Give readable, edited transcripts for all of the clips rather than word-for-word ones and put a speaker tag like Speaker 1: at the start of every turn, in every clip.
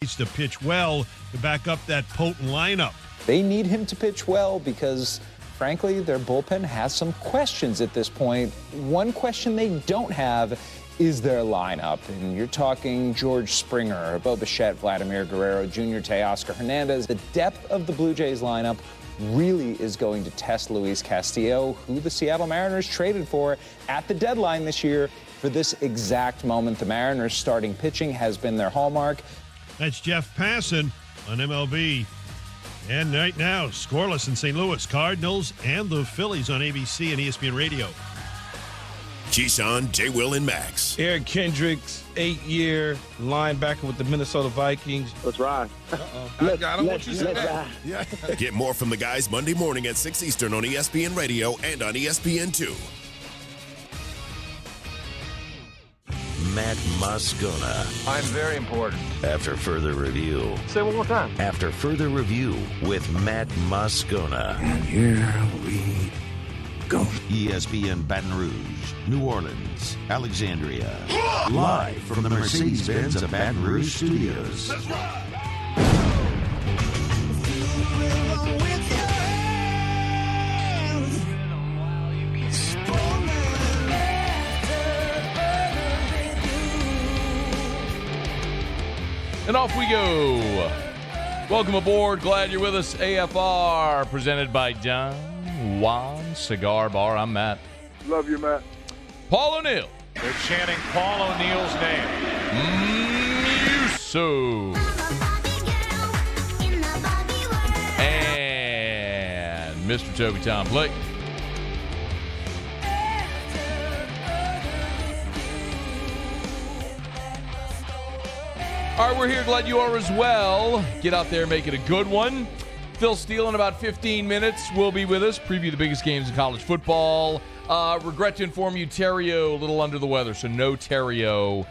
Speaker 1: needs to pitch well to back up that potent lineup.
Speaker 2: They need him to pitch well because, frankly, their bullpen has some questions at this point. One question they don't have is their lineup. And you're talking George Springer, Bo Bichette, Vladimir Guerrero Jr., Teoscar Hernandez. The depth of the Blue Jays lineup really is going to test Luis Castillo, who the Seattle Mariners traded for at the deadline this year for this exact moment. The Mariners' starting pitching has been their hallmark.
Speaker 1: That's Jeff Passan on MLB. And right now, scoreless in St. Louis, Cardinals and the Phillies on ABC and ESPN Radio.
Speaker 3: Keyshawn, J. Will, and Max.
Speaker 4: Eric Kendricks, 8-year linebacker with the Minnesota Vikings.
Speaker 5: Let's ride.
Speaker 4: I don't want you to say that.
Speaker 3: Yeah. Get more from the guys Monday morning at 6 Eastern on ESPN Radio and on ESPN2.
Speaker 6: Matt Moscona.
Speaker 7: I'm very important.
Speaker 6: After further review.
Speaker 7: Say it one more time.
Speaker 6: After further review with Matt Moscona.
Speaker 8: And here we go.
Speaker 6: ESPN Baton Rouge, New Orleans, Alexandria. Live from the Mercedes-Benz of Baton Rouge studios.
Speaker 3: That's right.
Speaker 9: And off we go. Welcome aboard. Glad you're with us. AFR presented by Don Juan Cigar Bar. I'm Matt.
Speaker 5: Love you, Matt.
Speaker 9: Paul O'Neill.
Speaker 7: They're chanting Paul O'Neill's name.
Speaker 9: Muso. And Mr. Toby Tom Blake. All right, we're here. Glad you are as well. Get out there, make it a good one. Phil Steele in about 15 minutes will be with us. Preview the biggest games in college football. Regret to inform you, Terrio a little under the weather, so no Terrio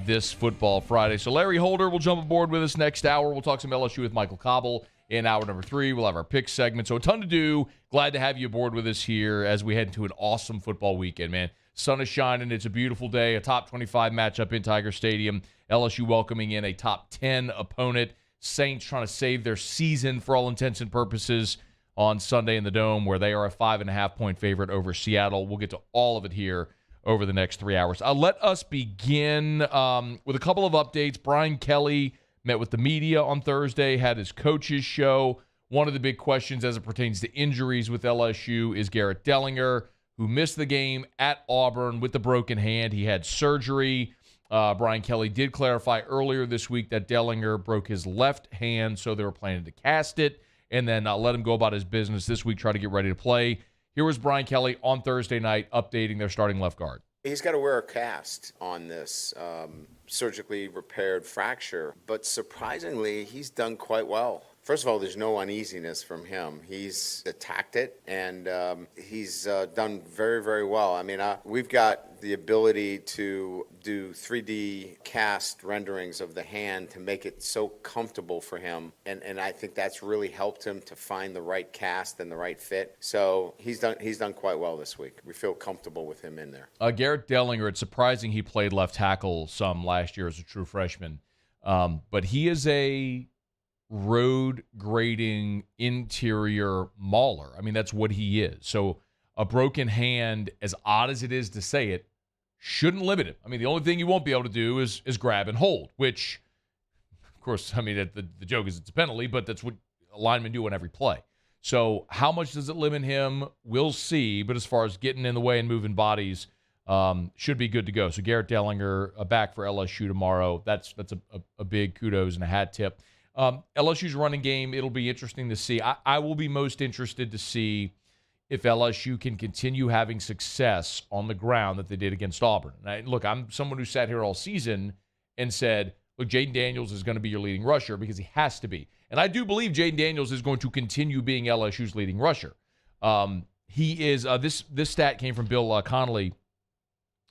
Speaker 9: this football Friday. So Larry Holder will jump aboard with us next hour. We'll talk some LSU with Michael Cauble in hour number 3. We'll have our pick segment. So a ton to do. Glad to have you aboard with us here as we head into an awesome football weekend, man. Sun is shining. It's a beautiful day. A top 25 matchup in Tiger Stadium. LSU welcoming in a top 10 opponent. Saints trying to save their season for all intents and purposes on Sunday in the Dome, where they are a 5.5-point favorite over Seattle. We'll get to all of it here over the next 3 hours. Let us begin with a couple of updates. Brian Kelly met with the media on Thursday, had his coaches show. One of the big questions as it pertains to injuries with LSU is Garrett Dellinger, who missed the game at Auburn with the broken hand. He had surgery. Brian Kelly did clarify earlier this week that Dellinger broke his left hand, so they were planning to cast it and then let him go about his business this week, try to get ready to play. Here was Brian Kelly on Thursday night updating their starting left guard.
Speaker 10: He's got to wear a cast on this surgically repaired fracture, but surprisingly, he's done quite well. First of all, there's no uneasiness from him. He's attacked it, and he's done very, very well. I mean, we've got the ability to do 3D cast renderings of the hand to make it so comfortable for him, and I think that's really helped him to find the right cast and the right fit. So he's done quite well this week. We feel comfortable with him in there.
Speaker 9: Garrett Dellinger, it's surprising he played left tackle some last year as a true freshman, but he is a road grading interior mauler. I mean, that's what he is. So a broken hand, as odd as it is to say it, shouldn't limit him. I mean, the only thing you won't be able to do is grab and hold, which, of course, I mean, the joke is it's a penalty, but that's what linemen do on every play. So how much does it limit him? We'll see. But as far as getting in the way and moving bodies, should be good to go. So Garrett Dellinger back for LSU tomorrow. That's a big kudos and a hat tip. LSU's running game, it'll be interesting to see. I will be most interested to see if LSU can continue having success on the ground that they did against Auburn. Look, I'm someone who sat here all season and said, look, Jaden Daniels is going to be your leading rusher because he has to be. And I do believe Jaden Daniels is going to continue being LSU's leading rusher. He is, this stat came from Bill Connolly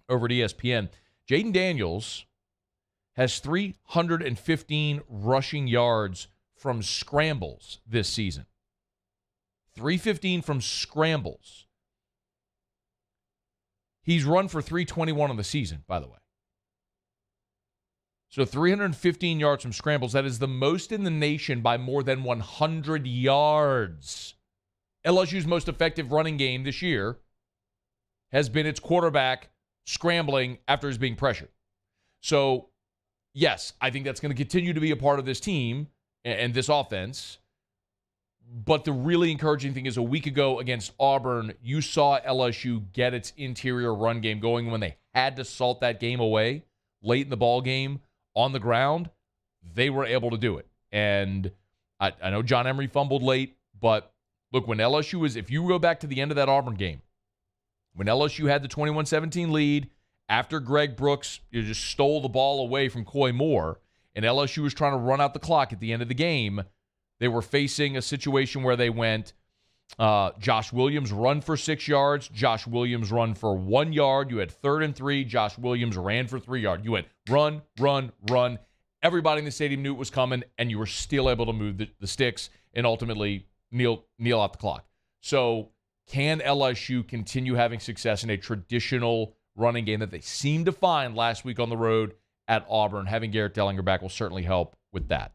Speaker 9: over at ESPN. Jaden Daniels has 315 rushing yards from scrambles this season. 315 from scrambles. He's run for 321 on the season, by the way. So 315 yards from scrambles. That is the most in the nation by more than 100 yards. LSU's most effective running game this year has been its quarterback scrambling after he's being pressured. So, yes, I think that's going to continue to be a part of this team and this offense. But the really encouraging thing is a week ago against Auburn, you saw LSU get its interior run game going when they had to salt that game away late in the ball game on the ground. They were able to do it. And I know John Emery fumbled late, but look, when LSU was, if you go back to the end of that Auburn game, when LSU had the 21-17 lead, after Greg Brooks just stole the ball away from Coy Moore, and LSU was trying to run out the clock at the end of the game, they were facing a situation where they went Josh Williams run for 6 yards, Josh Williams run for 1 yard. You had 3rd and 3. Josh Williams ran for 3 yards. You went run, run, run. Everybody in the stadium knew it was coming, and you were still able to move the sticks and ultimately kneel out the clock. So can LSU continue having success in a traditional running game that they seemed to find last week on the road at Auburn? Having Garrett Dellinger back will certainly help with that.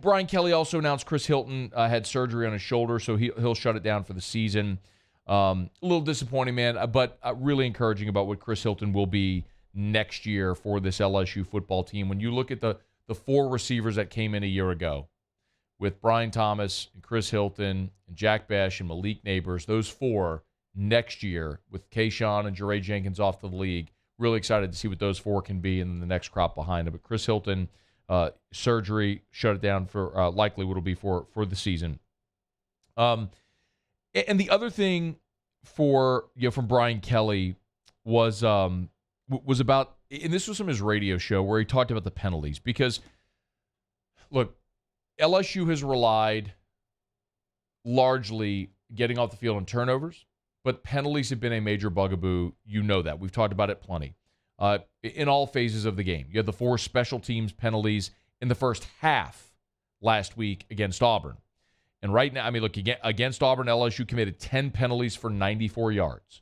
Speaker 9: Brian Kelly also announced Chris Hilton had surgery on his shoulder, so he'll shut it down for the season. A little disappointing, man, but really encouraging about what Chris Hilton will be next year for this LSU football team. When you look at the 4 receivers that came in a year ago with Brian Thomas and Chris Hilton and Jack Besh and Malik Neighbors, those 4 next year with Kayshawn and Jeray Jenkins off to the league, really excited to see what those 4 can be in the next crop behind them. But Chris Hilton, surgery, shut it down for likely what it'll be for the season. And the other thing from Brian Kelly was about, and this was from his radio show where he talked about the penalties, because look, LSU has relied largely getting off the field on turnovers, but penalties have been a major bugaboo. You know that. We've talked about it plenty. In all phases of the game. You had the 4 special teams penalties in the first half last week against Auburn. And right now, I mean, look, against Auburn, LSU committed 10 penalties for 94 yards.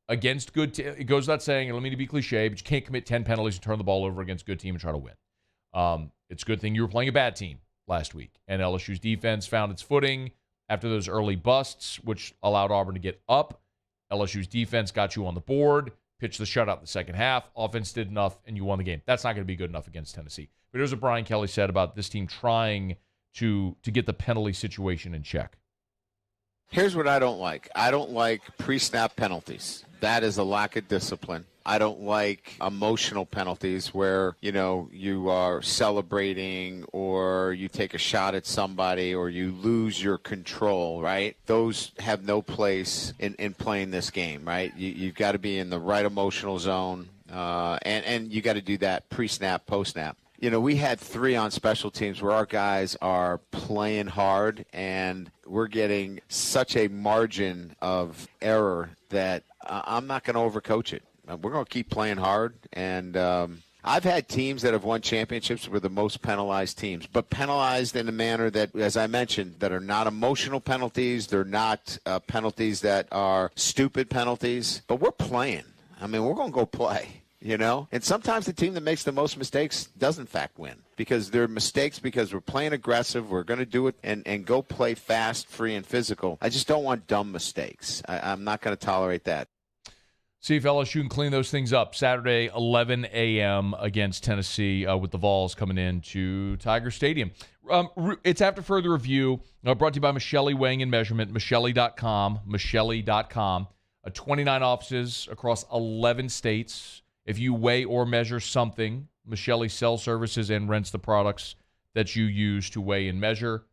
Speaker 9: Against good it goes without saying, and let me be cliche, but you can't commit 10 penalties and turn the ball over against a good team and try to win. It's a good thing you were playing a bad team last week, and LSU's defense found its footing after those early busts, which allowed Auburn to get up. LSU's defense got you on the board, pitched the shutout in the second half. Offense did enough, and you won the game. That's not going to be good enough against Tennessee. But here's what Brian Kelly said about this team trying to get the penalty situation in check.
Speaker 10: Here's what I don't like. I don't like pre-snap penalties. That is a lack of discipline. I don't like emotional penalties where, you are celebrating or you take a shot at somebody or you lose your control, right? Those have no place in playing this game, right? You've got to be in the right emotional zone, and you got to do that pre-snap, post-snap. We had 3 on special teams where our guys are playing hard, and we're getting such a margin of error that I'm not going to overcoach it. We're going to keep playing hard, and I've had teams that have won championships were the most penalized teams, but penalized in a manner that, as I mentioned, that are not emotional penalties. They're not penalties that are stupid penalties, but we're playing. I mean, we're going to go play. And sometimes the team that makes the most mistakes does, in fact, win because they're mistakes because we're playing aggressive. We're going to do it and go play fast, free, and physical. I just don't want dumb mistakes. I'm not going to tolerate that.
Speaker 9: See if LSU can clean those things up. Saturday, 11 a.m. against Tennessee with the Vols coming into Tiger Stadium. It's after further review. Brought to you by Michelli Weighing and Measurement, Michelli.com, 29 offices across 11 states. If you weigh or measure something, Michelli sells services and rents the products that you use to weigh and measure.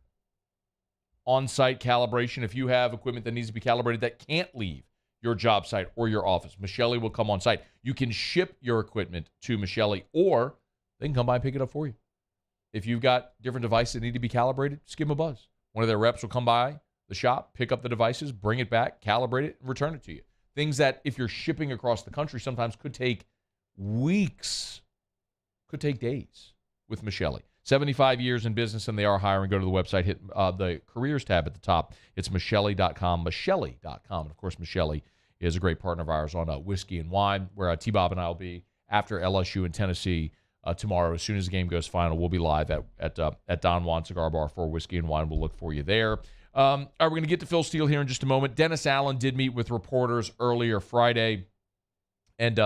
Speaker 9: On-site calibration. If you have equipment that needs to be calibrated that can't leave your job site or your office, Michelli will come on site. You can ship your equipment to Michelli, or they can come by and pick it up for you. If you've got different devices that need to be calibrated, just give them a buzz. One of their reps will come by the shop, pick up the devices, bring it back, calibrate it, and return it to you. Things that, if you're shipping across the country, sometimes could take weeks, could take days with Michelli. 75 years in business, and they are hiring. Go to the website, hit the careers tab at the top. It's Michelli.com, Michelli.com. And, of course, Michelli is a great partner of ours on whiskey and wine, where T-Bob and I will be after LSU and Tennessee tomorrow. As soon as the game goes final, we'll be live at Don Juan Cigar Bar for Whiskey and Wine. We'll look for you there. All right, we're going to get to Phil Steele here in just a moment. Dennis Allen did meet with reporters earlier Friday and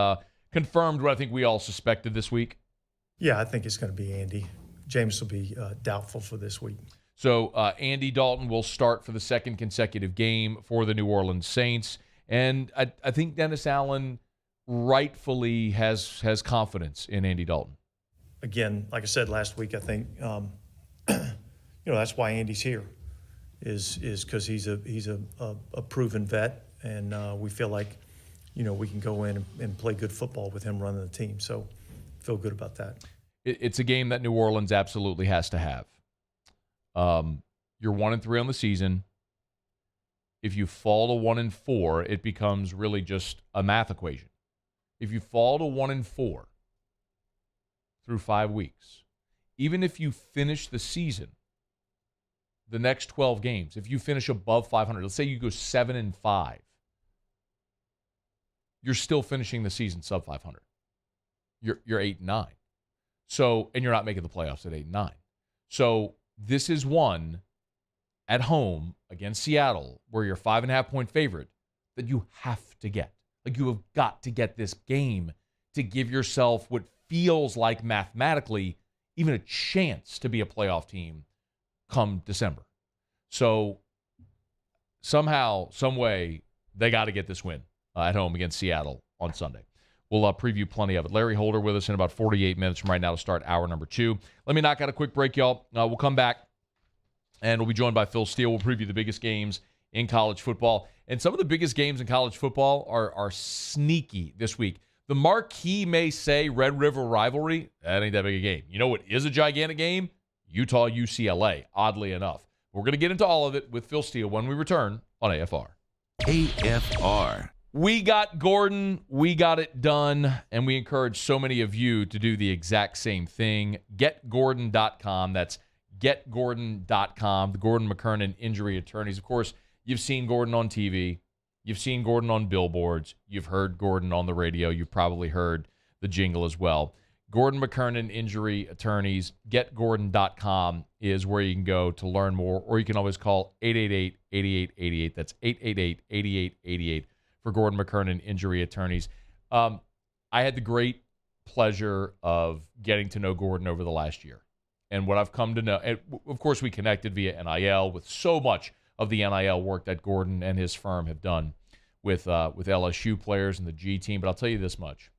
Speaker 9: confirmed what I think we all suspected this week.
Speaker 5: Yeah, I think it's going to be Andy. James will be doubtful for this week.
Speaker 9: So Andy Dalton will start for the second consecutive game for the New Orleans Saints. And I think Dennis Allen rightfully has confidence in Andy Dalton.
Speaker 5: Again, like I said last week, I think that's why Andy's here, is because he's a proven vet, and we feel like we can go in and play good football with him running the team. So feel good about that.
Speaker 9: It's a game that New Orleans absolutely has to have. You're 1-3 on the season. If you fall to 1-4, it becomes really just a math equation. If you fall to 1-4 through 5 weeks, even if you finish the season, the next 12 games, if you finish above 500, let's say you go 7-5, you're still finishing the season sub 500. You're 8-9. So, and you're not making the playoffs at 8-9. So this is one at home against Seattle where you're 5.5-point favorite that you have to get. Like, you have got to get this game to give yourself what feels like mathematically even a chance to be a playoff team come December. So somehow, some way, they got to get this win at home against Seattle on Sunday. We'll preview plenty of it. Larry Holder with us in about 48 minutes from right now to start hour number 2. Let me knock out a quick break, y'all. We'll come back, and we'll be joined by Phil Steele. We'll preview the biggest games in college football. And some of the biggest games in college football are sneaky this week. The marquee may say Red River rivalry. That ain't that big a game. You know what is a gigantic game? Utah-UCLA, oddly enough. We're going to get into all of it with Phil Steele when we return on AFR.
Speaker 6: AFR.
Speaker 9: We got Gordon, we got it done, and we encourage so many of you to do the exact same thing. GetGordon.com. That's GetGordon.com. The Gordon McKernan Injury Attorneys. Of course, you've seen Gordon on TV. You've seen Gordon on billboards. You've heard Gordon on the radio. You've probably heard the jingle as well. Gordon McKernan Injury Attorneys. GetGordon.com is where you can go to learn more, or you can always call 888-8888. That's 888-8888 for Gordon McKernan Injury Attorneys. I had the great pleasure of getting to know Gordon over the last year. And what I've come to know, and of course we connected via NIL with so much of the NIL work that Gordon and his firm have done with LSU players and the G team. But I'll tell you this much.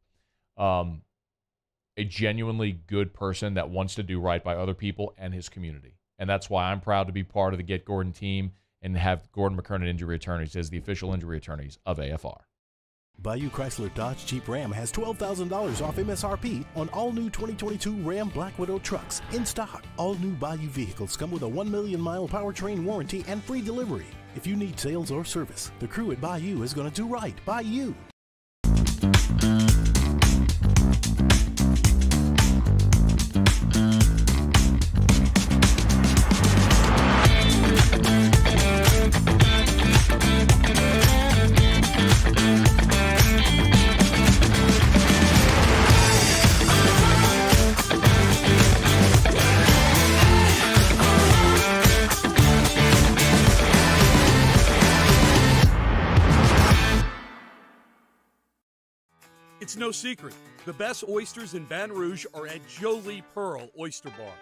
Speaker 9: A genuinely good person that wants to do right by other people and his community. And that's why I'm proud to be part of the Get Gordon team and have Gordon McKernan Injury Attorneys as the official injury attorneys of AFR.
Speaker 11: Bayou Chrysler Dodge Jeep Ram has $12,000 off MSRP on all new 2022 Ram Black Widow trucks in stock. All new Bayou vehicles come with a 1 million mile powertrain warranty and free delivery. If you need sales or service, the crew at Bayou is going to do right by you.
Speaker 12: It's no secret. The best oysters in Baton Rouge are at Jolie Pearl Oyster Bar.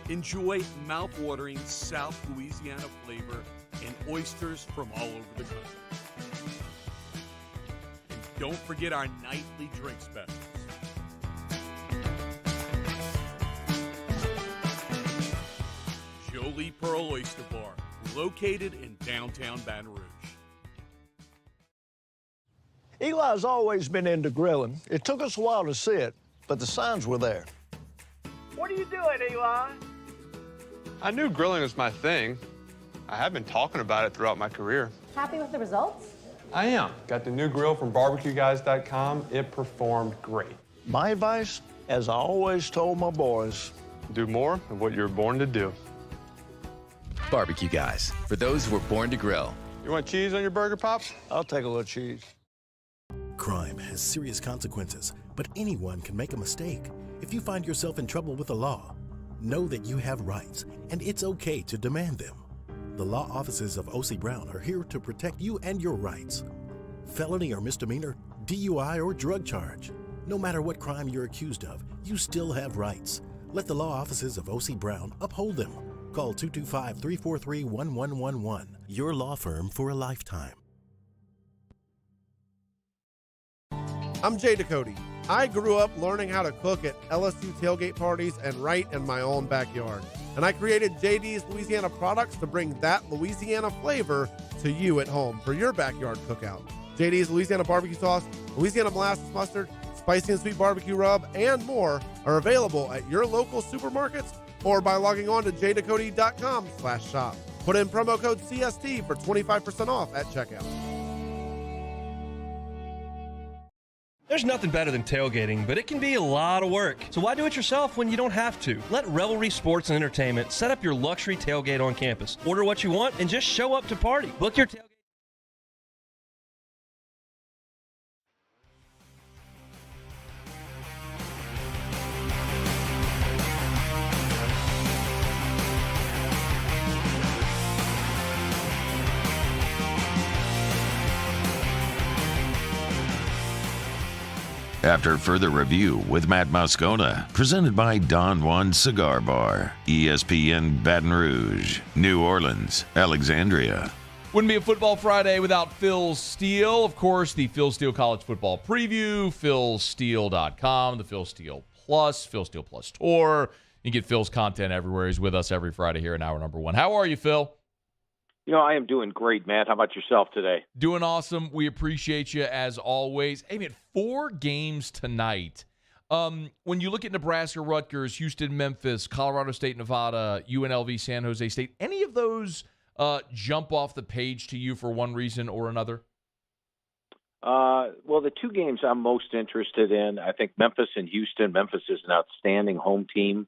Speaker 12: Enjoy mouth-watering South Louisiana flavor and oysters from all over the country. And don't forget our nightly drink specials. Jolie Pearl Oyster Bar, located in downtown Baton Rouge.
Speaker 13: Eli's always been into grilling. It took us a while to see it, but the signs were there.
Speaker 14: What are you doing, Eli?
Speaker 15: I knew grilling was my thing. I have been talking about it throughout my career.
Speaker 16: Happy with the results?
Speaker 15: I am. Got the new grill from barbecueguys.com. It performed great.
Speaker 13: My advice, as I always told my boys,
Speaker 15: do more of what you're born to do.
Speaker 17: Barbecue Guys, for those who were born to grill.
Speaker 15: You want cheese on your burger, Pops?
Speaker 13: I'll take a little cheese.
Speaker 11: Crime has serious consequences. But anyone can make a mistake. If you find yourself in trouble with the law, know that you have rights, and it's okay to demand them. The law offices of O.C. Brown are here to protect you and your rights. Felony or misdemeanor, DUI or drug charge. No matter what crime you're accused of, you still have rights. Let the law offices of O.C. Brown uphold them. Call 225-343-1111. Your law firm for a lifetime.
Speaker 16: I'm Jay Ducote. I grew up learning how to cook at LSU tailgate parties and right in my own backyard. And I created JD's Louisiana products to bring that Louisiana flavor to you at home for your backyard cookout. JD's Louisiana barbecue sauce, Louisiana molasses mustard, spicy and sweet barbecue rub, and more are available at your local supermarkets or by logging on to jducote.com/shop. Put in promo code CST for 25% off at checkout.
Speaker 18: There's nothing better than tailgating, but it can be a lot of work. So why do it yourself when you don't have to? Let Revelry Sports and Entertainment set up your luxury tailgate on campus. Order what you want and just show up to party. Book your tailgate.
Speaker 6: After further review with Matt Moscona, presented by Don Juan Cigar Bar, ESPN Baton Rouge, New Orleans, Alexandria.
Speaker 9: Wouldn't be a Football Friday without Phil Steele. Of course, the Phil Steele College Football Preview, philsteele.com, the Phil Steele Plus, Phil Steele Plus Tour. You can get Phil's content everywhere. He's with us every Friday here in hour number 1. How are you, Phil?
Speaker 19: You know, I am doing great, Matt. How about yourself today?
Speaker 9: Doing awesome. We appreciate you as always. Hey, man, 4 games tonight. When you look at Nebraska, Rutgers, Houston, Memphis, Colorado State, Nevada, UNLV, San Jose State, any of those jump off the page to you for one reason or another?
Speaker 19: Well, the 2 games I'm most interested in, I think Memphis and Houston. Memphis is an outstanding home team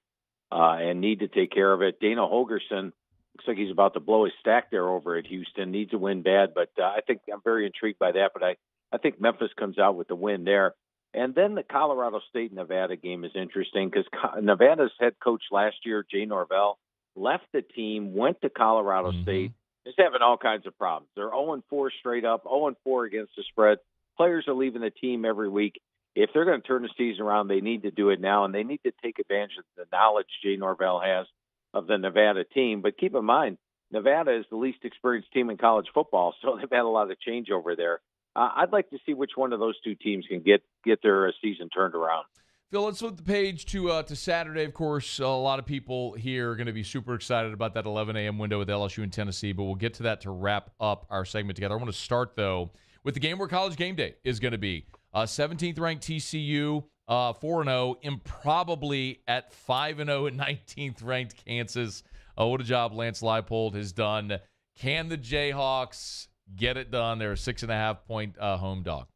Speaker 19: and need to take care of it. Dana Holgerson looks like he's about to blow his stack there over at Houston. Needs a win bad, but I think I'm very intrigued by that. But I think Memphis comes out with the win there. And then the Colorado State-Nevada game is interesting because Nevada's head coach last year, Jay Norvell, left the team, went to Colorado State. Is having all kinds of problems. They're 0-4 straight up, 0-4 against the spread. Players are leaving the team every week. If they're going to turn the season around, they need to do it now, and they need to take advantage of the knowledge Jay Norvell has of the Nevada team. But keep in mind, Nevada is the least experienced team in college football, so they've had a lot of changeover there. I'd like to see which one of those 2 teams can get their season turned around.
Speaker 9: Phil, let's flip the page to Saturday. Of course, a lot of people here are going to be super excited about that 11 a.m. window with LSU and Tennessee, but we'll get to that to wrap up our segment together. I want to start, though, with the game where College Game Day is going to be. 17th-ranked TCU, 4-0, improbably at 5-0 and 19th-ranked Kansas. What a job Lance Leipold has done. Can the Jayhawks get it done? They're a 6.5-point home dog.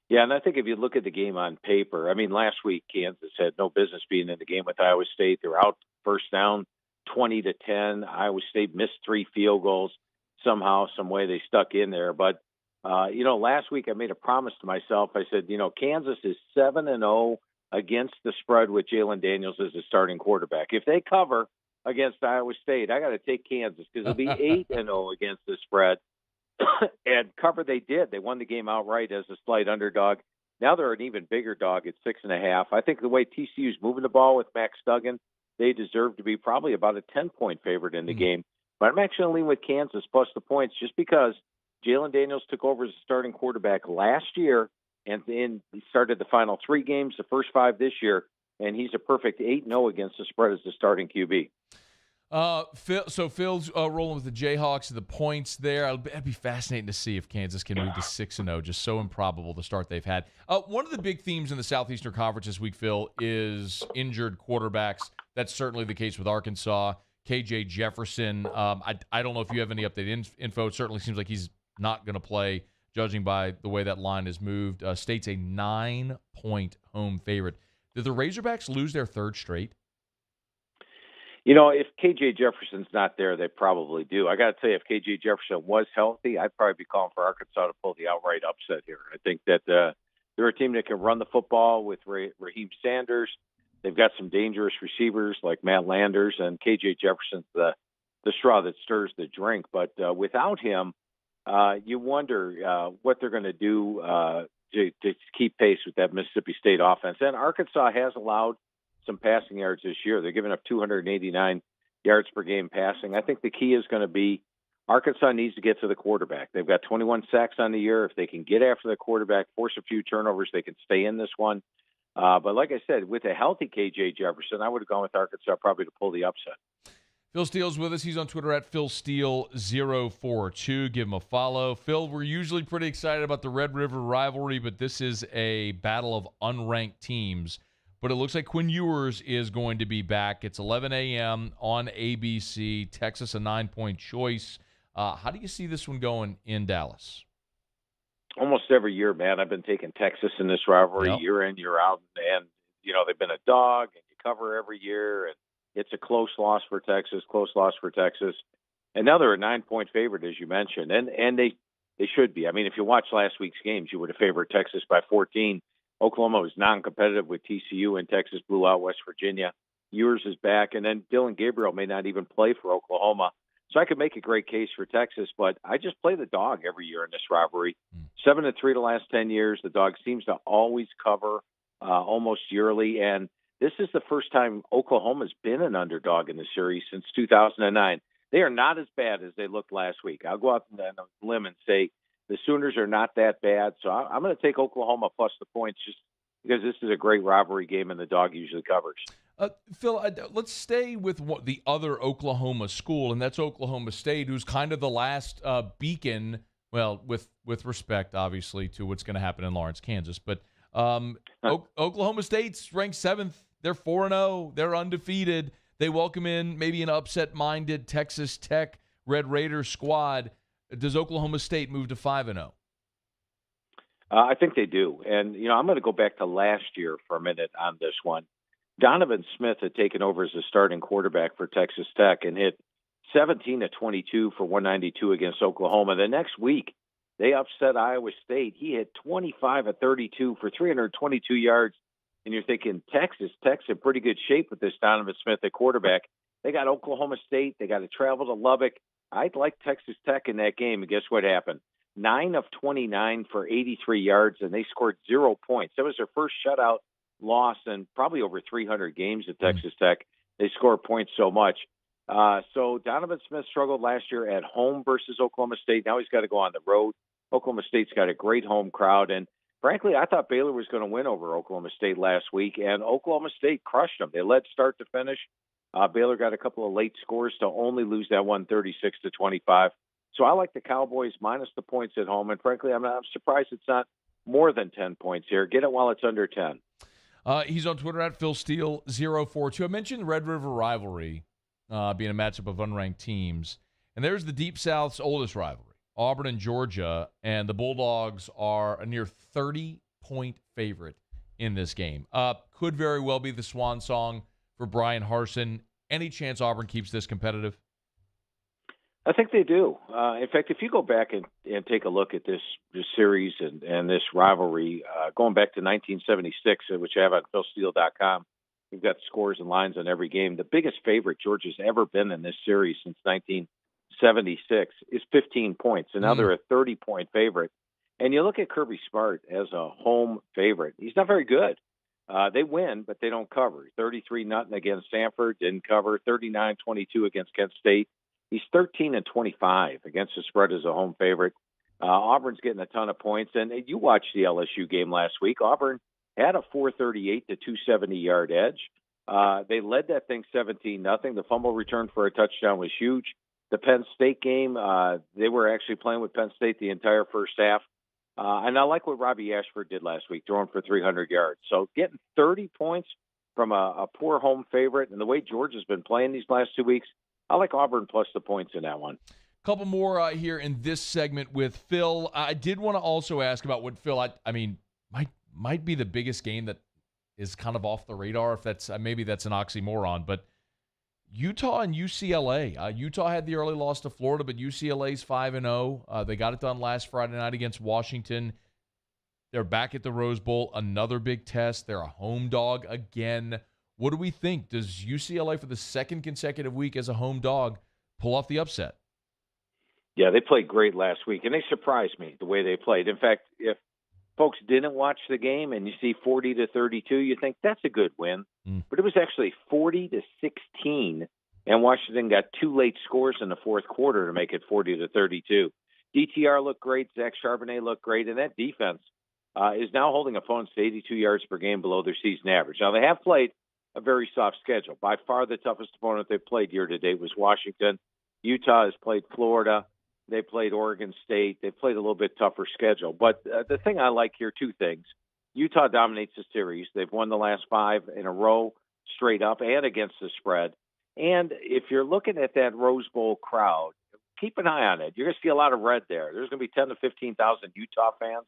Speaker 19: Yeah, and I think if you look at the game on paper, I mean, last week Kansas had no business being in the game with Iowa State. They were out first down 20-10. Iowa State missed 3 field goals. Somehow, some way they stuck in there. But, last week I made a promise to myself. I said, Kansas is 7-0 against the spread with Jalen Daniels as the starting quarterback. If they cover against Iowa State, I got to take Kansas because it'll be 8-0 against the spread. And cover they did. They won the game outright as a slight underdog. Now they're an even bigger dog at 6.5. I think the way TCU's moving the ball with Max Duggan, they deserve to be probably about a 10-point favorite in the game. But I'm actually going to lean with Kansas plus the points just because Jalen Daniels took over as a starting quarterback last year, and then he started the final 3 games, the first 5 this year, and he's a perfect 8-0 against the spread as the starting QB.
Speaker 9: Phil's rolling with the Jayhawks and the points there. It'd be fascinating to see if Kansas can move to 6-0. Just so improbable the start they've had. One of the big themes in the Southeastern Conference this week, Phil, is injured quarterbacks. That's certainly the case with Arkansas. KJ Jefferson. I don't know if you have any updated info. It certainly seems like he's not going to play, judging by the way that line has moved. State's a 9-point home favorite. Did the Razorbacks lose their 3rd straight?
Speaker 19: If KJ Jefferson's not there, they probably do. I got to tell you, if KJ Jefferson was healthy, I'd probably be calling for Arkansas to pull the outright upset here. I think that They're a team that can run the football with Raheem Sanders. They've got some dangerous receivers like Matt Landers, and KJ Jefferson's the straw that stirs the drink. But without him, you wonder what they're going to do to keep pace with that Mississippi State offense. And Arkansas has allowed some passing yards this year. They're giving up 289 yards per game passing. I think the key is going to be Arkansas needs to get to the quarterback. They've got 21 sacks on the year. If they can get after the quarterback, force a few turnovers, they can stay in this one. But like I said, with a healthy KJ Jefferson, I would have gone with Arkansas probably to pull the upset.
Speaker 9: Phil Steele's with us. He's on Twitter at PhilSteele042. Give him a follow. Phil, we're usually pretty excited about the Red River rivalry, but this is a battle of unranked teams. But it looks like Quinn Ewers is going to be back. It's 11 a.m. on ABC. Texas, a 9-point choice. How do you see this one going in Dallas?
Speaker 19: Almost every year, man, I've been taking Texas in this rivalry year in, year out. And, they've been a dog, and you cover every year. And it's a close loss for Texas. And now they're a 9-point favorite, as you mentioned. And they should be. I mean, if you watch last week's games, you would have favored Texas by 14. Oklahoma was non-competitive with TCU, and Texas blew out West Virginia. Ewers is back. And then Dylan Gabriel may not even play for Oklahoma. So I could make a great case for Texas, but I just play the dog every year in this rivalry. 7-3 the last 10 years. The dog seems to always cover almost yearly, and this is the first time Oklahoma's been an underdog in the series since 2009. They are not as bad as they looked last week. I'll go out on a limb and say the Sooners are not that bad, so I'm going to take Oklahoma plus the points just because this is a great rivalry game and the dog usually covers.
Speaker 9: Phil, let's stay with the other Oklahoma school, and that's Oklahoma State, who's kind of the last beacon, well, with respect, obviously, to what's going to happen in Lawrence, Kansas. But Oklahoma State's ranked 7th. They're 4-0. They're undefeated. They welcome in maybe an upset-minded Texas Tech Red Raiders squad. Does Oklahoma State move to 5-0?
Speaker 19: I think they do. And, I'm going to go back to last year for a minute on this one. Donovan Smith had taken over as the starting quarterback for Texas Tech and hit 17 of 22 for 192 against Oklahoma. The next week, they upset Iowa State. He hit 25 of 32 for 322 yards. And you're thinking, Tech's in pretty good shape with this Donovan Smith at quarterback. They got Oklahoma State. They got to travel to Lubbock. I'd like Texas Tech in that game. And guess what happened? 9 of 29 for 83 yards, and they scored 0 points. That was their first shutout loss in probably over 300 games at Texas Tech. They score points so much. So Donovan Smith struggled last year at home versus Oklahoma State. Now he's got to go on the road. Oklahoma State's got a great home crowd. And frankly, I thought Baylor was going to win over Oklahoma State last week, and Oklahoma State crushed them. They led start to finish. Baylor got a couple of late scores to only lose that one 36-25. So I like the Cowboys minus the points at home. And frankly, I'm surprised it's not more than 10 points here. Get it while it's under 10.
Speaker 9: He's on Twitter at PhilSteele042. I mentioned the Red River rivalry being a matchup of unranked teams. And there's the Deep South's oldest rivalry, Auburn and Georgia. And the Bulldogs are a near 30-point favorite in this game. Could very well be the swan song for Brian Harsin. Any chance Auburn keeps this competitive?
Speaker 19: I think they do. In fact, if you go back and take a look at this series and this rivalry, going back to 1976, which I have on PhilSteele.com, we've got scores and lines on every game. The biggest favorite Georgia's ever been in this series since 1976 is 15 points, and now they're a 30-point favorite. And you look at Kirby Smart as a home favorite. He's not very good. They win, but they don't cover. 33-0 against Stanford, didn't cover. 39-22 against Kent State. He's 13-25 against the spread as a home favorite. Auburn's getting a ton of points. And you watched the LSU game last week. Auburn had a 438 to 270-yard edge. They led that thing 17-0. The fumble return for a touchdown was huge. The Penn State game, they were actually playing with Penn State the entire first half. And I like what Robbie Ashford did last week, throwing for 300 yards. So getting 30 points from a poor home favorite, and the way Georgia's been playing these last 2 weeks, I like Auburn plus the points in that one.
Speaker 9: Couple more here in this segment with Phil. I did want to also ask about what Phil, I mean, might be the biggest game that is kind of off the radar. If that's maybe that's an oxymoron, but Utah and UCLA. Utah had the early loss to Florida, but UCLA's 5-0. They got it done last Friday night against Washington. They're back at the Rose Bowl, another big test. They're a home dog again. What do we think? Does UCLA, for the second consecutive week as a home dog, pull off the upset?
Speaker 19: Yeah, they played great last week, and they surprised me the way they played. In fact, if folks didn't watch the game and you see 40-32, you think that's a good win. But it was actually 40-16, and Washington got 2 late scores in the fourth quarter to make it 40-32. DTR looked great. Zach Charbonnet looked great, and that defense is now holding opponents to 82 yards per game below their season average. Now, they have played a very soft schedule. By far the toughest opponent they've played year-to-date was Washington. Utah has played Florida. They played Oregon State. They played a little bit tougher schedule. But the thing I like here, 2 things. Utah dominates the series. They've won the last 5 in a row straight up and against the spread. And if you're looking at that Rose Bowl crowd, keep an eye on it. You're going to see a lot of red there. There's going to be 10,000 to 15,000 Utah fans.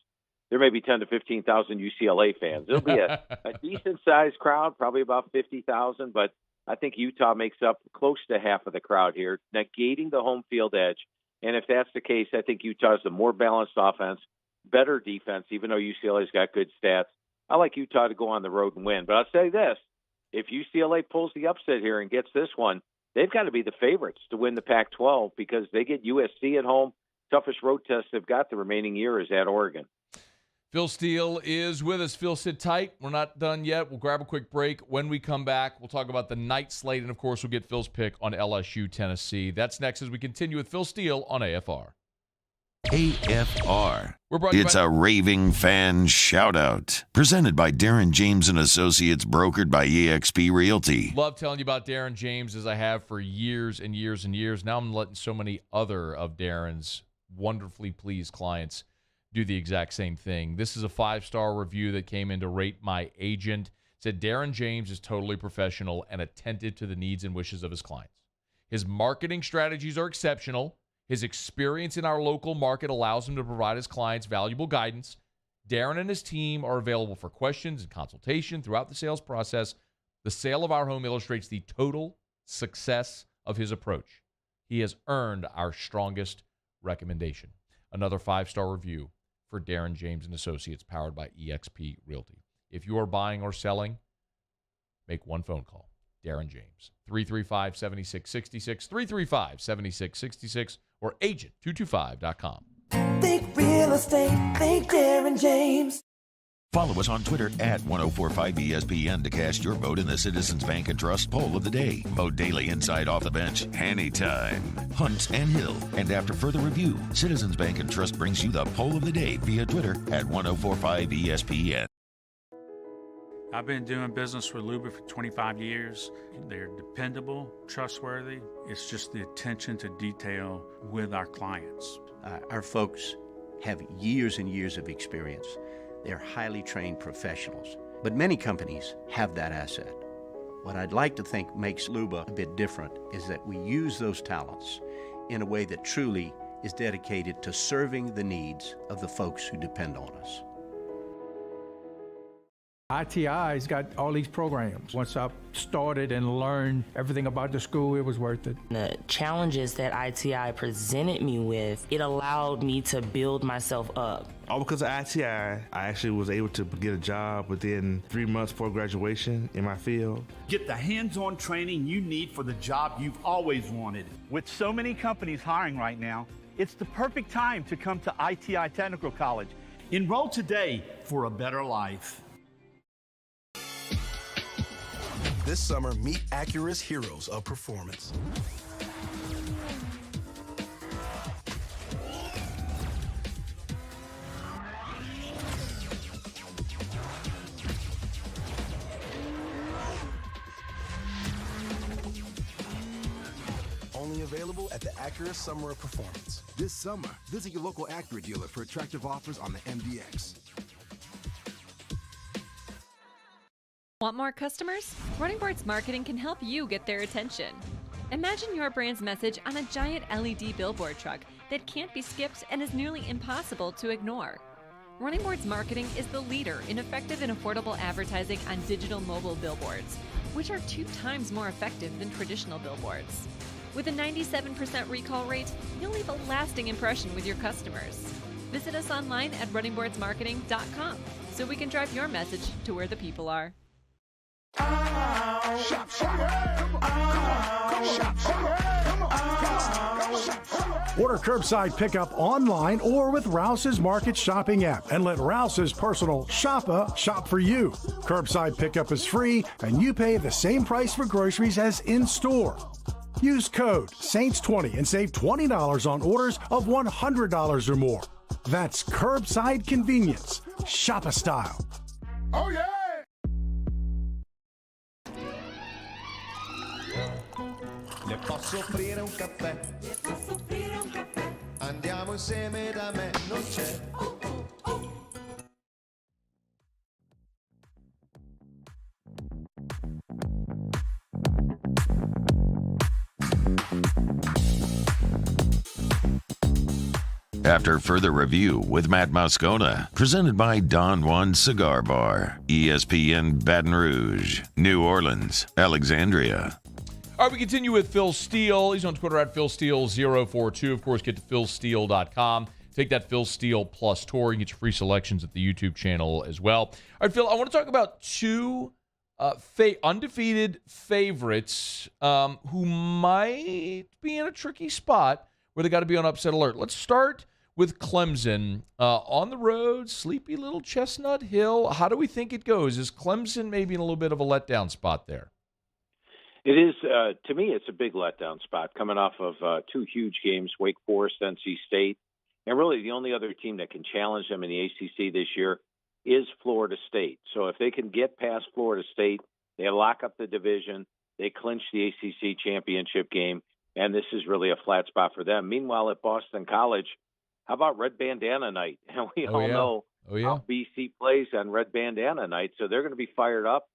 Speaker 19: There may be 10,000 to 15,000 UCLA fans. It'll be a decent-sized crowd, probably about 50,000. But I think Utah makes up close to half of the crowd here, negating the home field edge. And if that's the case, I think Utah's the more balanced offense, better defense, even though UCLA's got good stats. I like Utah to go on the road and win. But I'll say this, if UCLA pulls the upset here and gets this one, they've got to be the favorites to win the Pac-12 because they get USC at home. Toughest road test they've got the remaining year is at Oregon.
Speaker 9: Phil Steele is with us. Phil, sit tight. We're not done yet. We'll grab a quick break. When we come back, we'll talk about the night slate, and, of course, we'll get Phil's pick on LSU-Tennessee. That's next as we continue with Phil Steele on AFR.
Speaker 6: AFR. It's a raving fan shout-out. Presented by Darren James & Associates, brokered by eXp Realty.
Speaker 9: Love telling you about Darren James as I have for years and years and years. Now I'm letting so many other of Darren's wonderfully pleased clients do the exact same thing. This is a 5-star review that came in to rate my agent. It said Darren James is totally professional and attentive to the needs and wishes of his clients. His marketing strategies are exceptional. His experience in our local market allows him to provide his clients valuable guidance. Darren and his team are available for questions and consultation throughout the sales process. The sale of our home illustrates the total success of his approach. He has earned our strongest recommendation. Another 5-star review for Darren James & Associates, powered by eXp Realty. If you are buying or selling, make one phone call. Darren James, 335-7666, 335-7666, or agent225.com.
Speaker 20: Think real estate, think Darren James.
Speaker 6: Follow us on Twitter at 1045ESPN to cast your vote in the Citizens Bank and Trust poll of the day. Vote daily inside Off the Bench, anytime. Hunt and Hill. And after further review, Citizens Bank and Trust brings you the poll of the day via Twitter at 1045ESPN.
Speaker 21: I've been doing business with Luba for 25 years. They're dependable, trustworthy. It's just the attention to detail with our clients.
Speaker 22: Our folks have years and years of experience. They're highly trained professionals, but many companies have that asset. What I'd like to think makes Luba a bit different is that we use those talents in a way that truly is dedicated to serving the needs of the folks who depend on us.
Speaker 23: ITI's got all these programs. Once I started and learned everything about the school, it was worth it.
Speaker 24: The challenges that ITI presented me with, it allowed me to build myself up.
Speaker 25: All because of ITI, I actually was able to get a job within 3 months before graduation in my field.
Speaker 26: Get the hands-on training you need for the job you've always wanted. With so many companies hiring right now, it's the perfect time to come to ITI Technical College. Enroll today for a better life.
Speaker 27: This summer, meet Acura's heroes of performance. Only available at the Acura Summer of Performance.
Speaker 28: This summer, visit your local Acura dealer for attractive offers on the MDX.
Speaker 29: Want more customers? Running Boards Marketing can help you get their attention. Imagine your brand's message on a giant LED billboard truck that can't be skipped and is nearly impossible to ignore. Running Boards Marketing is the leader in effective and affordable advertising on digital mobile billboards, which are 2 times more effective than traditional billboards. With a 97% recall rate, you'll leave a lasting impression with your customers. Visit us online at runningboardsmarketing.com so we can drive your message to where the people are.
Speaker 1: Shop, shop.
Speaker 2: Order curbside pickup online or with Rouse's Market Shopping app and let Rouse's personal shopper shop for you. Curbside pickup is free and you pay the same price for groceries as in-store. Use code SAINTS20 and save $20 on orders of $100 or more. That's curbside convenience. Shop a style.
Speaker 1: Oh, yeah!
Speaker 3: Le posso offrire un caffè? Andiamo insieme da me, non c'è.
Speaker 6: After further review with Matt Moscona, presented by Don Juan Cigar Bar, ESPN Baton Rouge, New Orleans, Alexandria.
Speaker 9: All right, we continue with Phil Steele. He's on Twitter at PhilSteele042. Of course, get to PhilSteele.com. Take that Phil Steele Plus tour. You can get your free selections at the YouTube channel as well. All right, Phil, I want to talk about two undefeated favorites who might be in a tricky spot where they got to be on upset alert. Let's start with Clemson. On the road, sleepy little Chestnut Hill. How do we think it goes? Is Clemson maybe in a little bit of a letdown spot there?
Speaker 19: It is, to me, it's a big letdown spot coming off of two huge games, Wake Forest, NC State. And really the only other team that can challenge them in the ACC this year is Florida State. So if they can get past Florida State, they lock up the division, they clinch the ACC championship game, and this is really a flat spot for them. Meanwhile, at Boston College, how about Red Bandana Night? And we all know how BC plays on Red Bandana Night, so they're going to be fired up.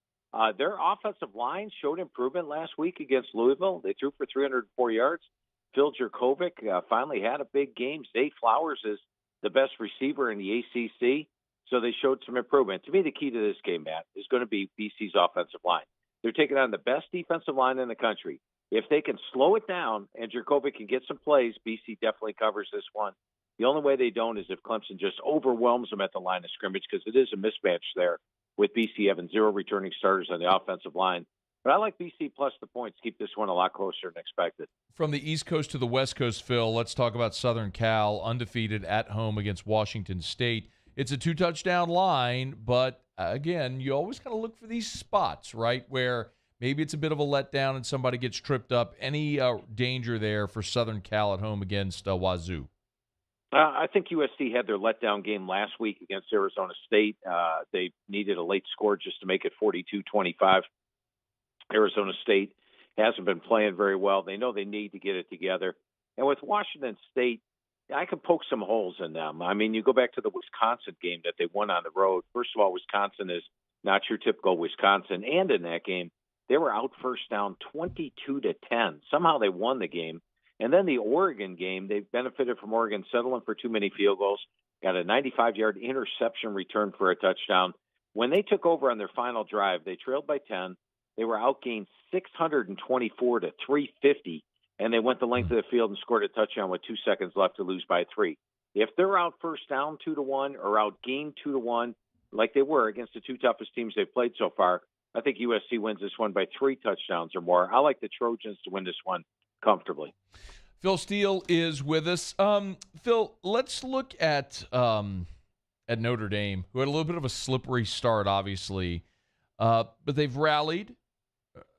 Speaker 19: Their offensive line showed improvement last week against Louisville. They threw for 304 yards. Phil Jurkovec finally had a big game. Zay Flowers is the best receiver in the ACC, so they showed some improvement. To me, the key to this game, Matt, is going to be BC's offensive line. They're taking on the best defensive line in the country. If they can slow it down and Jurkovec can get some plays, BC definitely covers this one. The only way they don't is if Clemson just overwhelms them at the line of scrimmage, because it is a mismatch there with BC having 0 returning starters on the offensive line. But I like BC plus the points. Keep this one a lot closer than expected.
Speaker 9: From the East Coast to the West Coast, Phil, let's talk about Southern Cal, undefeated at home against Washington State. It's a 2-touchdown line, but again, you always kind of look for these spots, right, where maybe it's a bit of a letdown and somebody gets tripped up. Any danger there for Southern Cal at home against Wazoo?
Speaker 19: I think USC had their letdown game last week against Arizona State. They needed a late score just to make it 42-25. Arizona State hasn't been playing very well. They know they need to get it together. And with Washington State, I can poke some holes in them. I mean, you go back to the Wisconsin game that they won on the road. First of all, Wisconsin is not your typical Wisconsin. And in that game, they were out first down 22-10. Somehow they won the game. And then the Oregon game, they benefited from Oregon settling for too many field goals, got a 95-yard interception return for a touchdown. When they took over on their final drive, they trailed by 10. They were outgained 624-350, and they went the length of the field and scored a touchdown with 2 seconds left to lose by 3. If they're out first down 2-1 or outgained 2-1, like they were against the two toughest teams they've played so far, I think USC wins this one by 3 touchdowns or more. I like the Trojans to win this one comfortably.
Speaker 9: Phil Steele is with us. Phil, let's look at Notre Dame, who had a little bit of a slippery start, obviously, but they've rallied.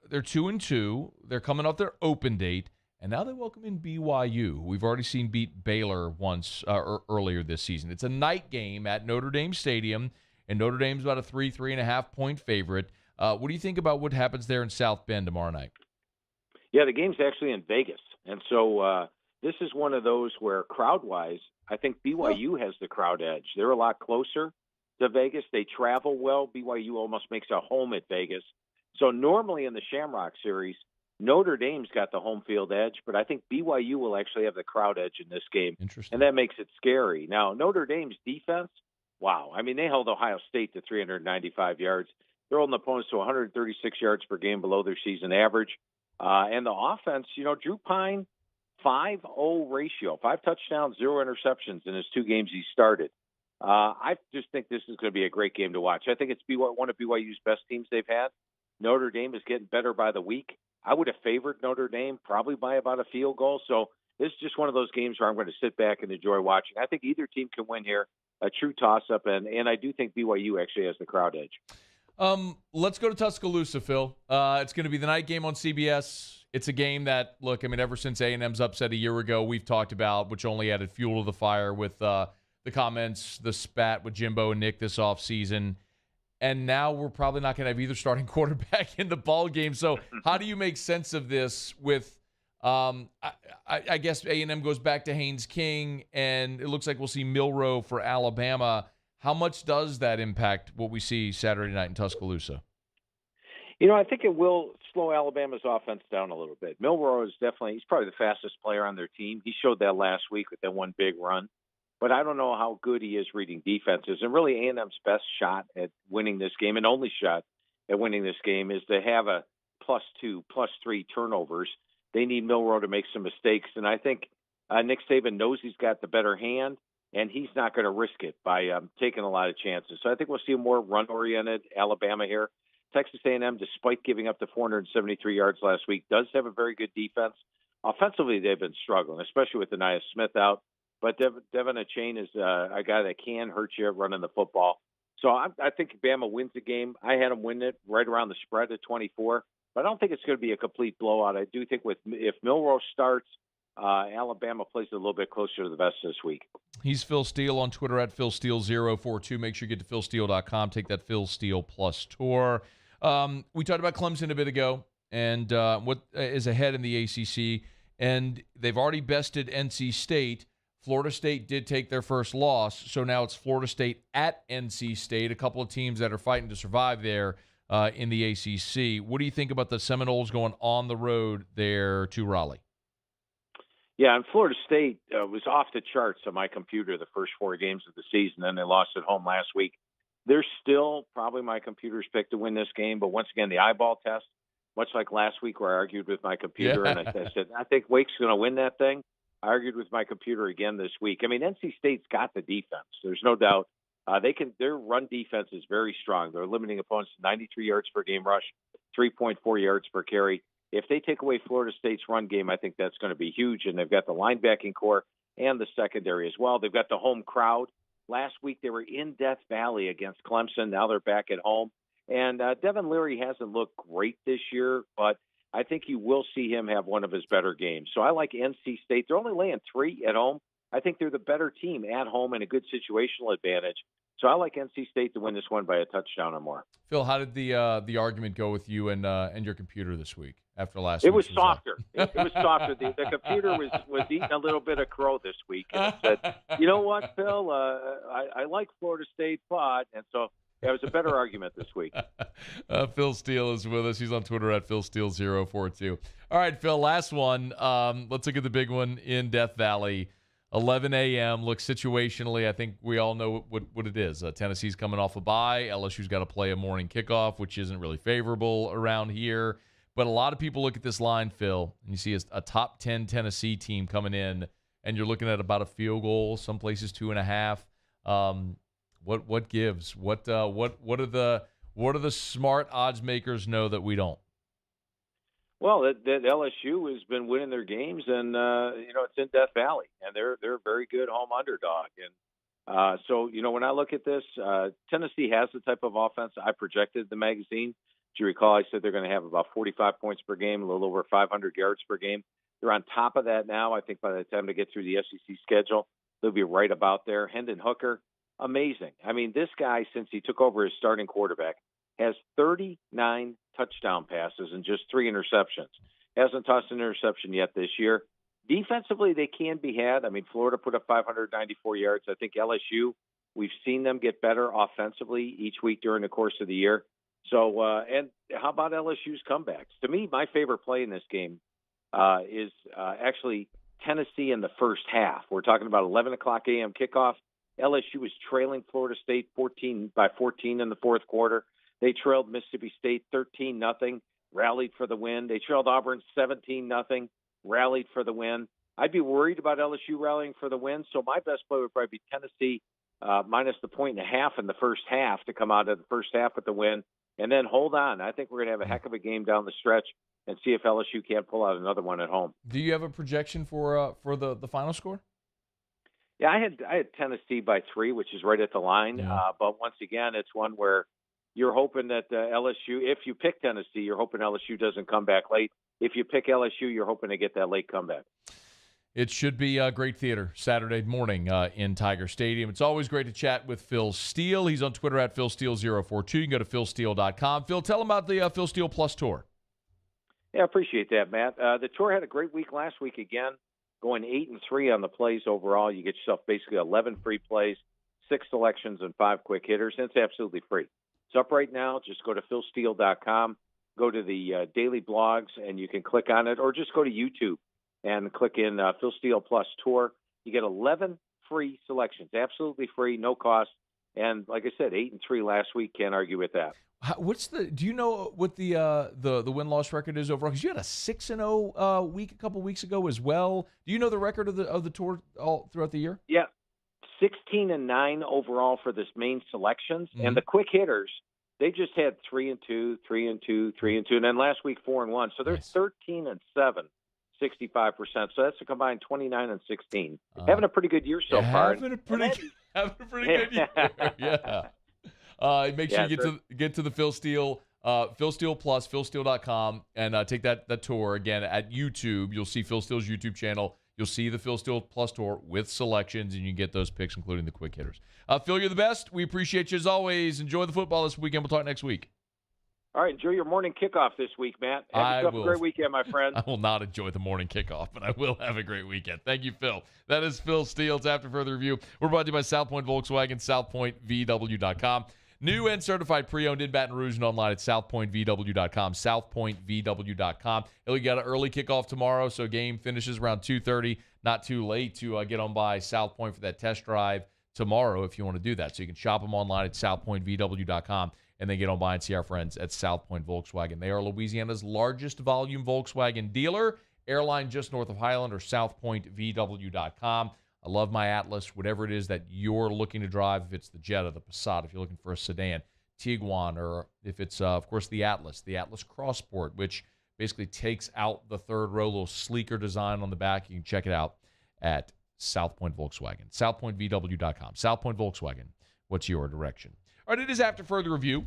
Speaker 9: They're 2-2. They're coming off their open date, and now they welcome in BYU. We've already seen beat Baylor once earlier this season. It's a night game at Notre Dame Stadium, and Notre Dame's about a 3.5 point favorite. What do you think about what happens there in South Bend tomorrow night?
Speaker 19: Yeah, the game's actually in Vegas. And so this is one of those where crowd-wise, I think BYU has the crowd edge. They're a lot closer to Vegas. They travel well. BYU almost makes a home at Vegas. So normally in the Shamrock Series, Notre Dame's got the home field edge, but I think BYU will actually have the crowd edge in this game.
Speaker 9: Interesting.
Speaker 19: And that makes it scary. Now, Notre Dame's defense, wow. I mean, they held Ohio State to 395 yards. They're holding opponents to 136 yards per game below their season average. And the offense, Drew Pine, 5-0 ratio, 5 touchdowns, 0 interceptions in his 2 games he started. I just think this is going to be a great game to watch. I think it's one of BYU's best teams they've had. Notre Dame is getting better by the week. I would have favored Notre Dame probably by about a field goal. So this is just one of those games where I'm going to sit back and enjoy watching. I think either team can win here, a true toss-up, and I do think BYU actually has the crowd edge.
Speaker 9: Let's go to Tuscaloosa, Phil. It's going to be the night game on CBS. It's a game that, look, I mean, ever since A&M's upset a year ago, we've talked about, which only added fuel to the fire with the comments, the spat with Jimbo and Nick this offseason. And now we're probably not going to have either starting quarterback in the ball game. So how do you make sense of this with, I guess A&M goes back to Haynes King, and it looks like we'll see Milroe for Alabama. How much does that impact what we see Saturday night in Tuscaloosa?
Speaker 19: I think it will slow Alabama's offense down a little bit. Milroe is he's probably the fastest player on their team. He showed that last week with that one big run. But I don't know how good he is reading defenses. And really A&M's best shot at winning this game, and only shot at winning this game, is to have a +2, +3 turnovers. They need Milroe to make some mistakes. And I think Nick Saban knows he's got the better hand, and he's not going to risk it by taking a lot of chances. So I think we'll see a more run-oriented Alabama here. Texas A&M, despite giving up the 473 yards last week, does have a very good defense. Offensively, they've been struggling, especially with Anaya Smith out. But Devin Achane is a guy that can hurt you running the football. So I think Bama wins the game. I had them win it right around the spread at 24. But I don't think it's going to be a complete blowout. I do think if Milroe starts, Alabama plays a little bit closer to the vest this week.
Speaker 9: He's Phil Steele on Twitter at PhilSteele042. Make sure you get to PhilSteele.com. Take that Phil Steele Plus tour. We talked about Clemson a bit ago and what is ahead in the ACC. And they've already bested NC State. Florida State did take their first loss, so now it's Florida State at NC State, a couple of teams that are fighting to survive there in the ACC. What do you think about the Seminoles going on the road there to Raleigh?
Speaker 19: Yeah, and Florida State was off the charts on my computer the first 4 games of the season, and they lost at home last week. They're still probably my computer's pick to win this game, but once again, the eyeball test, much like last week where I argued with my computer, and I said, I think Wake's going to win that thing. I argued with my computer again this week. I mean, NC State's got the defense. There's no doubt. Their run defense is very strong. They're limiting opponents to 93 yards per game rush, 3.4 yards per carry. If they take away Florida State's run game, I think that's going to be huge. And they've got the linebacking core and the secondary as well. They've got the home crowd. Last week they were in Death Valley against Clemson. Now they're back at home. And Devin Leary hasn't looked great this year, but I think you will see him have one of his better games. So I like NC State. They're only laying 3 at home. I think they're the better team at home and a good situational advantage. So I like NC State to win this one by a touchdown or more.
Speaker 9: Phil, how did the argument go with you and your computer this week after last week?
Speaker 19: It was softer. It was softer. The computer was eating a little bit of crow this week. And it said, you know what, Phil, I like Florida State, but, and so it was a better argument this week.
Speaker 9: Phil Steele is with us. He's on Twitter at PhilSteele042. All right, Phil, last one. Let's look at the big one in Death Valley. 11 a.m. Look, situationally, I think we all know what it is. Tennessee's coming off a bye. LSU's got to play a morning kickoff, which isn't really favorable around here. But a lot of people look at this line, Phil, and you see a top 10 Tennessee team coming in, and you're looking at about a field goal, some places 2.5. What gives? What do the smart odds makers know that we don't?
Speaker 19: Well, that LSU has been winning their games, and it's in Death Valley, and they're a very good home underdog. And so when I look at this, Tennessee has the type of offense I projected in the magazine. Do you recall I said they're going to have about 45 points per game, a little over 500 yards per game? They're on top of that now. I think by the time they get through the SEC schedule, they'll be right about there. Hendon Hooker, amazing. I mean, this guy, since he took over as starting quarterback, has 39 touchdown passes and just 3 interceptions. Hasn't tossed an interception yet this year. Defensively, they can be had. I mean, Florida put up 594 yards. I think LSU, we've seen them get better offensively each week during the course of the year. So, and how about LSU's comebacks? To me, my favorite play in this game is actually Tennessee in the first half. We're talking about 11 o'clock a.m. kickoff. LSU was trailing Florida State 14 in the fourth quarter. They trailed Mississippi State 13-0, rallied for the win. They trailed Auburn 17-0, rallied for the win. I'd be worried about LSU rallying for the win. So my best play would probably be Tennessee minus the 1.5 in the first half to come out of the first half with the win. And then hold on. I think we're going to have a heck of a game down the stretch and see if LSU can't pull out another one at home.
Speaker 9: Do you have a projection for the final score?
Speaker 19: Yeah, I had Tennessee by 3, which is right at the line.
Speaker 9: Yeah.
Speaker 19: But once again, it's one where you're hoping that LSU, if you pick Tennessee, you're hoping LSU doesn't come back late. If you pick LSU, you're hoping to get that late comeback.
Speaker 9: It should be a great theater Saturday morning in Tiger Stadium. It's always great to chat with Phil Steele. He's on Twitter at PhilSteele042. You can go to philsteele.com. Phil, tell him about the Phil Steele Plus Tour.
Speaker 19: Yeah, I appreciate that, Matt. The tour had a great week last week again, going 8-3 on the plays overall. You get yourself basically 11 free plays, 6 selections, and 5 quick hitters, and it's absolutely free. It's up right now. Just go to philsteele.com, go to the daily blogs, and you can click on it, or just go to YouTube and click in Phil Steele Plus Tour. You get 11 free selections, absolutely free, no cost. And like I said, 8-3 last week. Can't argue with that.
Speaker 9: Do you know what the win-loss record is overall? Because you had a 6-0 week a couple weeks ago as well. Do you know the record of the tour all throughout the year?
Speaker 19: Yeah, 16-9 overall for this main selections, and the quick hitters, they just had 3-2, 3-2, 3-2, and then last week 4-1. So they're 13-7, 65%. So that's a combined 29-16. Having a pretty good year so far.
Speaker 9: Having a pretty good year. Yeah. Make sure you get to the Phil Steele. Phil Steele Plus, philsteele.com, and take that tour again at YouTube. You'll see Phil Steele's YouTube channel. You'll see the Phil Steele Plus Tour with selections, and you can get those picks, including the quick hitters. Phil, you're the best. We appreciate you as always. Enjoy the football this weekend. We'll talk next week.
Speaker 19: All right, enjoy your morning kickoff this week, Matt. Have yourself a great weekend, my friend.
Speaker 9: I will not enjoy the morning kickoff, but I will have a great weekend. Thank you, Phil. That is Phil Steele. It's After Further Review. We're brought to you by South Point Volkswagen, southpointvw.com. New and certified pre-owned in Baton Rouge and online at southpointvw.com, southpointvw.com. We got an early kickoff tomorrow, so game finishes around 2:30. Not too late to get on by South Point for that test drive tomorrow if you want to do that. So you can shop them online at southpointvw.com and then get on by and see our friends at South Point Volkswagen. They are Louisiana's largest volume Volkswagen dealer. Airline just north of Highland or southpointvw.com. I love my Atlas, whatever it is that you're looking to drive, if it's the Jetta, the Passat, if you're looking for a sedan, Tiguan, or if it's, of course, the Atlas Crossport, which basically takes out the third row, little sleeker design on the back. You can check it out at South Point Volkswagen, southpointvw.com. South Point Volkswagen, what's your direction? All right, it is After Further Review.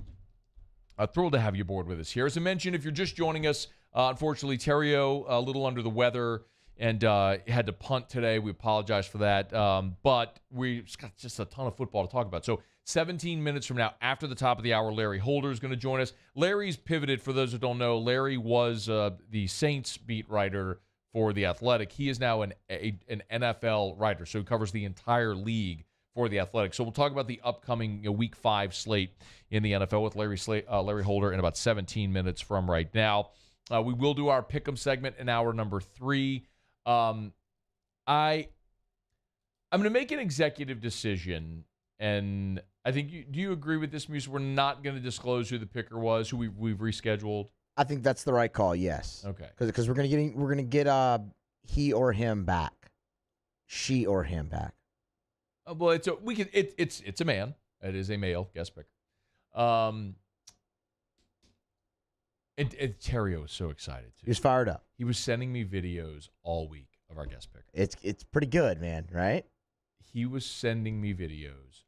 Speaker 9: Thrilled to have you aboard with us here. As I mentioned, if you're just joining us, unfortunately, Terrio, a little under the weather, and had to punt today. We apologize for that. But we've got just a ton of football to talk about. So 17 minutes from now, after the top of the hour, Larry Holder is going to join us. Larry's pivoted. For those who don't know, Larry was the Saints beat writer for The Athletic. He is now an NFL writer, so he covers the entire league for The Athletic. So we'll talk about the upcoming Week 5 slate in the NFL with Larry Holder in about 17 minutes from right now. We will do our Pick'em segment in hour number 3. I'm going to make an executive decision, and I think do you agree with this, Muse? We're not going to disclose who the picker was, who we've rescheduled.
Speaker 4: I think that's the right call. Yes.
Speaker 9: Okay.
Speaker 4: Because we're gonna get he or him back, she or him back.
Speaker 9: Well, it's a man. It is a male guest picker. And Terrio was so excited too.
Speaker 4: He was fired up.
Speaker 9: He was sending me videos all week of our guest picker.
Speaker 4: It's pretty good, man. Right?
Speaker 9: He was sending me videos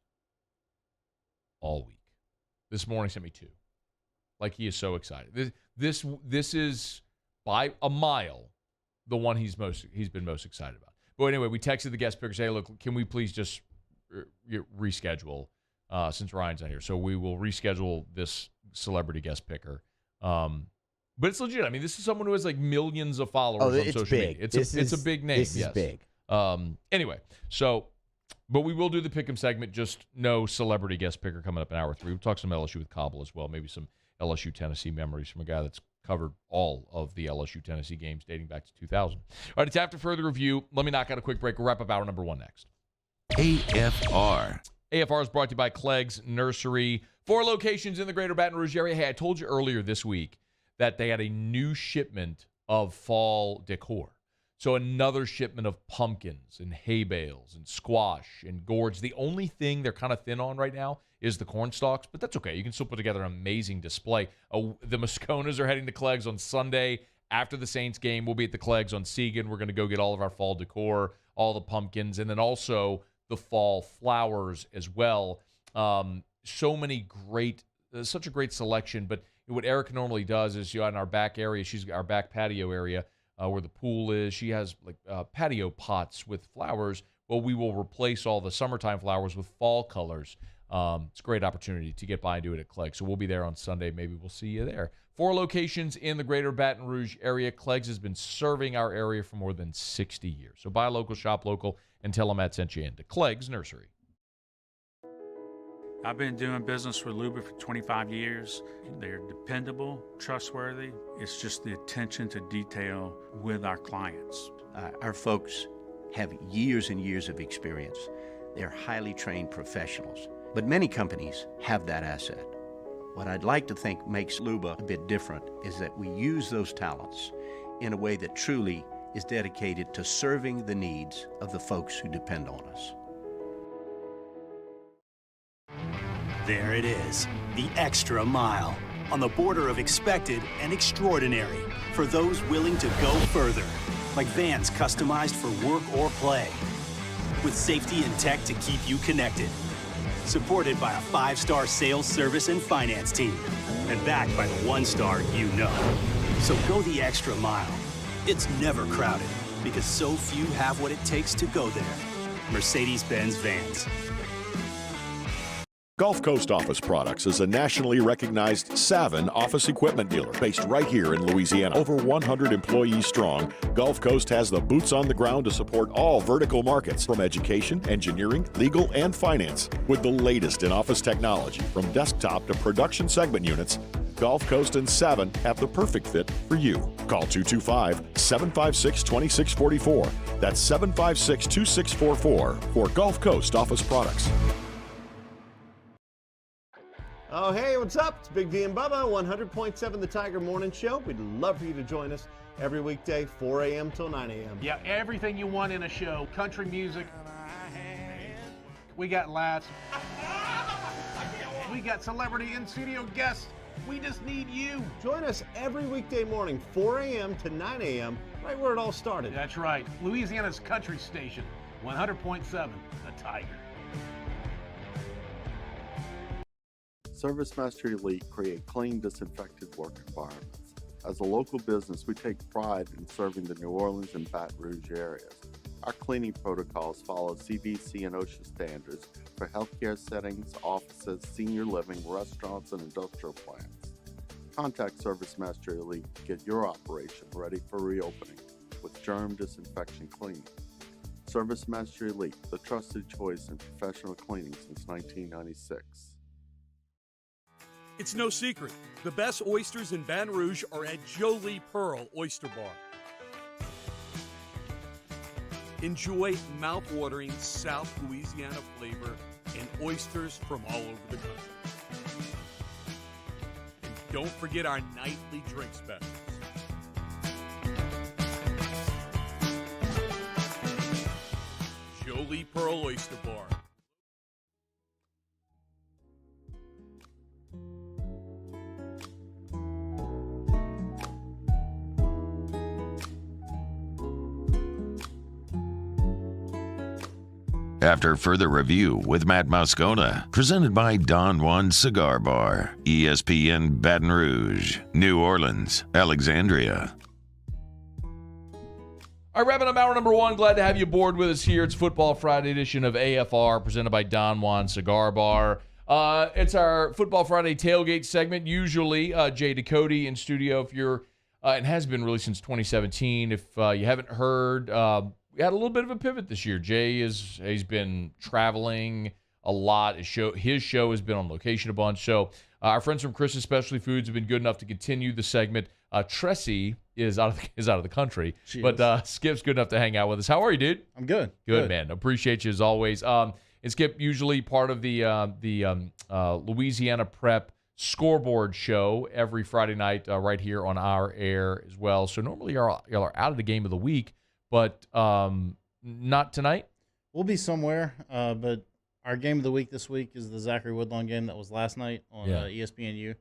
Speaker 9: all week. This morning sent me 2. Like, he is so excited. This is by a mile the one he's been most excited about. But anyway, we texted the guest picker, say, look, can we please just reschedule since Ryan's not here? So we will reschedule this celebrity guest picker. But it's legit. I mean, this is someone who has like millions of followers on social media. It's a big name.
Speaker 4: This is big.
Speaker 9: Anyway, but we will do the Pick'em segment. Just no celebrity guest picker coming up in hour 3. We'll talk some LSU with Cauble as well. Maybe some LSU-Tennessee memories from a guy that's covered all of the LSU-Tennessee games dating back to 2000. All right, it's After Further Review. Let me knock out a quick break. We'll wrap up hour number 1 next.
Speaker 6: AFR.
Speaker 9: AFR is brought to you by Clegg's Nursery. 4 locations in the greater Baton Rouge area. Hey, I told you earlier this week that they had a new shipment of fall decor. So another shipment of pumpkins and hay bales and squash and gourds. The only thing they're kind of thin on right now is the corn stalks, but that's okay. You can still put together an amazing display. The Mosconas are heading to Clegg's on Sunday. After the Saints game, we'll be at the Clegg's on Seagan. We're going to go get all of our fall decor, all the pumpkins, and then also the fall flowers as well. So many such a great selection. But what Erica normally does is, in our back area, she's our back patio area where the pool is. She has like patio pots with flowers. Well, we will replace all the summertime flowers with fall colors. It's a great opportunity to get by and do it at Clegg's. So we'll be there on Sunday. Maybe we'll see you there. 4 locations in the greater Baton Rouge area. Clegg's has been serving our area for more than 60 years. So buy local, shop local, and tell them Matt sent you into Clegg's Nursery.
Speaker 21: I've been doing business with Luba for 25 years. They're dependable, trustworthy. It's just the attention to detail with our clients.
Speaker 22: Our folks have years and years of experience. They're highly trained professionals. But many companies have that asset. What I'd like to think makes Luba a bit different is that we use those talents in a way that truly is dedicated to serving the needs of the folks who depend on us.
Speaker 5: There it is, the extra mile, on the border of expected and extraordinary, for those willing to go further, like vans customized for work or play, with safety and tech to keep you connected, supported by a 5-star sales, service, and finance team, and backed by the 1-star you know. So go the extra mile. It's never crowded, because so few have what it takes to go there. Mercedes-Benz Vans.
Speaker 7: Gulf Coast Office Products is a nationally recognized Savin office equipment dealer based right here in Louisiana. Over 100 employees strong, Gulf Coast has the boots on the ground to support all vertical markets, from education, engineering, legal, and finance. With the latest in office technology, from desktop to production segment units, Gulf Coast and Savin have the perfect fit for you. Call 225-756-2644. That's 756-2644 for Gulf Coast Office Products.
Speaker 8: Oh, hey, what's up? It's Big D and Bubba, 100.7 The Tiger Morning Show. We'd love for you to join us every weekday, 4 a.m. till 9 a.m.
Speaker 10: Yeah, everything you want in a show. Country music. We got laughs. We got celebrity in-studio guests. We just need you.
Speaker 8: Join us every weekday morning, 4 a.m. to 9 a.m., right where it all started.
Speaker 10: That's right. Louisiana's country station, 100.7 The Tiger.
Speaker 12: ServiceMaster Elite create clean, disinfected work environments. As a local business, we take pride in serving the New Orleans and Baton Rouge areas. Our cleaning protocols follow CDC and OSHA standards for healthcare settings, offices, senior living, restaurants, and industrial plants. Contact ServiceMaster Elite to get your operation ready for reopening with germ disinfection cleaning. ServiceMaster Elite, the trusted choice in professional cleaning since 1996.
Speaker 13: It's no secret, the best oysters in Baton Rouge are at Jolie Pearl Oyster Bar. Enjoy mouth-watering South Louisiana flavor and oysters from all over the country. And don't forget our nightly drink specials. Jolie Pearl Oyster Bar.
Speaker 6: After further review with Matt Moscona, presented by Don Juan Cigar Bar, ESPN Baton Rouge, New Orleans, Alexandria.
Speaker 9: All right, wrapping up hour number 1. Glad to have you aboard with us here. It's Football Friday edition of AFR, presented by Don Juan Cigar Bar. It's our Football Friday tailgate segment. Usually, Jay Ducote in studio. If you're, it has been really since 2017. If you haven't heard, we had a little bit of a pivot this year. He's been traveling a lot. His show has been on location a bunch. So our friends from Chris's Specialty Foods have been good enough to continue the segment. Tressie is out of the country, but Skip's good enough to hang out with us. How are you, dude?
Speaker 14: I'm good.
Speaker 9: Good, man. Appreciate you as always. And Skip, usually part of the Louisiana Prep scoreboard show every Friday night right here on our air as well. So normally y'all are out of the game of the week. but not tonight.
Speaker 11: We'll be somewhere, but our game of the week this week is the Zachary Woodlawn game that was last night on ESPNU.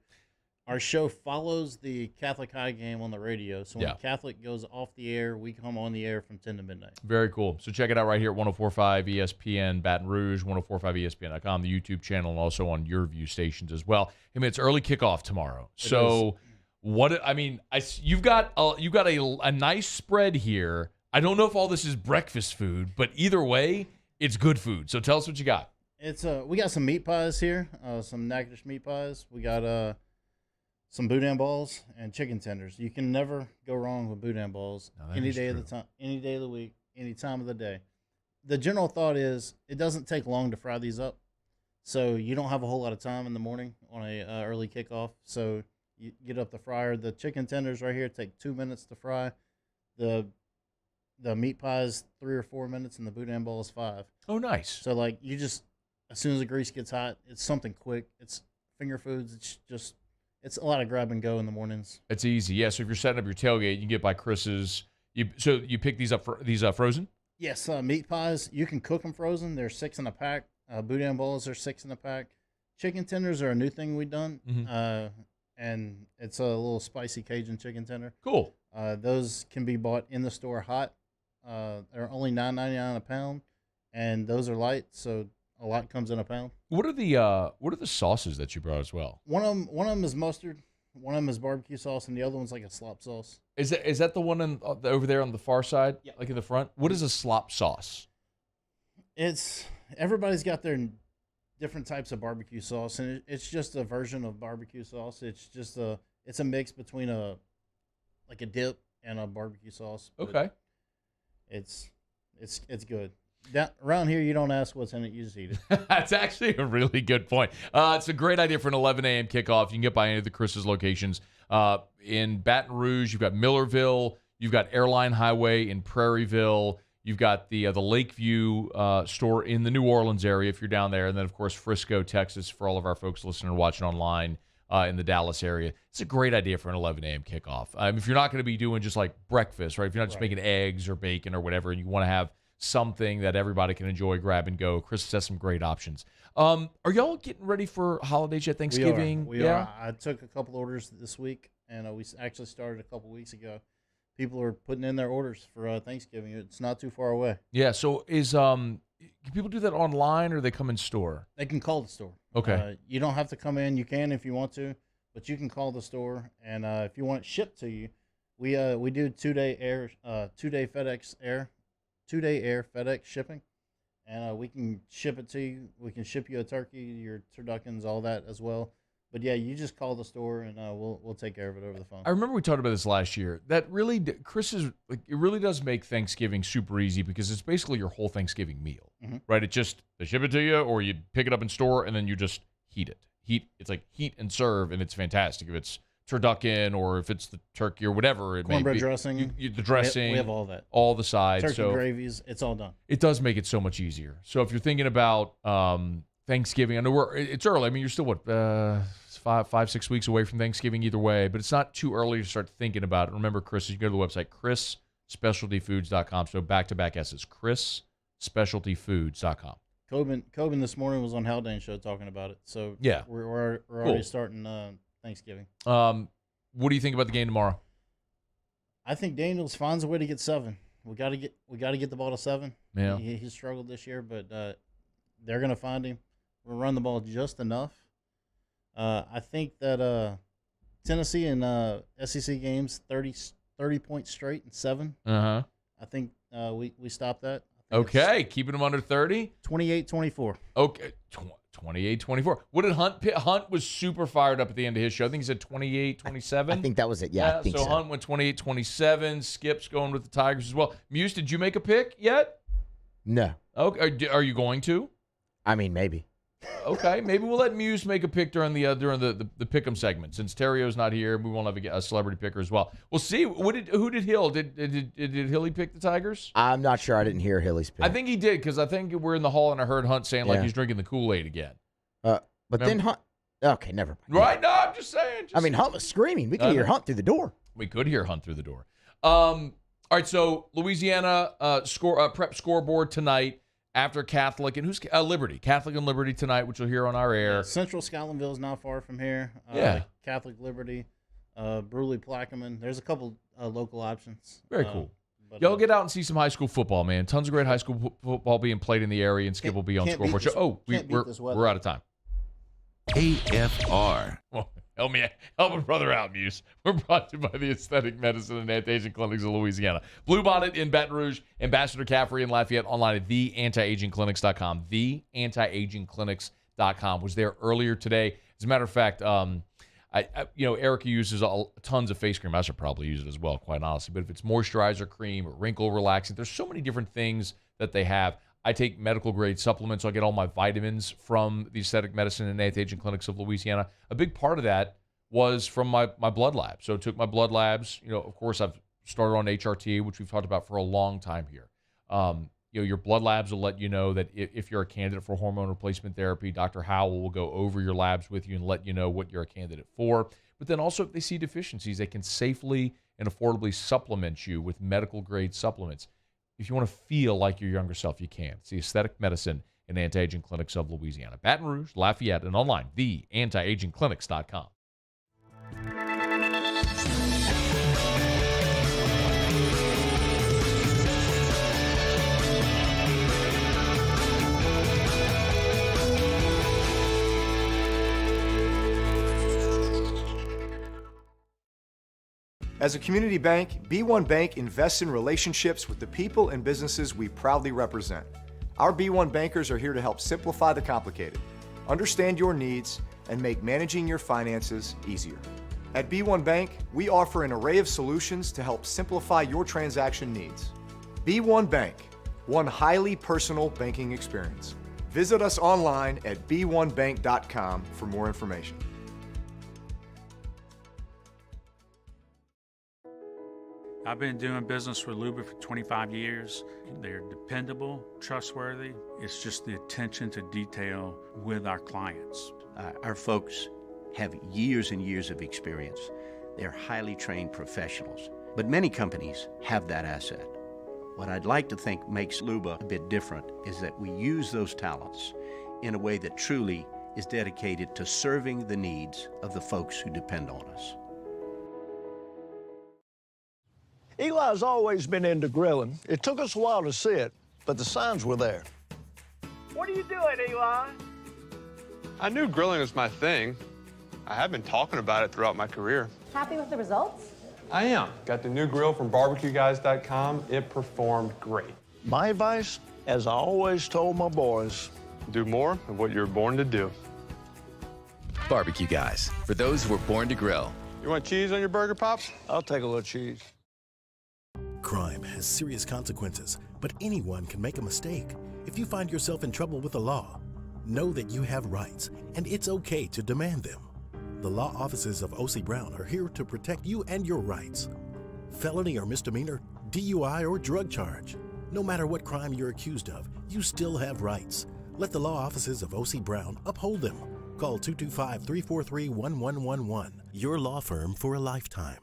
Speaker 11: Our show follows the Catholic High game on the radio. So when Catholic goes off the air, we come on the air from 10 to midnight.
Speaker 9: Very cool. So check it out right here at 104.5 ESPN Baton Rouge, 104.5ESPN.com, the YouTube channel, and also on your view stations as well. I mean, it's early kickoff tomorrow. So you've got a nice spread here. I don't know if all this is breakfast food, but either way, it's good food. So tell us what you got.
Speaker 11: We got some meat pies here, some Natchitoches meat pies. We got some boudin balls and chicken tenders. You can never go wrong with boudin balls any day of the time, any day of the week, any time of the day. The general thought is it doesn't take long to fry these up, so you don't have a whole lot of time in the morning on a early kickoff. So you get up the fryer. The chicken tenders right here take 2 minutes to fry. The meat pies 3 or 4 minutes, and the boudin balls 5.
Speaker 9: Oh, nice.
Speaker 11: So like you just as soon as the grease gets hot, it's something quick. It's finger foods. It's a lot of grab and go in the mornings.
Speaker 9: It's easy, yeah. So if you're setting up your tailgate, you can get by Chris's. So you pick these up for these frozen?
Speaker 11: Yes, meat pies. You can cook them frozen. They're 6 in a pack. Boudin balls are 6 in a pack. Chicken tenders are a new thing we've done, and it's a little spicy Cajun chicken tender.
Speaker 9: Cool.
Speaker 11: Those can be bought in the store hot. They're only $9.99 a pound, and those are light, so a lot comes in a pound.
Speaker 9: What are the sauces that you brought as well?
Speaker 11: One of them is mustard. One of them is barbecue sauce, and the other one's like a slop sauce.
Speaker 9: Is that the one over there on the far side, like in the front? What is a slop sauce?
Speaker 11: Everybody's got their different types of barbecue sauce, and it's just a version of barbecue sauce. It's a mix between a dip and a barbecue sauce.
Speaker 9: Okay.
Speaker 11: It's good. Around here, you don't ask what's in it, you just eat it.
Speaker 9: That's actually a really good point. It's a great idea for an 11 a.m. kickoff. You can get by any of the Chris's locations. In Baton Rouge, you've got Millerville. You've got Airline Highway in Prairieville. You've got the Lakeview store in the New Orleans area if you're down there. And then, of course, Frisco, Texas for all of our folks listening and watching online in the Dallas area. It's a great idea for an 11 a.m. kickoff. If you're not going to be doing just like breakfast, right? If you're not just making eggs or bacon or whatever, and you want to have something that everybody can enjoy, grab and go, Chris has some great options. Are y'all getting ready for holidays yet? Thanksgiving?
Speaker 11: We are. I took a couple orders this week, and we actually started a couple weeks ago. People are putting in their orders for Thanksgiving. It's not too far away.
Speaker 9: Yeah. So can people do that online, or they come in store?
Speaker 11: They can call the store.
Speaker 9: Okay.
Speaker 11: You don't have to come in. You can if you want to, but you can call the store, and if you want it shipped to you, we do 2-day air FedEx shipping, and we can ship it to you. We can ship you a turkey, your turduckens, all that as well. But yeah, you just call the store, and we'll take care of it over the phone.
Speaker 9: I remember we talked about this last year. That really, it really does make Thanksgiving super easy because it's basically your whole Thanksgiving meal, right? They ship it to you, or you pick it up in store, and then you just heat it. It's like heat and serve, and it's fantastic. If it's turducken or if it's the turkey or whatever it may be.
Speaker 11: Cornbread dressing.
Speaker 9: The dressing.
Speaker 11: We have all that.
Speaker 9: All the sides.
Speaker 11: Turkey gravies. It's all done.
Speaker 9: It does make it so much easier. So if you're thinking about Thanksgiving, I know it's early. I mean, you're still, 5-6 weeks away from Thanksgiving either way, but it's not too early to start thinking about it. Remember, Chris, you can go to the website, chrisspecialtyfoods.com. So back-to-back S's, chrisspecialtyfoods.com.
Speaker 11: Coben this morning was on Haldane's show talking about it. So
Speaker 9: yeah,
Speaker 11: we're already starting Thanksgiving.
Speaker 9: What do you think about the game tomorrow?
Speaker 11: I think Daniels finds a way to get 7. We got to get the ball to 7.
Speaker 9: Yeah,
Speaker 11: he struggled this year, but they're going to find him. We'll run the ball just enough. I think that Tennessee and SEC games 30 points straight and 7.
Speaker 9: I
Speaker 11: think we stop that.
Speaker 9: Okay, keeping them under 30.
Speaker 11: 28-24.
Speaker 9: Okay, 28-24. What did Hunt was super fired up at the end of his show. I think he said 28-27.
Speaker 4: I think that was it. Yeah, I think so.
Speaker 9: Hunt went 28-27. Skip's going with the Tigers as well. Muse, did you make a pick yet?
Speaker 4: No.
Speaker 9: Okay, are you going to?
Speaker 4: I mean, maybe.
Speaker 9: Okay, maybe we'll let Muse make a pick during the pick'em segment. Since Terrio's not here, we won't have a celebrity picker as well. We'll see. Who did Hill? Did Hilly pick the Tigers?
Speaker 4: I'm not sure. I didn't hear Hilly's pick.
Speaker 9: I think he did because I think we're in the hall and I heard Hunt saying like he's drinking the Kool-Aid again.
Speaker 4: But then Hunt. Okay, never mind.
Speaker 9: Right? No, I'm just saying.
Speaker 4: Hunt was screaming. We could hear Hunt through the door.
Speaker 9: We could hear Hunt through the door. All right, so Louisiana prep scoreboard tonight after Catholic and who's Liberty. Catholic and Liberty tonight, which you'll hear on our air.
Speaker 11: Yeah, Central Scotlandville is not far from here. Catholic Liberty, Bruley Plaquemine. There's a couple local options.
Speaker 9: Very cool. Y'all get out and see some high school football, man. Tons of great high school football being played in the area, and Skip will be on scoreboard show. Oh, we're out of time.
Speaker 6: AFR.
Speaker 9: Well, help a brother out, Muse. We're brought to you by the Aesthetic Medicine and Anti-Aging Clinics of Louisiana. Bluebonnet in Baton Rouge, Ambassador Caffrey in Lafayette, online at theantiagingclinics.com. Theantiagingclinics.com. Was there earlier today. As a matter of fact, Erica uses tons of face cream. I should probably use it as well, quite honestly. But if it's moisturizer cream or wrinkle relaxing, there's so many different things that they have. I take medical grade supplements, so I get all my vitamins from the Aesthetic Medicine and Anti-Aging Clinics of Louisiana. A big part of that was from my blood lab. So I took my blood labs. Of course, I've started on HRT, which we've talked about for a long time here. Your blood labs will let you know that if you're a candidate for hormone replacement therapy. Dr. Howell will go over your labs with you and let you know what you're a candidate for. But then also if they see deficiencies, they can safely and affordably supplement you with medical grade supplements. If you want to feel like your younger self, you can. It's the Aesthetic Medicine and Anti-Aging Clinics of Louisiana. Baton Rouge, Lafayette, and online, theantiagingclinics.com.
Speaker 14: As a community bank, B1 Bank invests in relationships with the people and businesses we proudly represent. Our B1 bankers are here to help simplify the complicated, understand your needs, and make managing your finances easier. At B1 Bank, we offer an array of solutions to help simplify your transaction needs. B1 Bank, one highly personal banking experience. Visit us online at b1bank.com for more information.
Speaker 21: I've been doing business with Luba for 25 years. They're dependable, trustworthy. It's just the attention to detail with our clients.
Speaker 22: Our folks have years and years of experience. They're highly trained professionals. But many companies have that asset. What I'd like to think makes Luba a bit different is that we use those talents in a way that truly is dedicated to serving the needs of the folks who depend on us.
Speaker 15: Eli's always been into grilling. It took us a while to see it, but the signs were there.
Speaker 16: What are you doing, Eli?
Speaker 17: I knew grilling was my thing. I have been talking about it throughout my career.
Speaker 18: Happy with the results?
Speaker 17: I am. Got the new grill from barbecueguys.com. It performed great.
Speaker 15: My advice, as I always told my boys,
Speaker 17: do more of what you're born to do.
Speaker 20: Barbecue Guys, for those who were born to grill.
Speaker 17: You want cheese on your burger, Pops?
Speaker 15: I'll take a little cheese.
Speaker 27: Crime has serious consequences, but anyone can make a mistake. If you find yourself in trouble with the law, know that you have rights, and it's okay to demand them. The law offices of O.C. Brown are here to protect you and your rights. Felony or misdemeanor, DUI or drug charge. No matter what crime you're accused of, you still have rights. Let the law offices of O.C. Brown uphold them. Call 225-343-1111. Your law firm for a lifetime.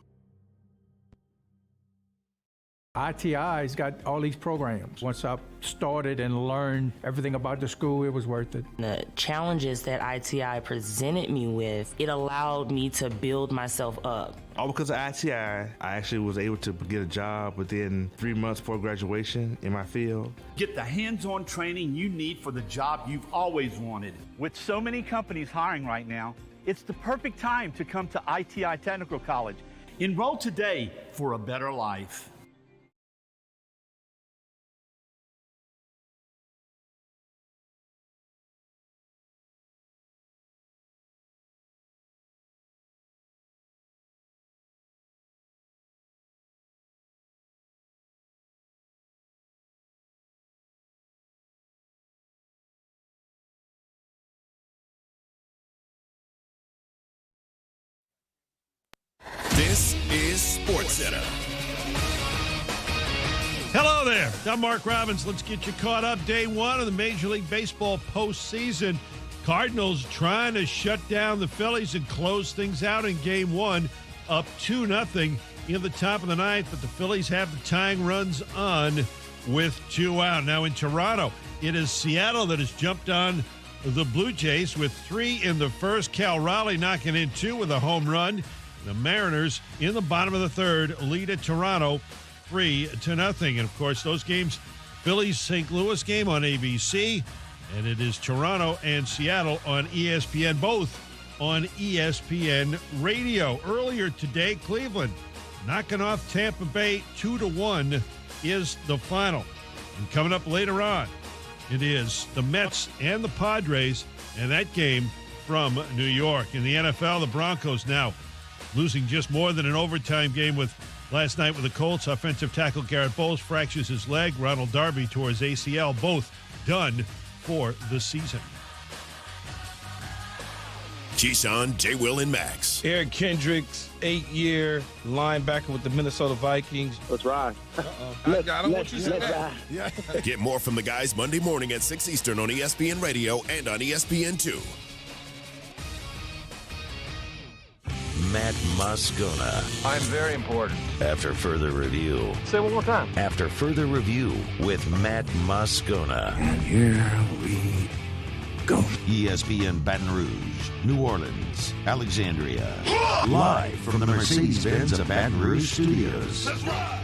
Speaker 23: ITI's got all these programs. Once I started and learned everything about the school, it was worth it.
Speaker 24: The challenges that ITI presented me with, it allowed me to build myself up.
Speaker 25: All because of ITI, I actually was able to get a job within 3 months before graduation in my field.
Speaker 26: Get the hands-on training you need for the job you've always wanted. With so many companies hiring right now, it's the perfect time to come to ITI Technical College. Enroll today for a better life.
Speaker 30: This is SportsCenter.
Speaker 31: Hello there. I'm Mark Robbins. Let's get you caught up. Day one of the Major League Baseball postseason. Cardinals trying to shut down the Phillies and close things out in Game 1, up 2-0 in the top of the ninth, but the Phillies have the tying runs on with 2 out. Now in Toronto, it is Seattle that has jumped on the Blue Jays with 3 in the first. Cal Raleigh knocking in 2 with a home run. The Mariners in the bottom of the third lead at Toronto 3-0. And, of course, those games, Phillies-St. Louis game on ABC, and it is Toronto and Seattle on ESPN, both on ESPN Radio. Earlier today, Cleveland knocking off Tampa Bay 2-1 is the final. And coming up later on, it is the Mets and the Padres, and that game from New York. In the NFL, the Broncos now losing just more than an overtime game with last night with the Colts. Offensive tackle Garrett Bowles fractures his leg. Ronald Darby tore his ACL. Both done for the season.
Speaker 30: Keyshawn, J. Will, and Max.
Speaker 1: Eric Kendricks, 8-year linebacker with the Minnesota Vikings.
Speaker 2: Let's ride.
Speaker 1: I don't want you to say that.
Speaker 30: Yeah. Get more from the guys Monday morning at 6 Eastern on ESPN Radio and on ESPN2.
Speaker 6: Matt Moscona.
Speaker 15: I'm very important.
Speaker 6: After further review.
Speaker 15: Say it one more time.
Speaker 6: After further review with Matt Moscona.
Speaker 15: And here we go.
Speaker 6: ESPN Baton Rouge, New Orleans, Alexandria. Live from the Mercedes-Benz of Baton Rouge Studios.
Speaker 30: Let's ride.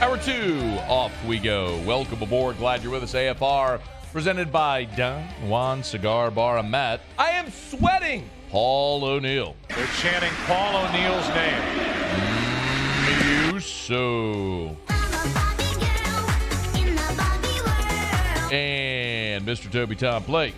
Speaker 9: Hour 2, off we go. Welcome aboard. Glad you're with us. AFR, presented by Don Juan Cigar Bar and Matt. I am sweating. Paul O'Neill.
Speaker 3: They're chanting Paul O'Neill's name.
Speaker 9: Muso. And Mr. Toby Tom Blake.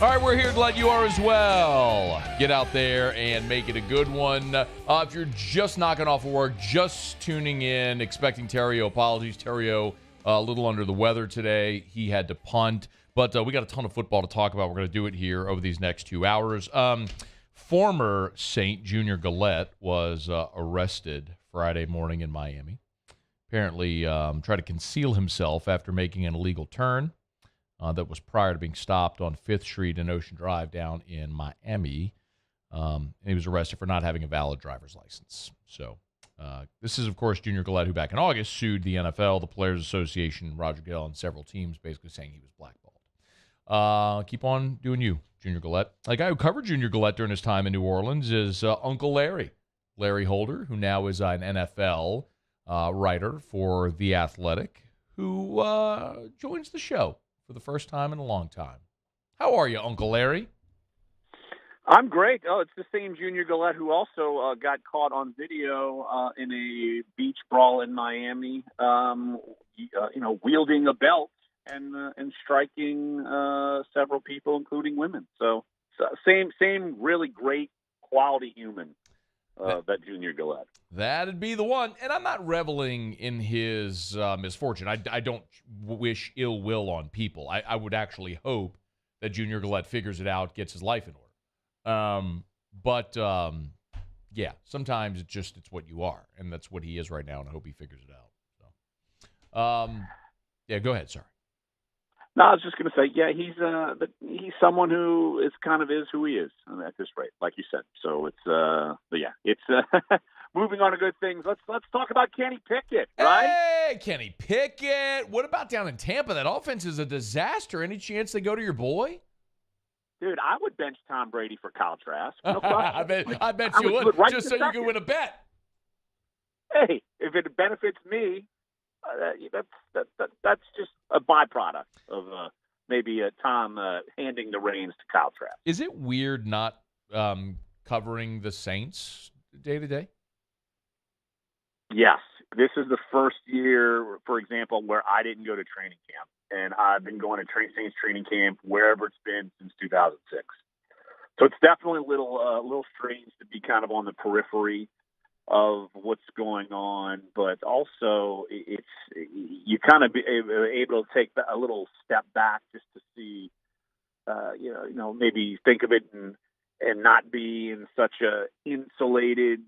Speaker 9: All right, we're here to let you are as well. Get out there and make it a good one. If you're just knocking off of work, just tuning in, expecting Terrio, apologies. Terrio, a little under the weather today. He had to punt. But we got a ton of football to talk about. We're going to do it here over these next 2 hours. Former Saint Junior Gillette was arrested Friday morning in Miami. Apparently tried to conceal himself after making an illegal turn. That was prior to being stopped on 5th Street and Ocean Drive down in Miami. And he was arrested for not having a valid driver's license. So this is, of course, Junior Gillette, who back in August sued the NFL, the Players Association, Roger Goodell, and several teams, basically saying he was blackballed. Keep on doing you, Junior Gillette. A guy who covered Junior Gillette during his time in New Orleans is Uncle Larry. Larry Holder, who now is an NFL writer for The Athletic, who joins the show for the first time in a long time. How are you, Uncle Larry?
Speaker 5: I'm great. Oh, it's the same Junior Gillette who also got caught on video in a beach brawl in Miami, wielding a belt and striking several people, including women. So same really great quality human. That Junior Gillette.
Speaker 9: That'd be the one. And I'm not reveling in his misfortune. I don't wish ill will on people. I would actually hope that Junior Gillette figures it out, gets his life in order. But sometimes it's what you are. And that's what he is right now, and I hope he figures it out. So, go ahead. Sorry.
Speaker 5: No, I was just going to say, he's someone who is who he is at this rate, like you said. So it's moving on to good things. Let's talk about Kenny Pickett, right?
Speaker 9: Hey, Kenny Pickett. What about down in Tampa? That offense is a disaster. Any chance they go to your boy?
Speaker 5: Dude, I would bench Tom Brady for Kyle Trask. No
Speaker 9: I bet you would, right just so you could win a bet.
Speaker 5: Hey, if it benefits me. That's just a byproduct of maybe Tom handing the reins to Kyle Trask.
Speaker 9: Is it weird not covering the Saints day to day?
Speaker 5: Yes. This is the first year, for example, where I didn't go to training camp. And I've been going to Saints training camp wherever it's been since 2006. So it's definitely a little strange to be kind of on the periphery. of what's going on, but also it's you kind of be able to take a little step back just to see, maybe think of it and not be in such a insulated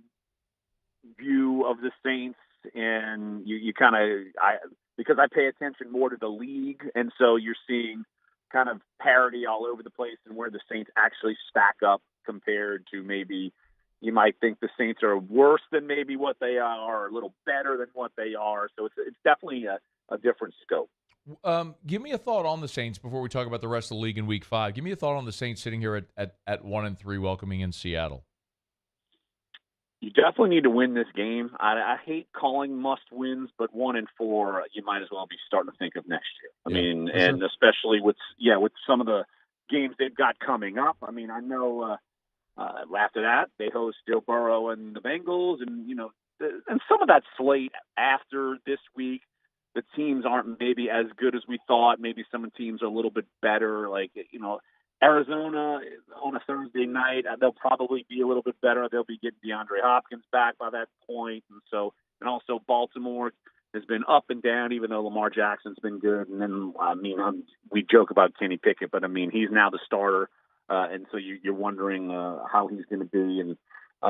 Speaker 5: view of the Saints. And you kind of, because I pay attention more to the league, and so you're seeing kind of parity all over the place and where the Saints actually stack up compared to maybe you might think the Saints are worse than maybe what they are, or a little better than what they are. So it's definitely a different scope.
Speaker 9: Give me a thought on the Saints before we talk about the rest of the league in Week 5. Give me a thought on the Saints sitting here at 1-3, welcoming in Seattle.
Speaker 5: You definitely need to win this game. I hate calling must wins, but 1-4, you might as well be starting to think of next year. I mean, and sure. Especially with some of the games they've got coming up. I mean, I know after that they host Joe Burrow and the Bengals, and and some of that slate after this week. The teams aren't maybe as good as we thought. Maybe some of the teams are a little bit better. Like, Arizona on a Thursday night, they'll probably be a little bit better. They'll be getting DeAndre Hopkins back by that point. And also Baltimore has been up and down, even though Lamar Jackson's been good. And then, we joke about Kenny Pickett, but he's now the starter. And so you're wondering how he's going to be. And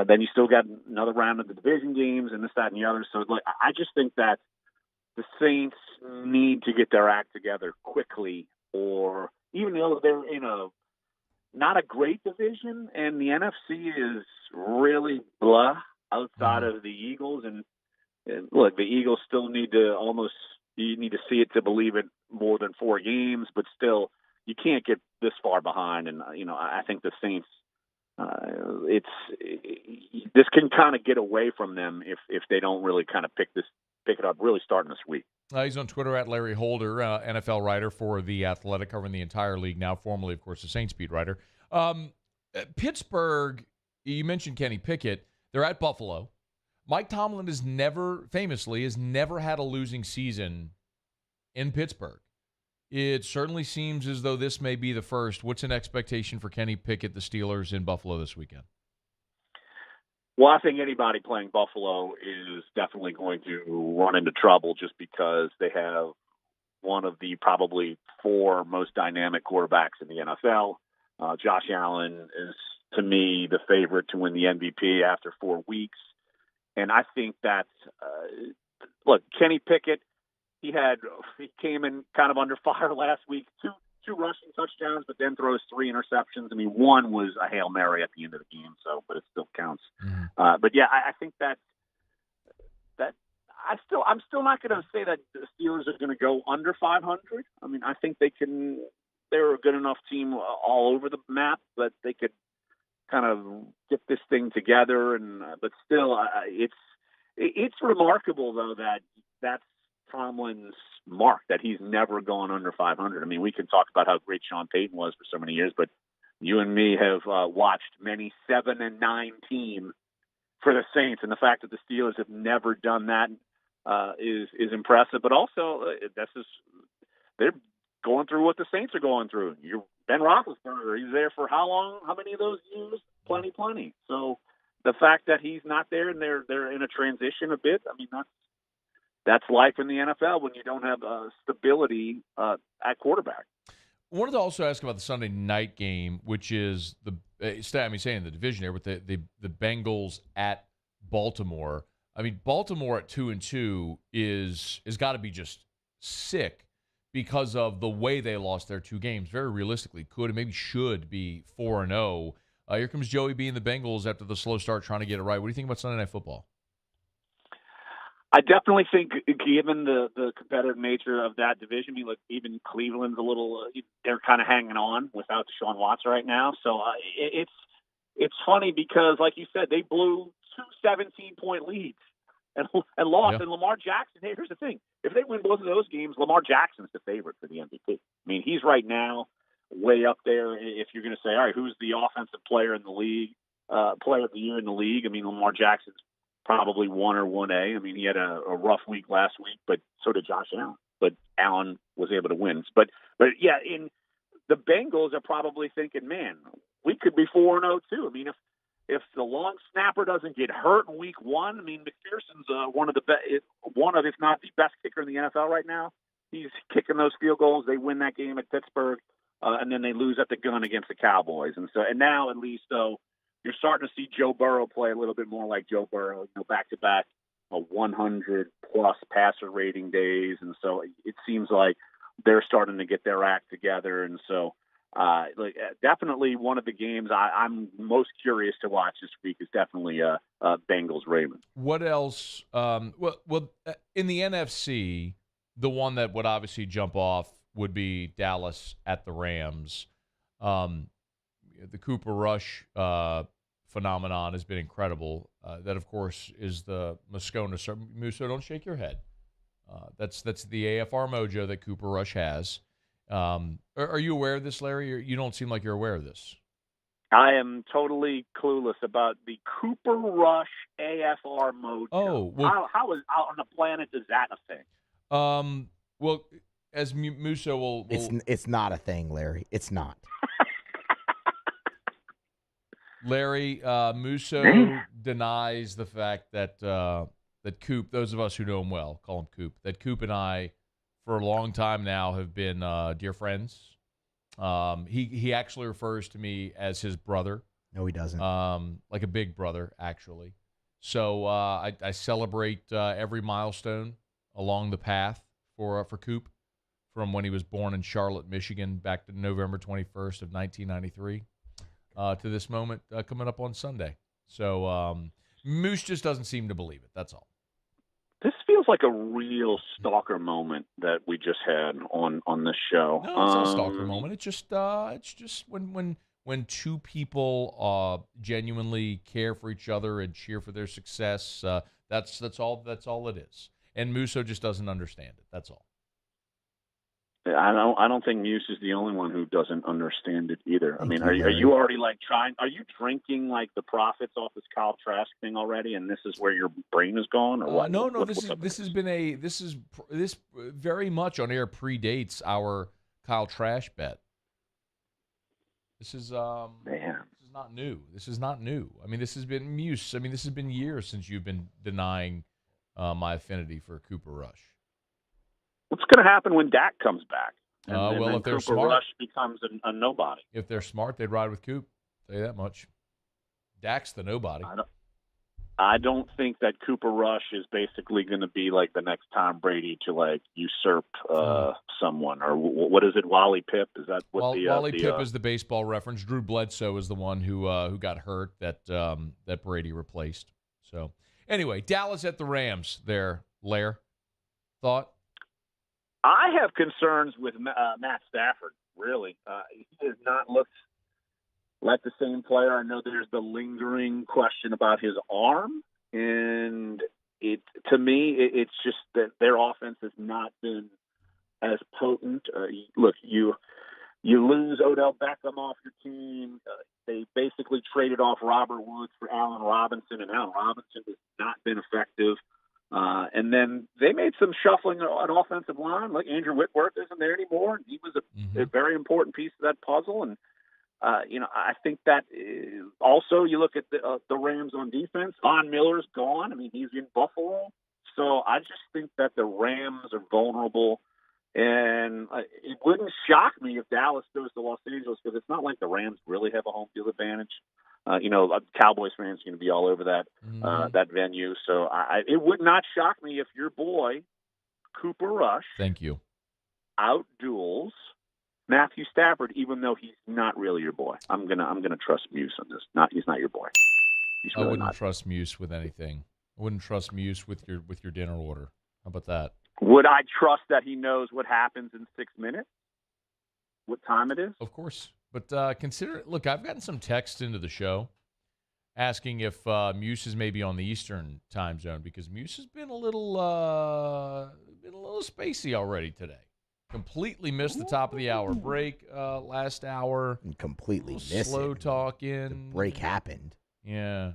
Speaker 5: then you still got another round of the division games and this, that, and the other. So I just think that the Saints need to get their act together quickly, or even though they're in not a great division, and the NFC is really blah outside of the Eagles. And look, the Eagles still need to you need to see it to believe it more than 4 games, but still you can't get this far behind. And, I think the Saints, this can kind of get away from them if they don't really kind of pick it up really starting this week.
Speaker 9: He's on Twitter at Larry Holder, NFL writer for The Athletic, covering the entire league now, formerly, of course, the Saints beat writer. Pittsburgh, you mentioned Kenny Pickett. They're at Buffalo. Mike Tomlin has never had a losing season in Pittsburgh. It certainly seems as though this may be the first. What's an expectation for Kenny Pickett, the Steelers, in Buffalo this weekend?
Speaker 5: Well, I think anybody playing Buffalo is definitely going to run into trouble just because they have one of the probably 4 most dynamic quarterbacks in the NFL. Josh Allen is, to me, the favorite to win the MVP after 4 weeks. And I think that, Kenny Pickett, he came in kind of under fire last week, two rushing touchdowns, but then throws 3 interceptions. One was a Hail Mary at the end of the game, but it still counts. Mm-hmm. But yeah, I think that I'm still not going to say that the Steelers are going to go under 500. I think they're a good enough team all over the map that they could kind of get this thing together. But still, it's remarkable though that that's Tomlin's mark, that he's never gone under 500. We can talk about how great Sean Payton was for so many years, but you and me have watched many 7-9 team for the Saints, and the fact that the Steelers have never done that is impressive. But also, they're going through what the Saints are going through. Ben Roethlisberger, he's there for how long? How many of those years? Plenty. So the fact that he's not there and they're in a transition a bit, that's life in the NFL when you don't have stability at quarterback.
Speaker 9: I wanted to also ask about the Sunday night game, which is saying the division there with the Bengals at Baltimore. Baltimore at 2-2 is got to be just sick because of the way they lost their 2 games. Very realistically, could and maybe should be 4-0. Here comes Joey B and the Bengals after the slow start, trying to get it right. What do you think about Sunday Night Football?
Speaker 5: I definitely think, given the competitive nature of that division, even Cleveland's a little, they're kind of hanging on without Deshaun Watson right now. So it's funny because, like you said, they blew 2 17-point leads and lost. Yeah. And Lamar Jackson, hey, here's the thing. If they win both of those games, Lamar Jackson's the favorite for the MVP. He's right now way up there. If you're going to say, all right, who's the offensive player in the league, player of the year in the league? Lamar Jackson's probably 1 or 1A. He had a rough week last week, but so did Josh Allen. But Allen was able to win. But yeah, in the Bengals are probably thinking, man, we could be 4-0 too. if the long snapper doesn't get hurt in week 1, I mean, McPherson's one of, if not the best kicker in the NFL right now. He's kicking those field goals. They win that game at Pittsburgh, and then they lose at the gun against the Cowboys. And now at least, though, you're starting to see Joe Burrow play a little bit more like Joe Burrow, back-to-back 100-plus passer rating days. And so it seems like they're starting to get their act together. And so definitely one of the games I'm most curious to watch this week is definitely Bengals-Ravens.
Speaker 9: What else? Well, in the NFC, the one that would obviously jump off would be Dallas at the Rams. The Cooper Rush phenomenon has been incredible. That, of course, is the Moscona. Musso, don't shake your head. That's the AFR mojo that Cooper Rush has. Are you aware of this, Larry? You don't seem like you're aware of this.
Speaker 5: I am totally clueless about the Cooper Rush AFR mojo.
Speaker 9: Oh, well,
Speaker 5: how on the planet is that a thing?
Speaker 9: Well, as Musso will
Speaker 2: it's not a thing, Larry. It's not.
Speaker 9: Larry, Musso denies the fact that that Coop, those of us who know him well, call him Coop, that Coop and I, for a long time now, have been dear friends. He actually refers to me as his brother.
Speaker 2: No, he doesn't.
Speaker 9: Like a big brother, actually. So I celebrate every milestone along the path for Coop, from when he was born in Charlotte, Michigan, back to November 21st of 1993. To this moment coming up on Sunday. So Moose just doesn't seem to believe it. That's all.
Speaker 5: This feels like a real stalker moment that we just had on this show.
Speaker 9: No, it's not a stalker moment. It's just when two people genuinely care for each other and cheer for their success. That's all it is. And Musso just doesn't understand it. That's all.
Speaker 5: I don't think Muse is the only one who doesn't understand it either. I mean, are you already are you drinking like the profits off this Kyle Trask thing already, and this is where your brain is gone, or what?
Speaker 9: No. This very much on air predates our Kyle Trash bet. This is This is not new. This is not new. I mean, this has been Muse. I mean, this has been years since you've been denying my affinity for Cooper Rush.
Speaker 5: What's going to happen when Dak comes back? And
Speaker 9: if they're
Speaker 5: Cooper
Speaker 9: smart,
Speaker 5: Rush becomes a nobody.
Speaker 9: If they're smart, they'd ride with Coop. I'll tell you that much. Dak's the nobody.
Speaker 5: I don't think that Cooper Rush is basically going to be like the next Tom Brady to usurp someone, or what is it? Wally Pipp? Is that what
Speaker 9: Wally Pipp is the baseball reference? Drew Bledsoe is the one who got hurt that Brady replaced. So anyway, Dallas at the Rams. There, Lair. Thought.
Speaker 5: I have concerns with Matt Stafford, really. He has not looked like the same player. I know there's the lingering question about his arm, and to me, it's just that their offense has not been as potent. Look, you lose Odell Beckham off your team. They basically traded off Robert Woods for Allen Robinson, and Allen Robinson has not been effective. And then they made some shuffling on offensive line. Like Andrew Whitworth isn't there anymore. He was a very important piece of that puzzle. And, I think that also you look at the Rams on defense. Von Miller's gone. I mean, he's in Buffalo. So I just think that the Rams are vulnerable. And it wouldn't shock me if Dallas goes to Los Angeles, because it's not like the Rams really have a home field advantage. Cowboys fans are going to be all over that venue. So it would not shock me if your boy, Cooper Rush,
Speaker 9: thank you,
Speaker 5: outduels Matthew Stafford, even though he's not really your boy. I'm gonna trust Muse on this. He's not your boy.
Speaker 9: I wouldn't trust Muse with anything. I wouldn't trust Muse with your dinner order. How about that?
Speaker 5: Would I trust that he knows what happens in 6 minutes? What time it is?
Speaker 9: Of course. But look, I've gotten some text into the show asking if Muse is maybe on the Eastern time zone, because Muse has been a little spacey already today. Completely missed the top of the hour break last hour.
Speaker 2: And completely missed
Speaker 9: slow talking.
Speaker 2: The break happened.
Speaker 9: Yeah.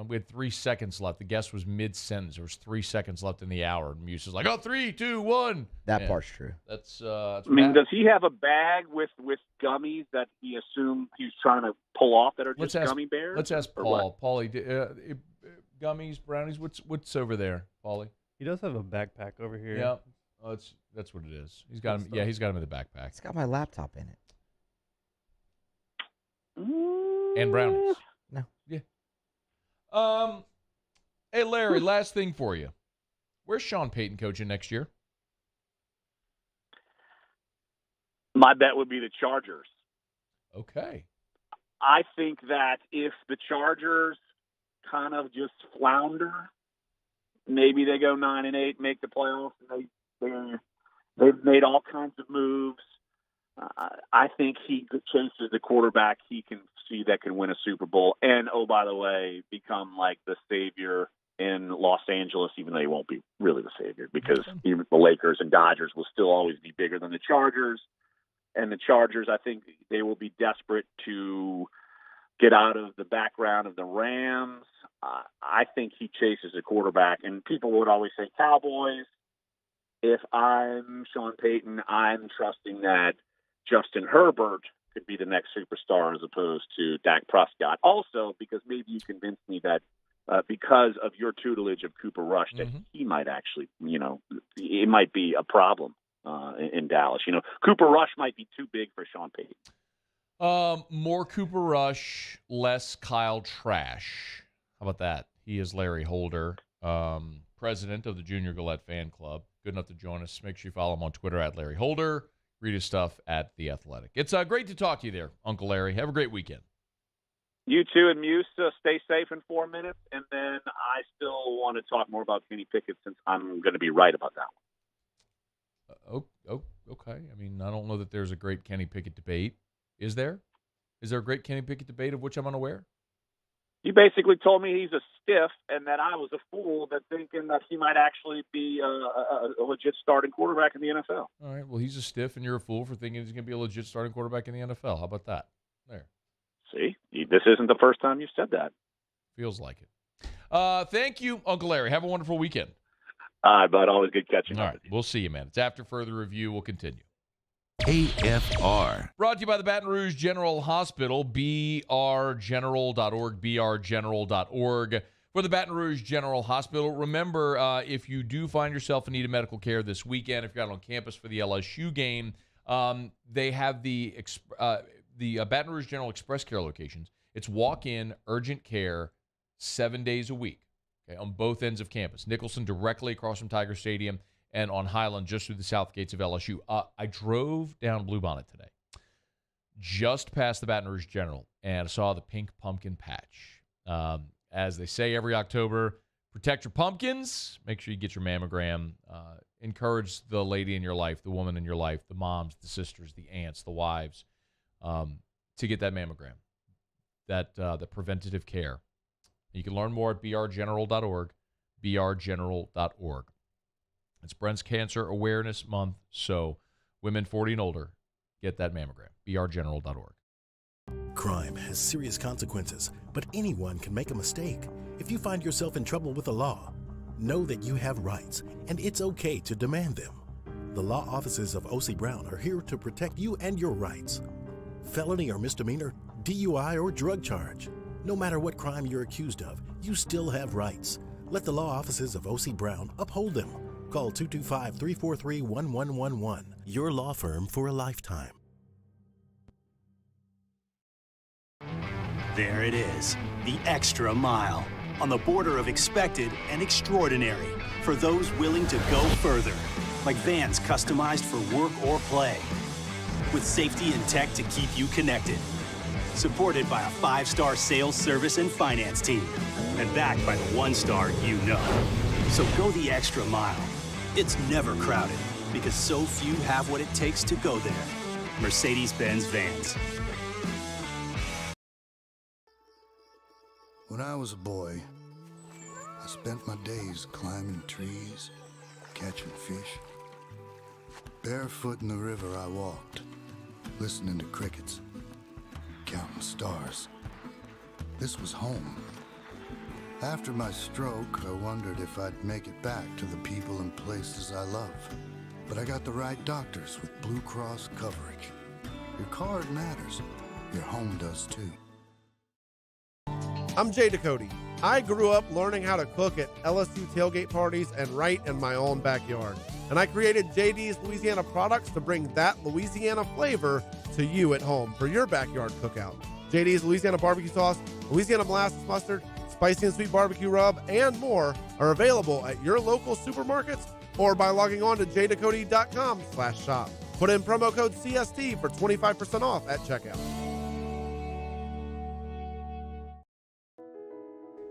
Speaker 9: We had 3 seconds left. The guest was mid-sentence. There was 3 seconds left in the hour. And Muse is like, 3, 2, 1.
Speaker 2: That part's true.
Speaker 9: That's
Speaker 5: I mean, does he have a bag with gummies that he assumed he's trying to pull off that are just gummy bears?
Speaker 9: Let's ask Paul. Paulie, gummies, brownies, what's over there, Paulie?
Speaker 4: He does have a backpack over here.
Speaker 9: Yeah, that's what it is. He's got him. Yeah, he's got him in the backpack.
Speaker 2: It's got my laptop in it.
Speaker 9: And brownies.
Speaker 2: No.
Speaker 9: Yeah. Hey, Larry, last thing for you. Where's Sean Payton coaching next year?
Speaker 5: My bet would be the Chargers.
Speaker 9: Okay.
Speaker 5: I think that if the Chargers kind of just flounder, maybe they go 9-8, make the playoffs, and they've made all kinds of moves. I think he chases the quarterback he can see that can win a Super Bowl, and oh, by the way, become like the savior in Los Angeles, even though he won't be really the savior, because even the Lakers and Dodgers will still always be bigger than the Chargers. And the Chargers, I think they will be desperate to get out of the background of the Rams. I think he chases a quarterback, and people would always say Cowboys. If I'm Sean Payton, I'm trusting that Justin Herbert could be the next superstar as opposed to Dak Prescott. Also, because maybe you convinced me that because of your tutelage of Cooper Rush, that he might actually, it might be a problem in Dallas. Cooper Rush might be too big for Sean Payton.
Speaker 9: More Cooper Rush, less Kyle Trash. How about that? He is Larry Holder, president of the Junior Gillette Fan Club. Good enough to join us. Make sure you follow him on Twitter at Larry Holder. Read his stuff at The Athletic. It's great to talk to you there, Uncle Larry. Have a great weekend.
Speaker 5: You too, and Muse, stay safe in 4 minutes, and then I still want to talk more about Kenny Pickett since I'm going to be right about that one.
Speaker 9: Okay. I mean, I don't know that there's a great Kenny Pickett debate. Is there? Is there a great Kenny Pickett debate of which I'm unaware?
Speaker 5: You basically told me he's a stiff and that I was a fool that thinking that he might actually be a legit starting quarterback in the NFL.
Speaker 9: All right. Well, he's a stiff and you're a fool for thinking he's going to be a legit starting quarterback in the NFL. How about that? There.
Speaker 5: See, this isn't the first time you've said that.
Speaker 9: Feels like it. Thank you, Uncle Larry. Have a wonderful weekend.
Speaker 5: All right, bud. Always good catching up.
Speaker 9: All right. We'll see you, man. It's after further review. We'll continue.
Speaker 6: AFR.
Speaker 9: Brought to you by the Baton Rouge General Hospital, brgeneral.org, brgeneral.org. For the Baton Rouge General Hospital, remember, if you do find yourself in need of medical care this weekend, if you're out on campus for the LSU game, they have the Baton Rouge General Express Care locations. It's walk-in, urgent care, 7 days a week, okay, on both ends of campus. Nicholson directly across from Tiger Stadium, and on Highland just through the south gates of LSU. I drove down Bluebonnet today, just past the Baton Rouge General, and I saw the pink pumpkin patch. As they say every October, protect your pumpkins. Make sure you get your mammogram. Encourage the lady in your life, the woman in your life, the moms, the sisters, the aunts, the wives, to get that mammogram, the preventative care. You can learn more at brgeneral.org, brgeneral.org. It's Breast Cancer Awareness Month, so women 40 and older, get that mammogram. brgeneral.org.
Speaker 27: Crime has serious consequences, but anyone can make a mistake. If you find yourself in trouble with the law, know that you have rights, and it's okay to demand them. The law offices of O.C. Brown are here to protect you and your rights. Felony or misdemeanor, DUI or drug charge. No matter what crime you're accused of, you still have rights. Let the law offices of O.C. Brown uphold them. Call 225-343-1111. Your law firm for a lifetime.
Speaker 7: There it is, the extra mile. On the border of expected and extraordinary. For those willing to go further. Like vans customized for work or play. With safety and tech to keep you connected. Supported by a 5-star sales, service, and finance team. And backed by the 1-star you know. So go the extra mile. It's never crowded because so few have what it takes to go there. Mercedes-Benz Vans.
Speaker 8: When I was a boy, I spent my days climbing trees, catching fish. Barefoot in the river I walked, listening to crickets, counting stars. This was home. After my stroke, I wondered if I'd make it back to the people and places I love. But I got the right doctors with Blue Cross coverage. Your card matters. Your home does too.
Speaker 10: I'm Jay Ducote. I grew up learning how to cook at LSU tailgate parties and right in my own backyard. And I created JD's Louisiana products to bring that Louisiana flavor to you at home for your backyard cookout. JD's Louisiana barbecue sauce, Louisiana molasses mustard, spicy and sweet barbecue rub, and more are available at your local supermarkets or by logging on to jducote.com/shop. Put in promo code CST for 25% off at checkout.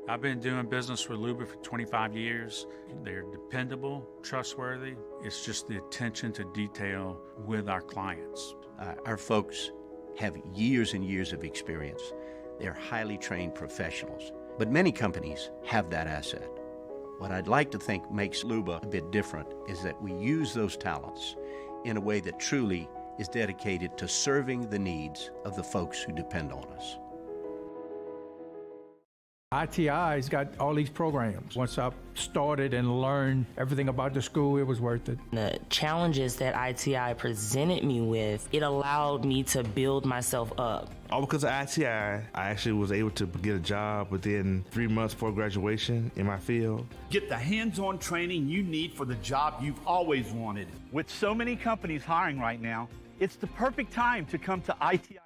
Speaker 11: I've been doing business with Luba for 25 years. They're dependable, trustworthy. It's just the attention to detail with our clients.
Speaker 12: Our folks have years and years of experience. They're highly trained professionals. But many companies have that asset. What I'd like to think makes Luba a bit different is that we use those talents in a way that truly is dedicated to serving the needs of the folks who depend on us.
Speaker 23: ITI's got all these programs. Once I started and learned everything about the school, it was worth it.
Speaker 24: The challenges that ITI presented me with, it allowed me to build myself up.
Speaker 25: All because of ITI, I actually was able to get a job within 3 months before graduation in my field.
Speaker 26: Get the hands-on training you need for the job you've always wanted. With so many companies hiring right now, it's the perfect time to come to ITI.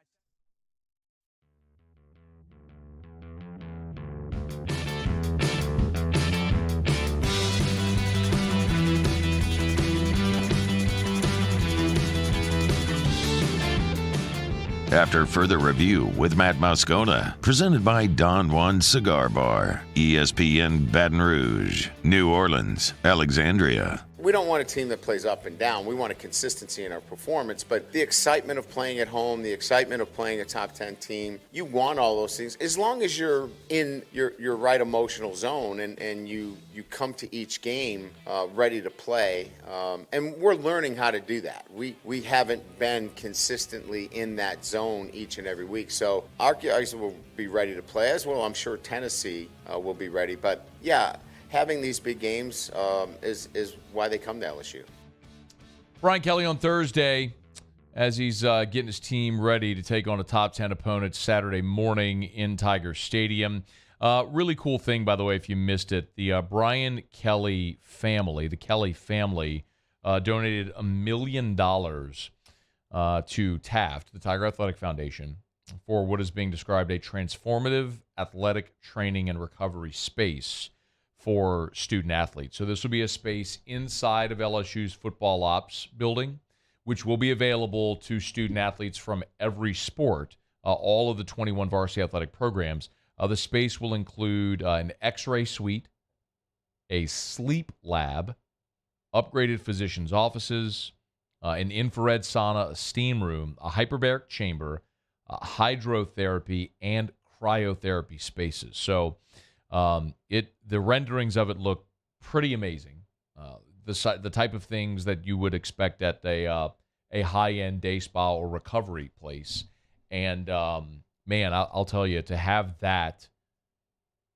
Speaker 6: After further review with Matt Moscona, presented by Don Juan Cigar Bar, ESPN Baton Rouge, New Orleans, Alexandria.
Speaker 13: We don't want a team that plays up and down. We want a consistency in our performance, but the excitement of playing at home, the excitement of playing a top 10 team, you want all those things as long as you're in your right emotional zone and you come to each game ready to play. And we're learning how to do that. We haven't been consistently in that zone each and every week. So our guys will be ready to play as well. I'm sure Tennessee will be ready. But yeah, having these big games is why they come to LSU.
Speaker 9: Brian Kelly on Thursday as he's getting his team ready to take on a top 10 opponent Saturday morning in Tiger Stadium. Really cool thing, by the way, if you missed it. The Brian Kelly family, the Kelly family, donated $1 million to Taft, the Tiger Athletic Foundation, for what is being described a transformative athletic training and recovery space for student athletes. So this will be a space inside of LSU's football ops building, which will be available to student athletes from every sport, all of the 21 varsity athletic programs. The space will include an x-ray suite, a sleep lab, upgraded physicians' offices, an infrared sauna, a steam room, a hyperbaric chamber, hydrotherapy, and cryotherapy spaces. So the renderings of it look pretty amazing. The type of things that you would expect at a high-end day spa or recovery place. And man, I'll tell you, to have that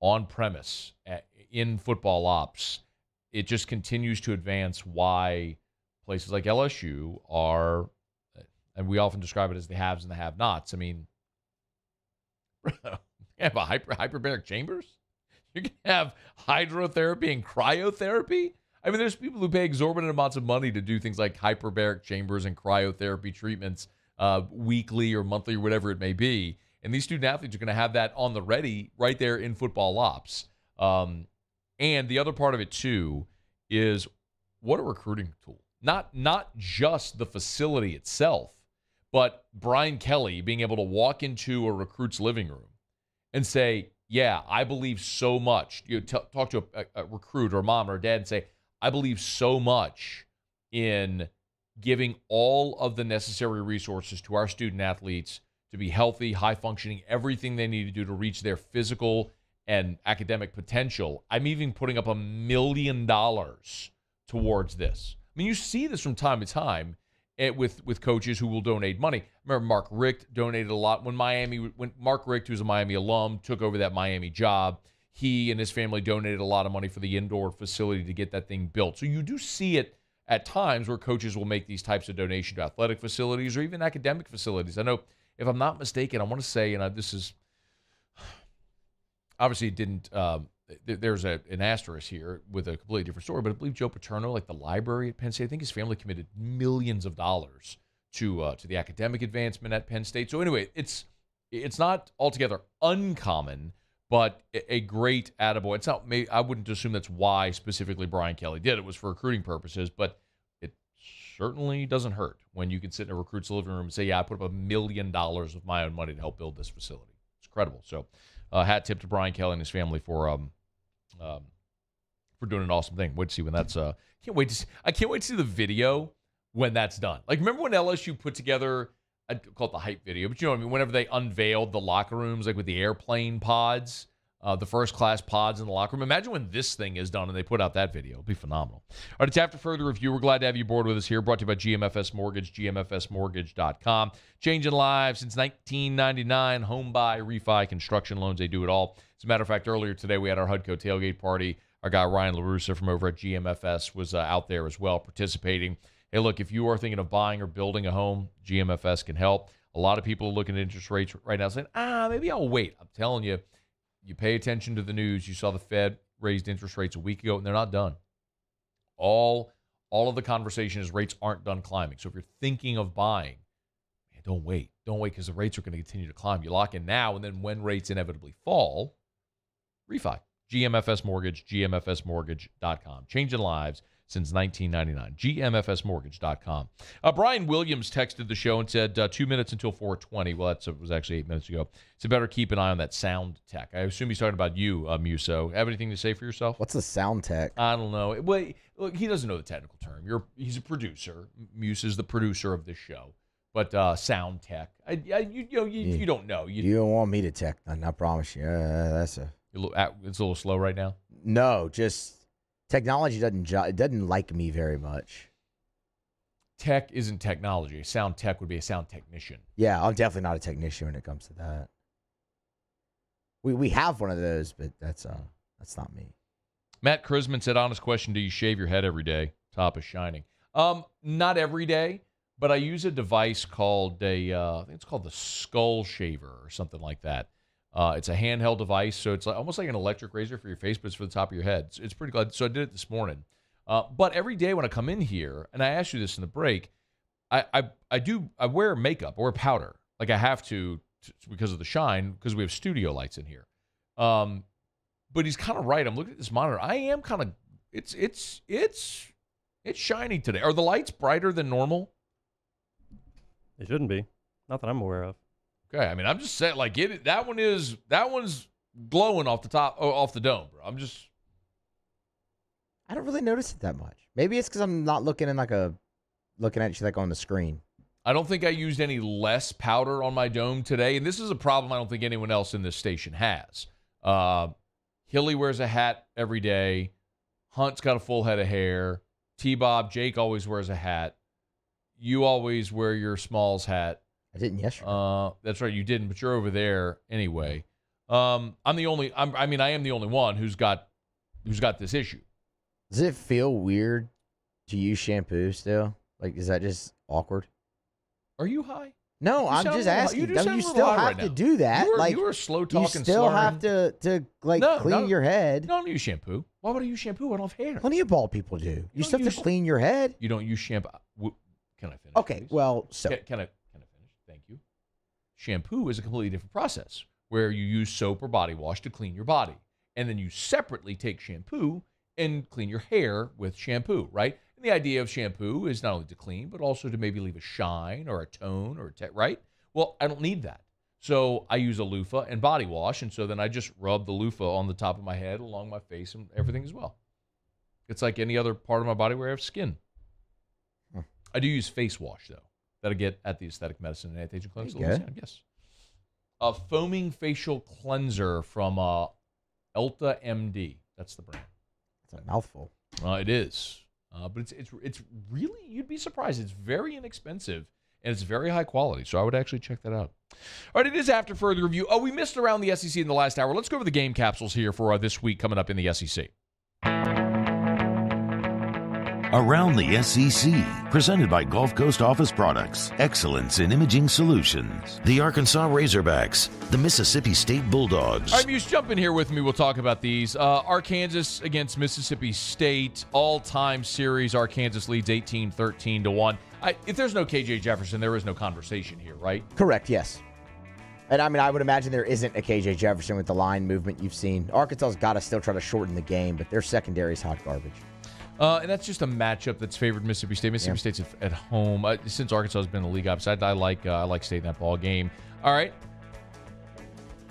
Speaker 9: on premise in football ops, it just continues to advance why places like LSU are, and we often describe it as the haves and the have-nots. I mean, you have a hyperbaric chambers? You can have hydrotherapy and cryotherapy? I mean, there's people who pay exorbitant amounts of money to do things like hyperbaric chambers and cryotherapy treatments weekly or monthly or whatever it may be. And these student athletes are going to have that on the ready right there in football ops. And the other part of it, too, is what a recruiting tool. Not just the facility itself, but Brian Kelly being able to walk into a recruit's living room and say, yeah, I believe so much. You talk to a recruit or a mom or a dad and say, I believe so much in giving all of the necessary resources to our student athletes to be healthy, high-functioning, everything they need to do to reach their physical and academic potential. I'm even putting up $1 million towards this. I mean, you see this from time to time with coaches who will donate money. Remember, Mark Richt donated a lot when Mark Richt, who's a Miami alum, took over that Miami job. he and his family donated a lot of money for the indoor facility to get that thing built. So you do see it at times where coaches will make these types of donations to athletic facilities or even academic facilities. I know, if I'm not mistaken, I want to say, and this is obviously it didn't. There's an asterisk here with a completely different story, but I believe Joe Paterno, like the library at Penn State, I think his family committed millions of dollars to the academic advancement at Penn State. So anyway, it's not altogether uncommon, but a great attaboy. It's not. I wouldn't assume that's why specifically Brian Kelly did it. It was for recruiting purposes, but it certainly doesn't hurt when you can sit in a recruit's living room and say, "Yeah, I put up $1 million of my own money to help build this facility." It's incredible. So, hat tip to Brian Kelly and his family for doing an awesome thing. Wait to see when that's. I can't wait to see the video when that's done. Like, remember when LSU put together? I'd call it the hype video, but you know what I mean? Whenever they unveiled the locker rooms, like with the airplane pods, the first-class pods in the locker room. Imagine when this thing is done and they put out that video. It'll be phenomenal. All right, it's After Further Review. We're glad to have you aboard with us here. Brought to you by GMFS Mortgage, GMFSmortgage.com. Changing lives since 1999. Home buy, refi, construction loans, they do it all. As a matter of fact, earlier today we had our HUDCO tailgate party. Our guy Ryan LaRussa from over at GMFS was out there as well participating. Hey, look, if you are thinking of buying or building a home, GMFS can help. A lot of people are looking at interest rates right now saying, maybe I'll wait. I'm telling you, you pay attention to the news. You saw the Fed raised interest rates a week ago, and they're not done. All of the conversation is rates aren't done climbing. So if you're thinking of buying, man, don't wait. Don't wait because the rates are going to continue to climb. You lock in now, and then when rates inevitably fall, refi. GMFS Mortgage, GMFSmortgage.com. Changing lives since 1999. GMFSmortgage.com. Brian Williams texted the show and said 2 minutes until 4:20. Well, that was actually 8 minutes ago. So better keep an eye on that sound tech. I assume he's talking about you, Muso. Have anything to say for yourself?
Speaker 2: What's the sound tech?
Speaker 9: I don't know. Well, look, he doesn't know the technical term. He's a producer. Muse is the producer of this show. But sound tech, you don't know.
Speaker 2: You don't want me to tech, then, I promise you. It's a
Speaker 9: little slow right now?
Speaker 2: No, just technology doesn't like me very much.
Speaker 9: Tech isn't technology. A sound tech would be a sound technician.
Speaker 2: Yeah, I'm definitely not a technician when it comes to that. We have one of those, but that's not me.
Speaker 9: Matt Krisman said, honest question, do you shave your head every day? Top is shining. Not every day, but I use a device called I think it's called the Skull Shaver or something like that. It's a handheld device, so it's almost like an electric razor for your face, but it's for the top of your head. It's pretty good. So I did it this morning. But every day when I come in here, and I asked you this in the break, I wear makeup. I wear powder. Like I have to because of the shine, because we have studio lights in here. But he's kind of right. I'm looking at this monitor. I am kind of it's shiny today. Are the lights brighter than normal?
Speaker 4: They shouldn't be. Not that I'm aware of.
Speaker 9: Okay, I mean, I'm just saying, like, that one's glowing off the dome, bro.
Speaker 2: I don't really notice it that much. Maybe it's because I'm not looking at you like on the screen.
Speaker 9: I don't think I used any less powder on my dome today, and this is a problem I don't think anyone else in this station has. Hilly wears a hat every day. Hunt's got a full head of hair. T-Bob, Jake always wears a hat. You always wear your Smalls hat.
Speaker 2: I didn't yesterday.
Speaker 9: That's right, you didn't, but you're over there anyway. I am the only one who's got this issue.
Speaker 2: Does it feel weird to use shampoo still? Like, is that just awkward?
Speaker 9: Are you high?
Speaker 2: No, I'm just asking. You still have to do that.
Speaker 9: You were slow talking.
Speaker 2: You still have to clean your head.
Speaker 9: No, I don't use shampoo. Why would I use shampoo? I don't have hair.
Speaker 2: Plenty of bald people do. You still have to clean your head.
Speaker 9: You don't use shampoo. Can I finish?
Speaker 2: Okay,
Speaker 9: please?
Speaker 2: well, so
Speaker 9: can I finish? Thank you. Shampoo is a completely different process where you use soap or body wash to clean your body, and then you separately take shampoo and clean your hair with shampoo, right? And the idea of shampoo is not only to clean, but also to maybe leave a shine or a tone or right? Well, I don't need that. So I use a loofah and body wash, and so then I just rub the loofah on the top of my head, along my face, and everything as well. It's like any other part of my body where I have skin. I do use face wash, though, that I get at the Aesthetic Medicine and Anti-Aging Clinics. Yes. A foaming facial cleanser from Elta MD. That's the brand.
Speaker 2: It's a mouthful.
Speaker 9: It is. But it's really, you'd be surprised. It's very inexpensive. and it's very high quality. So I would actually check that out. All right, it is after further review. Oh, we missed around the SEC in the last hour. Let's go over the game capsules here for this week coming up in the SEC.
Speaker 6: Around the SEC, presented by Gulf Coast Office Products, excellence in imaging solutions. The Arkansas Razorbacks, the Mississippi State Bulldogs.
Speaker 9: All right, Muse, jump in here with me. We'll talk about these. Arkansas against Mississippi State, all-time series. Arkansas leads 18-13-1. If there's no KJ Jefferson, there is no conversation here, right?
Speaker 2: Correct, yes. And I mean, I would imagine there isn't a KJ Jefferson with the line movement you've seen. Arkansas's got to still try to shorten the game, but their secondary is hot garbage.
Speaker 9: And that's just a matchup that's favored Mississippi State. Mississippi State's at home. Since Arkansas has been the league opposite, I like State in that ball game. All right.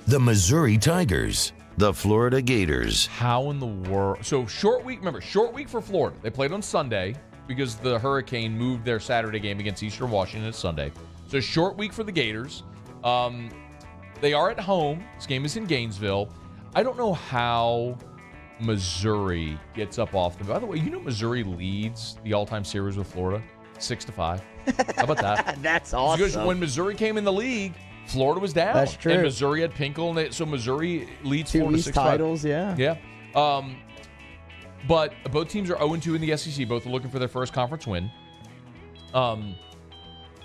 Speaker 6: The Missouri Tigers, the Florida Gators.
Speaker 9: How in the world? So short week. Remember, short week for Florida. They played on Sunday because the Hurricane moved their Saturday game against Eastern Washington to Sunday. So short week for the Gators. They are at home. This game is in Gainesville. I don't know how Missouri gets up off them. By the way, you know Missouri leads the all-time series with Florida 6-5. How about that?
Speaker 2: That's awesome.
Speaker 9: Because when Missouri came in the league, Florida was down.
Speaker 2: That's true.
Speaker 9: And Missouri had Pinkel, so Missouri leads
Speaker 2: Two
Speaker 9: Florida
Speaker 2: East
Speaker 9: 6-5.
Speaker 2: titles, yeah.
Speaker 9: Yeah. But both teams are 0-2 in the SEC. Both are looking for their first conference win.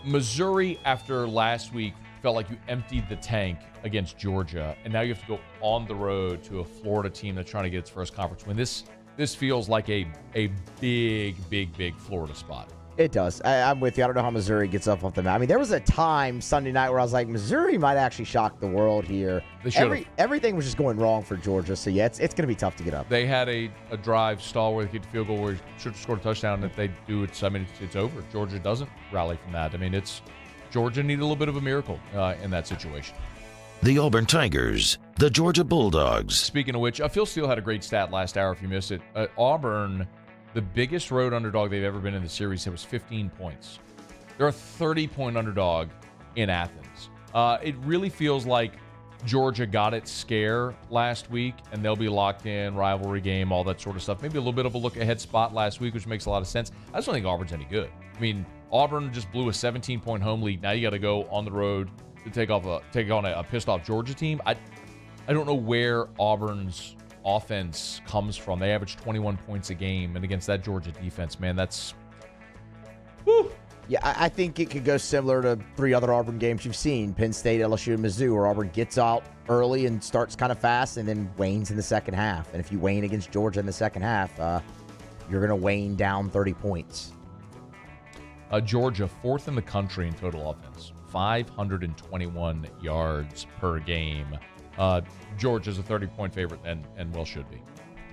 Speaker 9: Missouri, after last week, felt like you emptied the tank against Georgia, and now you have to go on the road to a Florida team that's trying to get its first conference win. This feels like a big Florida spot.
Speaker 2: It does. I'm with you. I don't know how Missouri gets up off the map. I mean, there was a time Sunday night where I was like, Missouri might actually shock the world here.
Speaker 9: They should have.
Speaker 2: Everything was just going wrong for Georgia. So, yeah, it's going to be tough to get up.
Speaker 9: They had a drive stall where they get the field goal where they should have scored a touchdown. And if they do, it's over. Georgia doesn't rally from that. I mean, Georgia needed a little bit of a miracle in that situation.
Speaker 6: The Auburn Tigers, the Georgia Bulldogs.
Speaker 9: Speaking of which, Phil Steele had a great stat last hour if you missed it. Auburn, the biggest road underdog they've ever been in the series, it was 15 points. They're a 30-point underdog in Athens. It really feels like Georgia got its scare last week, and they'll be locked in, rivalry game, all that sort of stuff. Maybe a little bit of a look-ahead spot last week, which makes a lot of sense. I just don't think Auburn's any good. I mean, Auburn just blew a 17-point home lead. Now you got to go on the road to take on a pissed-off Georgia team. I don't know where Auburn's offense comes from. They average 21 points a game, and against that Georgia defense, man, that's whew.
Speaker 2: Yeah, I think it could go similar to three other Auburn games you've seen, Penn State, LSU, and Mizzou, where Auburn gets out early and starts kind of fast and then wanes in the second half. And if you wane against Georgia in the second half, you're going to wane down 30 points.
Speaker 9: Georgia, fourth in the country in total offense, 521 yards per game. Georgia's a 30-point favorite and well should be.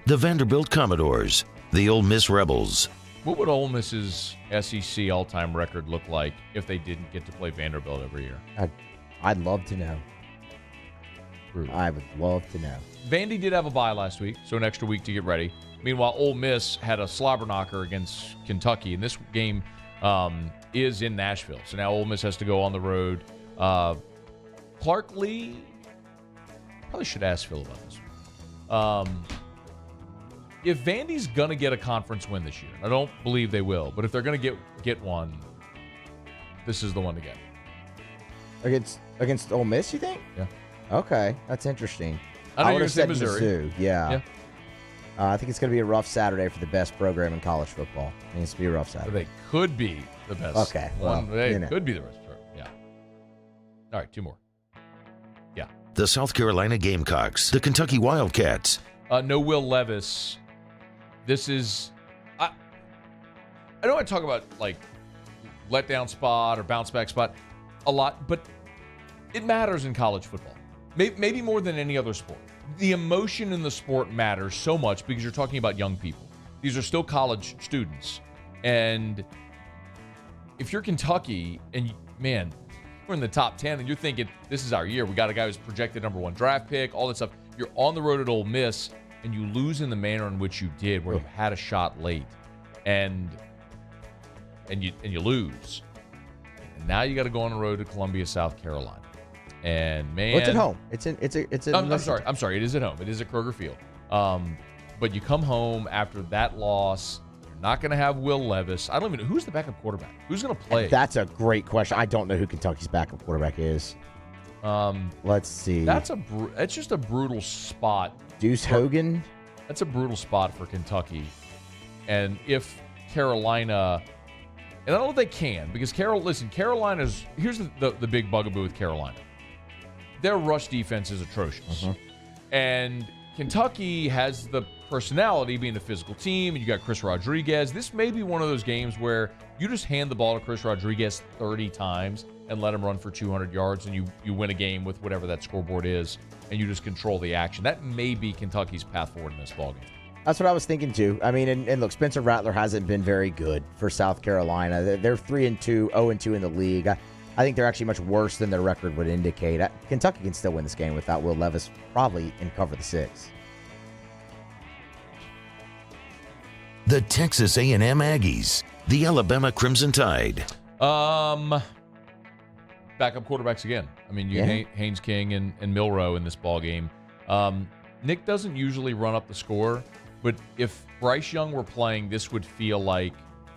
Speaker 6: The Vanderbilt Commodores, the Ole Miss Rebels.
Speaker 9: What would Ole Miss's SEC all-time record look like if they didn't get to play Vanderbilt every year?
Speaker 2: I'd love to know. I would love to know.
Speaker 9: Vandy did have a bye last week, so an extra week to get ready. Meanwhile, Ole Miss had a slobber knocker against Kentucky, and this game is in Nashville. So now Ole Miss has to go on the road. Clark Lee, probably should ask Phil about this one. If Vandy's going to get a conference win this year, I don't believe they will, but if they're going to get one, this is the one to get.
Speaker 2: Against Ole Miss, you think?
Speaker 9: Yeah.
Speaker 2: Okay, that's interesting.
Speaker 9: I
Speaker 2: would have said
Speaker 9: Missouri.
Speaker 2: Mizzou. Yeah. I think it's going to be a rough Saturday for the best program in college football. I think it's going to be a rough Saturday.
Speaker 9: They could be the best.
Speaker 2: Okay.
Speaker 9: One. They could be the best program. Yeah. All right, two more. Yeah.
Speaker 6: The South Carolina Gamecocks, the Kentucky Wildcats.
Speaker 9: No Will Levis. This is... I know I talk about, like, letdown spot or bounce back spot a lot, but it matters in college football. Maybe more than any other sport. The emotion in the sport matters so much because you're talking about young people. These are still college students. And if you're Kentucky and, man, we're in the top 10 and you're thinking, this is our year. We got a guy who's projected #1 draft pick, all that stuff. You're on the road at Ole Miss and you lose in the manner in which you did, where you had a shot late and you lose. And now you got to go on the road to Columbia, South Carolina. And man,
Speaker 2: well, it's at home. It's
Speaker 9: I'm sorry. It is at home. It is at Kroger Field. But you come home after that loss. You're not going to have Will Levis. I don't even know. Who's the backup quarterback? Who's going to play?
Speaker 2: That's a great question. I don't know who Kentucky's backup quarterback is. Let's see.
Speaker 9: It's just a brutal spot.
Speaker 2: Deuce Hogan?
Speaker 9: That's a brutal spot for Kentucky. And if Carolina, and I don't know if they can, because Carolina's, here's the big bugaboo with Carolina. Their rush defense is atrocious. And Kentucky has the personality, being the physical team, and you got Chris Rodriguez. This may be one of those games where you just hand the ball to Chris Rodriguez 30 times and let him run for 200 yards, and you win a game with whatever that scoreboard is, and you just control the action. That may be Kentucky's path forward in this ballgame.
Speaker 2: That's what I was thinking too. I mean, and look, Spencer Rattler hasn't been very good for South Carolina. They're 3-2, 0-2 in the league. I think they're actually much worse than their record would indicate. Kentucky can still win this game without Will Levis, probably, and cover the 6.
Speaker 6: The Texas A&M Aggies, the Alabama Crimson Tide.
Speaker 9: Backup quarterbacks again. I mean, you get Haynes King and Milroe in this ballgame. Nick doesn't usually run up the score, but if Bryce Young were playing, this would feel like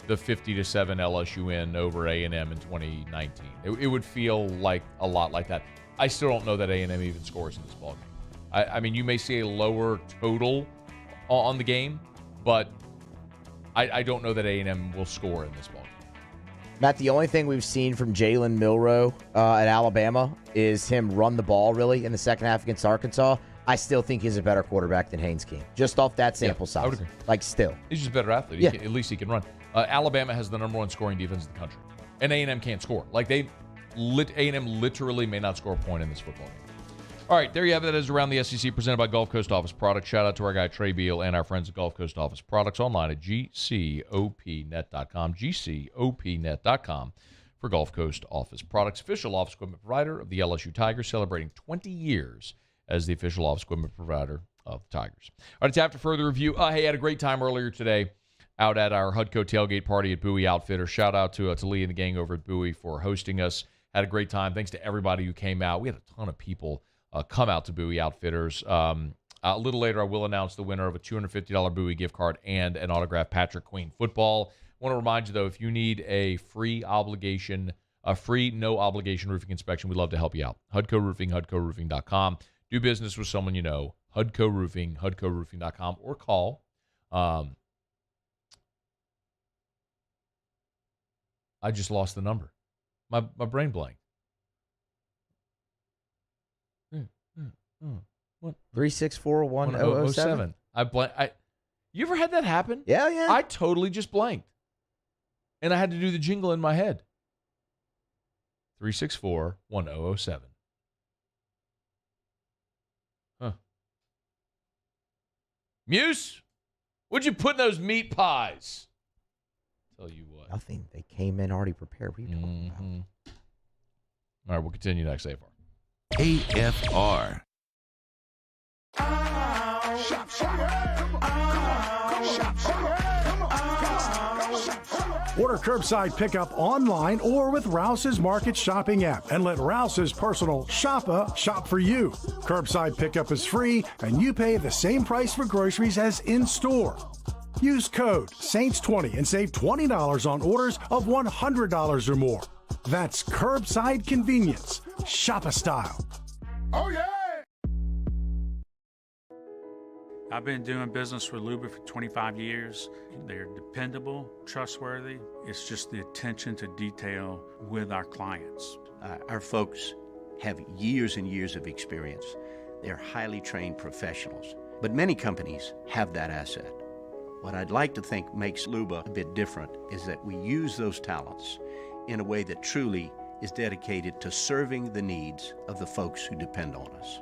Speaker 9: the 50-7 LSU win over A&M in 2019. It would feel like a lot like that. I still don't know that A&M even scores in this ballgame. I mean, you may see a lower total on the game, but I don't know that A&M will score in this ballgame.
Speaker 2: Matt, the only thing we've seen from Jalen Milroe at Alabama is him run the ball, really, in the second half against Arkansas. I still think he's a better quarterback than Haynes King, just off that sample size.
Speaker 9: I would agree.
Speaker 2: Like, still.
Speaker 9: He's just a better athlete. At least he can run. Alabama has the number 1 scoring defense in the country, and A&M can't score. Like, A&M literally may not score a point in this football game. All right, there you have it. That is Around the SEC, presented by Gulf Coast Office Products. Shout out to our guy Trey Beal and our friends at Gulf Coast Office Products, online at gcopnet.com, gcopnet.com for Gulf Coast Office Products, official office equipment provider of the LSU Tigers, celebrating 20 years as the official office equipment provider of the Tigers. All right, it's after further review. Hey, I had a great time earlier today out at our HUDCO tailgate party at Bowie Outfitters. Shout out to Lee and the gang over at Bowie for hosting us. Had a great time. Thanks to everybody who came out. We had a ton of people come out to Bowie Outfitters. A little later, I will announce the winner of a $250 Bowie gift card and an autographed Patrick Queen football. I want to remind you, though, if you need a free no obligation roofing inspection, we'd love to help you out. HUDCO Roofing, HUDCOroofing.com. Do business with someone you know. HUDCO Roofing, HUDCOroofing.com, or call. I just lost the number. My brain blanked.
Speaker 2: What? 364-1007.
Speaker 9: You ever had that happen?
Speaker 2: Yeah.
Speaker 9: I totally just blanked. And I had to do the jingle in my head. 364-1007. Huh. Muse, what'd you put in those meat pies? Tell you what.
Speaker 2: Nothing. They came in already prepared. What are you talking about?
Speaker 9: All right, we'll continue next. AFR.
Speaker 6: AFR.
Speaker 14: Order curbside pickup online or with Rouse's Market Shopping app and let Rouse's personal shopper shop for you. Curbside pickup is free and you pay the same price for groceries as in-store. Use code SAINTS20 and save $20 on orders of $100 or more. That's curbside convenience. Shopper style.
Speaker 11: Oh, yeah! I've been doing business with Luba for 25 years. They're dependable, trustworthy. It's just the attention to detail with our clients.
Speaker 12: Our folks have years and years of experience. They're highly trained professionals. But many companies have that asset. What I'd like to think makes Luba a bit different is that we use those talents in a way that truly is dedicated to serving the needs of the folks who depend on us.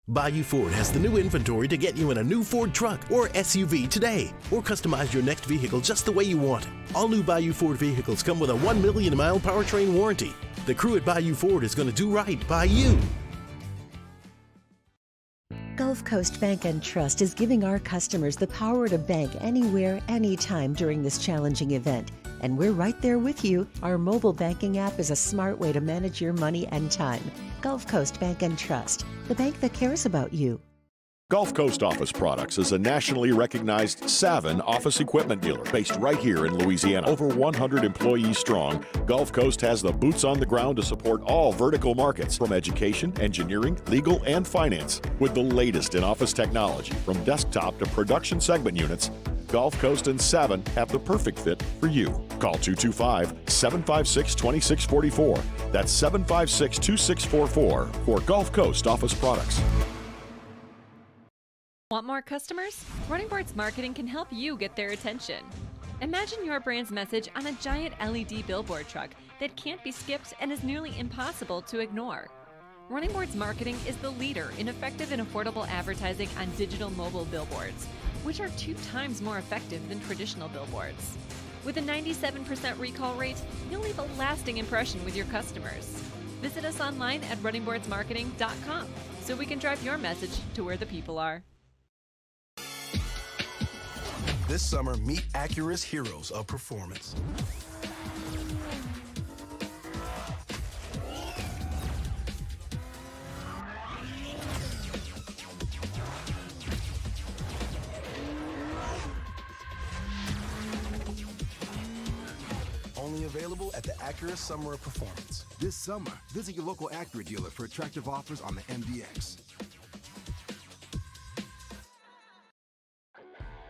Speaker 27: Bayou Ford has the new inventory to get you in a new Ford truck or SUV today, or customize your next vehicle just the way you want it. All new Bayou Ford vehicles come with a 1 million mile powertrain warranty. The crew at Bayou Ford is going to do right by you.
Speaker 16: Gulf Coast Bank & Trust is giving our customers the power to bank anywhere, anytime during this challenging event. And we're right there with you. Our mobile banking app is a smart way to manage your money and time. Gulf Coast Bank & Trust, the bank that cares about you.
Speaker 1: Gulf Coast Office Products is a nationally recognized Savin office equipment dealer based right here in Louisiana. Over 100 employees strong, Gulf Coast has the boots on the ground to support all vertical markets, from education, engineering, legal, and finance. With the latest in office technology, from desktop to production segment units, Gulf Coast and Savin have the perfect fit for you. Call 225-756-2644. That's 756-2644 for Gulf Coast Office Products.
Speaker 15: Want more customers? Running Boards Marketing can help you get their attention. Imagine your brand's message on a giant LED billboard truck that can't be skipped and is nearly impossible to ignore. Running Boards Marketing is the leader in effective and affordable advertising on digital mobile billboards, which are 2 times more effective than traditional billboards. With a 97% recall rate, you'll leave a lasting impression with your customers. Visit us online at runningboardsmarketing.com so we can drive your message to where the people are.
Speaker 27: This summer, meet Acura's heroes of performance. Only available at the Acura Summer of Performance.
Speaker 17: This summer, visit your local Acura dealer for attractive offers on the MDX.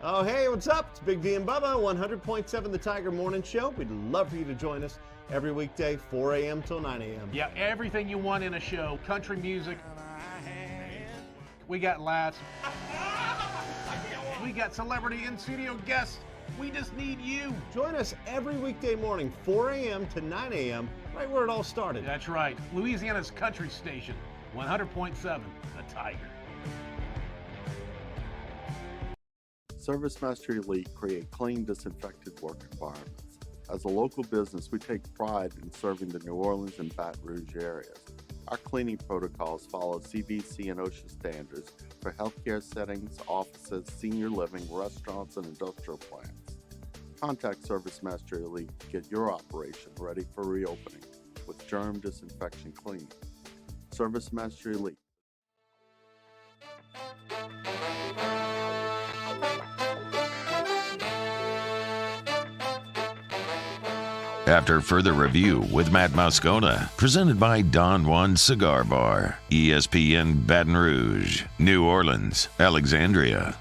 Speaker 18: Oh, hey, what's up? It's Big D and Bubba, 100.7 The Tiger Morning Show. We'd love for you to join us every weekday, 4 a.m. till 9 a.m.
Speaker 19: Yeah, everything you want in a show. Country music. We got laughs. We got celebrity in-studio guests. We just need you.
Speaker 18: Join us every weekday morning, 4 a.m. to 9 a.m., right where it all started.
Speaker 19: That's right. Louisiana's country station, 100.7 The Tiger.
Speaker 20: ServiceMaster Elite create clean, disinfected work environments. As a local business, we take pride in serving the New Orleans and Baton Rouge areas. Our cleaning protocols follow CDC and OSHA standards for healthcare settings, offices, senior living, restaurants, and industrial plants. Contact ServiceMaster Elite to get your operation ready for reopening with germ disinfection cleaning. ServiceMaster Elite.
Speaker 6: After further review with Matt Moscona, presented by Don Juan Cigar Bar, ESPN Baton Rouge, New Orleans, Alexandria.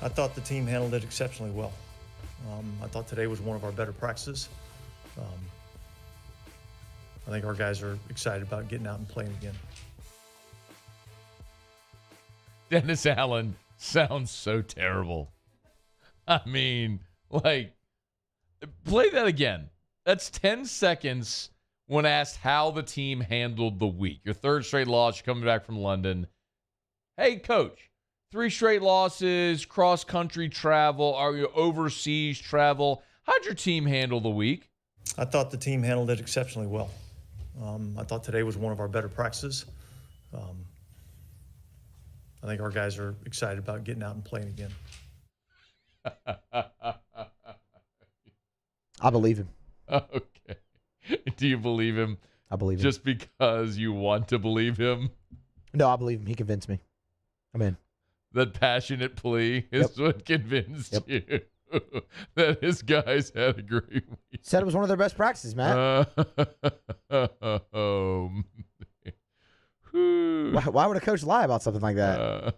Speaker 21: I thought the team handled it exceptionally well. I thought today was one of our better practices. I think our guys are excited about getting out and playing again.
Speaker 9: Dennis Allen sounds so terrible. I mean, like, play that again. That's 10 seconds when asked how the team handled the week. Your third straight loss, you're coming back from London. Hey, coach, 3 straight losses, cross-country travel, are you overseas travel? How'd your team handle the week?
Speaker 21: I thought the team handled it exceptionally well. I thought today was one of our better practices. I think our guys are excited about getting out and playing again.
Speaker 2: I believe him.
Speaker 9: Okay. Do you believe him?
Speaker 2: I believe him.
Speaker 9: Just because you want to believe him?
Speaker 2: No, I believe him. He convinced me. I'm in.
Speaker 9: That passionate plea is what convinced you that his guys had a great week.
Speaker 2: Said it was one of their best practices, Matt.
Speaker 9: Oh, man.
Speaker 2: Why would a coach lie about something like that?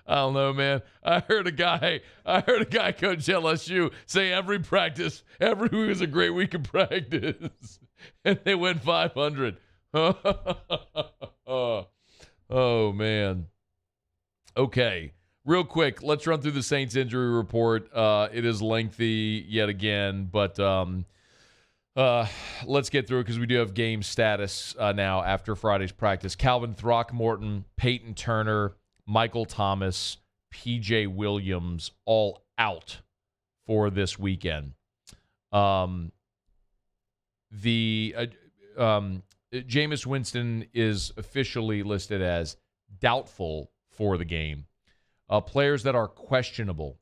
Speaker 9: I don't know, man. I heard a guy coach LSU say every week was a great week of practice, and they went 500. Oh, man. Okay, real quick, let's run through the Saints injury report. It is lengthy yet again, but let's get through it because we do have game status now after Friday's practice. Calvin Throckmorton, Peyton Turner, Michael Thomas, P.J. Williams, all out for this weekend. Jameis Winston is officially listed as doubtful for the game. Players that are questionable.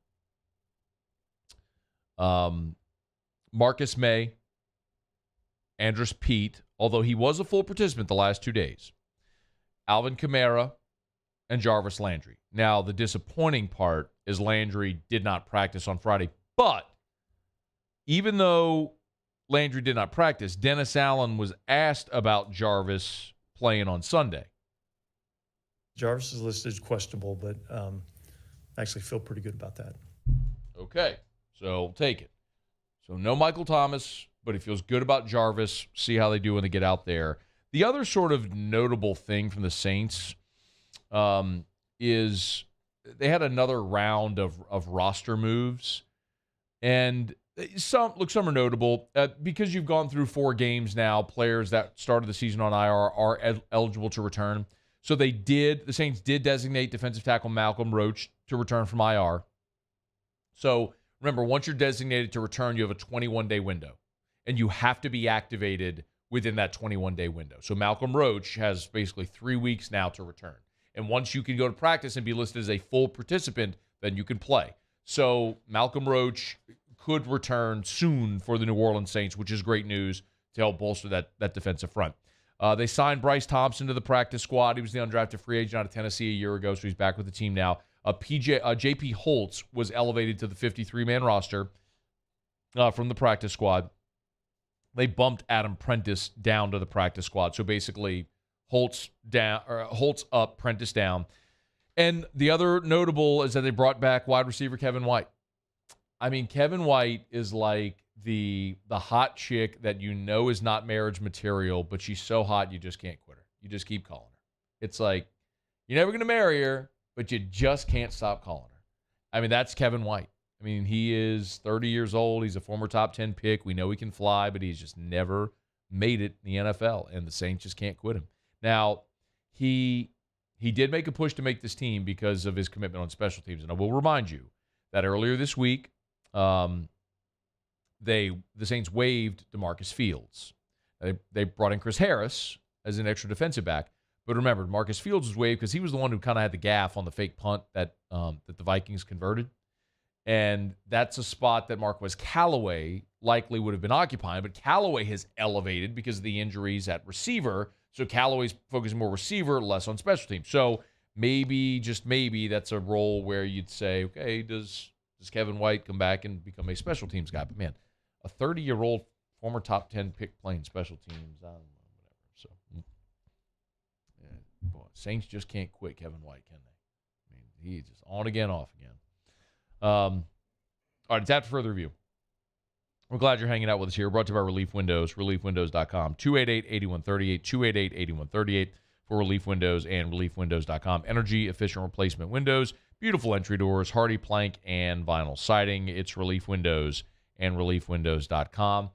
Speaker 9: Marcus May, Andrus Peat, although he was a full participant the last 2 days. Alvin Kamara and Jarvis Landry. Now, the disappointing part is Landry did not practice on Friday, but even though Landry did not practice, Dennis Allen was asked about Jarvis playing on Sunday.
Speaker 21: Jarvis is listed as questionable, but I actually feel pretty good about that.
Speaker 9: Okay, so take it. So no Michael Thomas, but he feels good about Jarvis. See how they do when they get out there. The other sort of notable thing from the Saints is they had another round of roster moves, and some are notable because you've gone through 4 games now. Players that started the season on IR are eligible to return. So the Saints did designate defensive tackle Malcolm Roach to return from IR. So remember, once you're designated to return, you have a 21-day window, and you have to be activated within that 21-day window. So Malcolm Roach has basically 3 weeks now to return. And once you can go to practice and be listed as a full participant, then you can play. So Malcolm Roach could return soon for the New Orleans Saints, which is great news to help bolster that defensive front. They signed Bryce Thompson to the practice squad. He was the undrafted free agent out of Tennessee a year ago, so he's back with the team now. J.P. Holtz was elevated to the 53-man roster from the practice squad. They bumped Adam Prentice down to the practice squad. So basically, Holtz up, Prentice down. And the other notable is that they brought back wide receiver Kevin White. I mean, Kevin White is like the hot chick that you know is not marriage material, but she's so hot you just can't quit her. You just keep calling her. It's like, you're never going to marry her, but you just can't stop calling her. I mean, that's Kevin White. I mean, he is 30 years old. He's a former top 10 pick. We know he can fly, but he's just never made it in the NFL, and the Saints just can't quit him. Now, he did make a push to make this team because of his commitment on special teams. And I will remind you that earlier this week, the Saints waived DeMarcus Fields. They brought in Chris Harris as an extra defensive back. But remember, Marcus Fields was waived because he was the one who kind of had the gaff on the fake punt that the Vikings converted. And that's a spot that Marquez Callaway likely would have been occupying. But Callaway has elevated because of the injuries at receiver. So Callaway's focusing more receiver, less on special teams. So maybe, just maybe, that's a role where you'd say, okay, does Kevin White come back and become a special teams guy? But, man, a 30-year-old former top 10 pick playing special teams, I don't know, whatever. So, yeah, boy, Saints just can't quit Kevin White, can they? I mean, he's just on again, off again. All right, it's after further review. We're glad you're hanging out with us here. Brought to you by Relief Windows, reliefwindows.com. 288-8138, 288-8138 for Relief Windows and reliefwindows.com. Energy-efficient replacement windows, beautiful entry doors, hardy plank, and vinyl siding. It's Relief Windows and reliefwindows.com.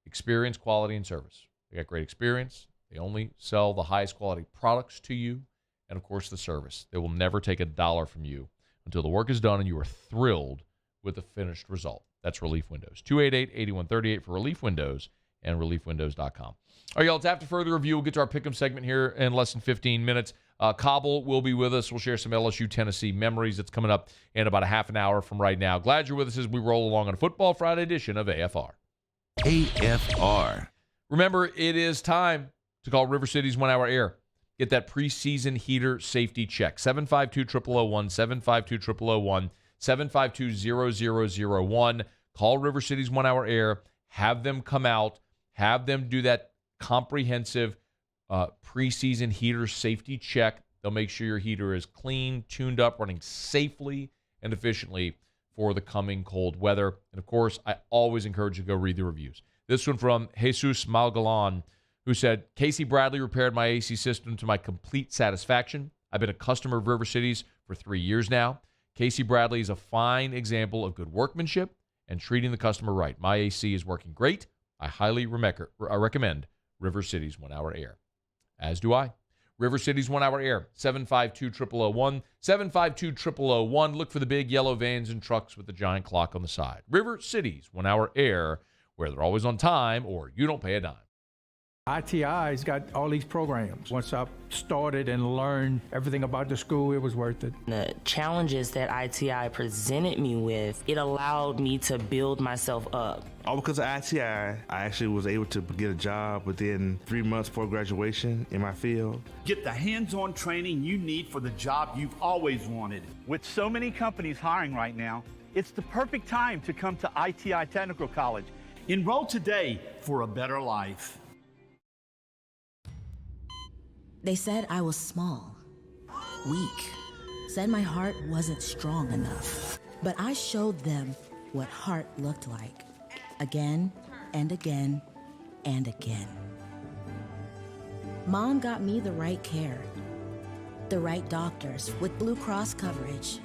Speaker 9: Experience, quality, and service. They got great experience. They only sell the highest quality products to you. And, of course, the service. They will never take $1 from you until the work is done and you are thrilled with the finished result. That's Relief Windows. 288-8138 for Relief Windows and reliefwindows.com. All right, y'all, it's after further review. We'll get to our pick'em segment here in less than 15 minutes. Cauble will be with us. We'll share some LSU-Tennessee memories. It's coming up in about a half an hour from right now. Glad you're with us as we roll along on a Football Friday edition of AFR.
Speaker 6: AFR.
Speaker 9: Remember, it is time to call River City's 1 Hour Air. Get that preseason heater safety check. 752-0001, 752-0001, 752-0001. Call River City's 1 Hour Air. Have them come out. Have them do that comprehensive preseason heater safety check. They'll make sure your heater is clean, tuned up, running safely and efficiently for the coming cold weather. And, of course, I always encourage you to go read the reviews. This one from Jesus Malgalan, who said, Casey Bradley repaired my AC system to my complete satisfaction. I've been a customer of River City's for 3 years now. Casey Bradley is a fine example of good workmanship and treating the customer right. My AC is working great. I highly recommend River City's 1 Hour Air. As do I. River City's 1 Hour Air, 752-0001, 752-0001. Look for the big yellow vans and trucks with the giant clock on the side. River City's 1 Hour Air, where they're always on time or you don't pay a dime.
Speaker 3: ITI's got all these programs. Once I started and learned everything about the school, it was worth it.
Speaker 24: The challenges that ITI presented me with, it allowed me to build myself up.
Speaker 25: All because of ITI, I actually was able to get a job within 3 months before graduation in my field.
Speaker 26: Get the hands-on training you need for the job you've always wanted. With so many companies hiring right now, it's the perfect time to come to ITI Technical College. Enroll today for a better life.
Speaker 5: They said I was small, weak, said my heart wasn't strong enough. But I showed them what heart looked like, again and again and again. Mom got me the right care, the right doctors with Blue Cross coverage.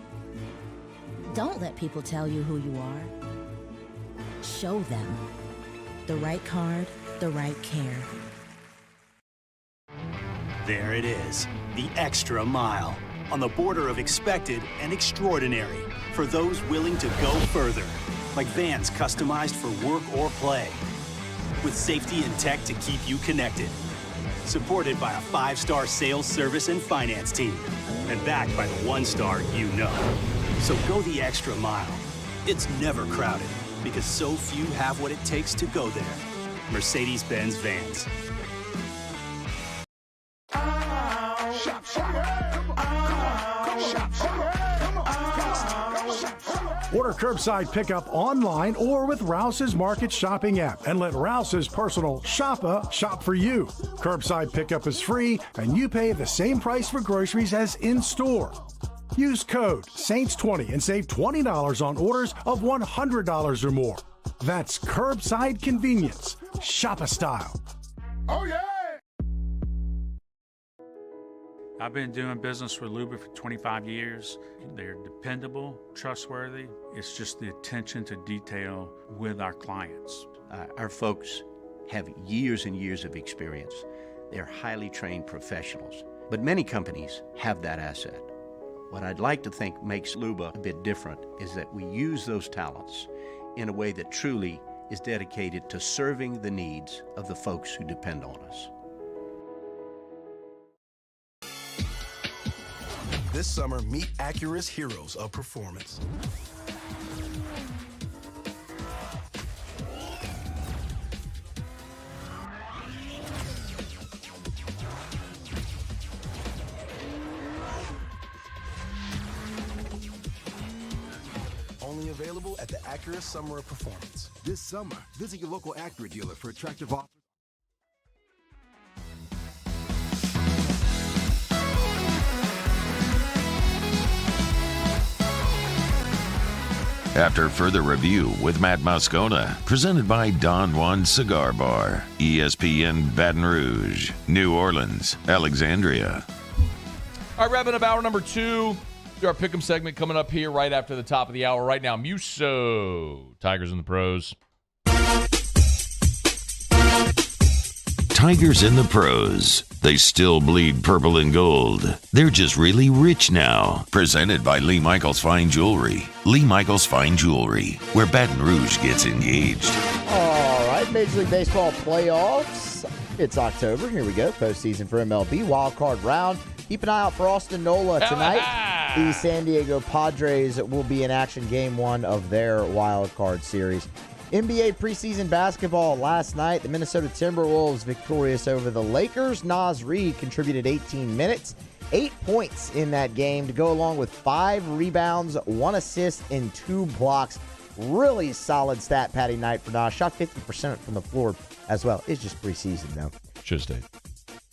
Speaker 5: Don't let people tell you who you are. Show them the right card, the right care.
Speaker 7: There it is, the extra mile, on the border of expected and extraordinary, for those willing to go further, like vans customized for work or play, with safety and tech to keep you connected, supported by a 5-star sales, service, and finance team, and backed by the 1-star you know. So go the extra mile. It's never crowded, because so few have what it takes to go there. Mercedes-Benz Vans.
Speaker 14: Order curbside pickup online or with Rouse's Market Shopping app and let Rouse's personal shopper shop for you. Curbside pickup is free and you pay the same price for groceries as in-store. Use code SAINTS20 and save $20 on orders of $100 or more. That's curbside convenience. Shopper style.
Speaker 11: Oh, yeah! I've been doing business with Luba for 25 years. They're dependable, trustworthy. It's just the attention to detail with our clients.
Speaker 12: Our folks have years and years of experience. They're highly trained professionals. But many companies have that asset. What I'd like to think makes Luba a bit different is that we use those talents in a way that truly is dedicated to serving the needs of the folks who depend on us.
Speaker 27: This summer, meet Acura's heroes of performance. Only available at the Acura Summer of Performance.
Speaker 17: This summer, visit your local Acura dealer for attractive offers.
Speaker 6: After further review with Matt Moscona, presented by Don Juan Cigar Bar, ESPN Baton Rouge, New Orleans, Alexandria.
Speaker 9: All right, wrapping up hour number 2. Do our pick'em segment coming up here right after the top of the hour. Right now, Muso, Tigers in the Pros.
Speaker 6: Tigers in the Pros. They still bleed purple and gold. They're just really rich now. Presented by Lee Michaels Fine Jewelry. Lee Michaels Fine Jewelry, where Baton Rouge gets engaged.
Speaker 2: All right, Major League Baseball playoffs. It's October. Here we go. Postseason for MLB. Wild card round. Keep an eye out for Austin Nola tonight. The San Diego Padres will be in action game 1 of their wild card series. NBA preseason basketball last night. The Minnesota Timberwolves victorious over the Lakers. Naz Reid contributed 18 minutes, 8 points in that game to go along with 5 rebounds, 1 assist, and 2 blocks. Really solid stat padding night for Naz. Shot 50% from the floor as well. It's just preseason, though.
Speaker 9: Should stay.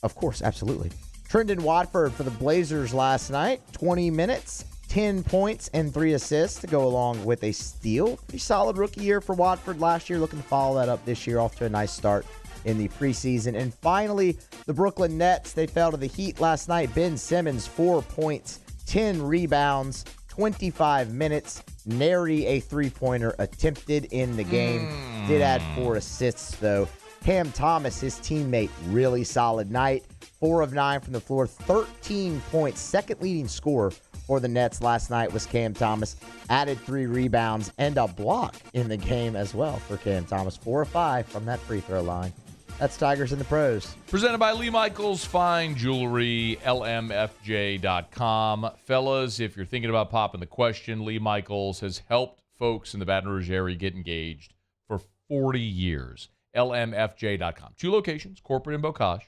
Speaker 2: Of course, absolutely. Trendon Watford for the Blazers last night. 20 minutes, 10 points, and 3 assists to go along with a steal. Pretty solid rookie year for Watford last year. Looking to follow that up this year. Off to a nice start in the preseason. And finally, the Brooklyn Nets. They fell to the Heat last night. Ben Simmons, 4 points, 10 rebounds, 25 minutes. Nary a three-pointer attempted in the game. Did add 4 assists, though. Cam Thomas, his teammate, really solid night. 4 of 9 from the floor, 13 points. Second leading scorer for the Nets last night was Cam Thomas. Added 3 rebounds and a block in the game as well for Cam Thomas. 4 of 5 from that free throw line. That's Tigers in the Pros.
Speaker 9: Presented by Lee Michaels Fine Jewelry, lmfj.com. Fellas, if you're thinking about popping the question, Lee Michaels has helped folks in the Baton Rouge area get engaged for 40 years. lmfj.com. 2 locations, corporate in Bocage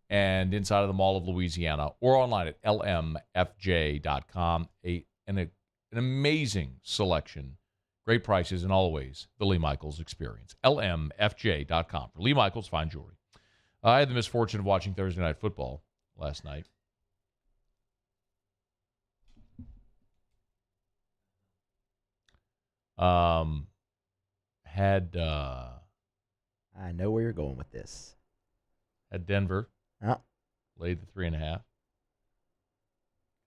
Speaker 9: and inside of the Mall of Louisiana, or online at lmfj.com. An amazing selection, great prices, and always the Lee Michaels experience. lmfj.com for Lee Michaels Fine Jewelry. I had the misfortune of watching Thursday Night Football last night.
Speaker 2: I know where you're going with this.
Speaker 9: Had Denver. Laid the 3.5. Got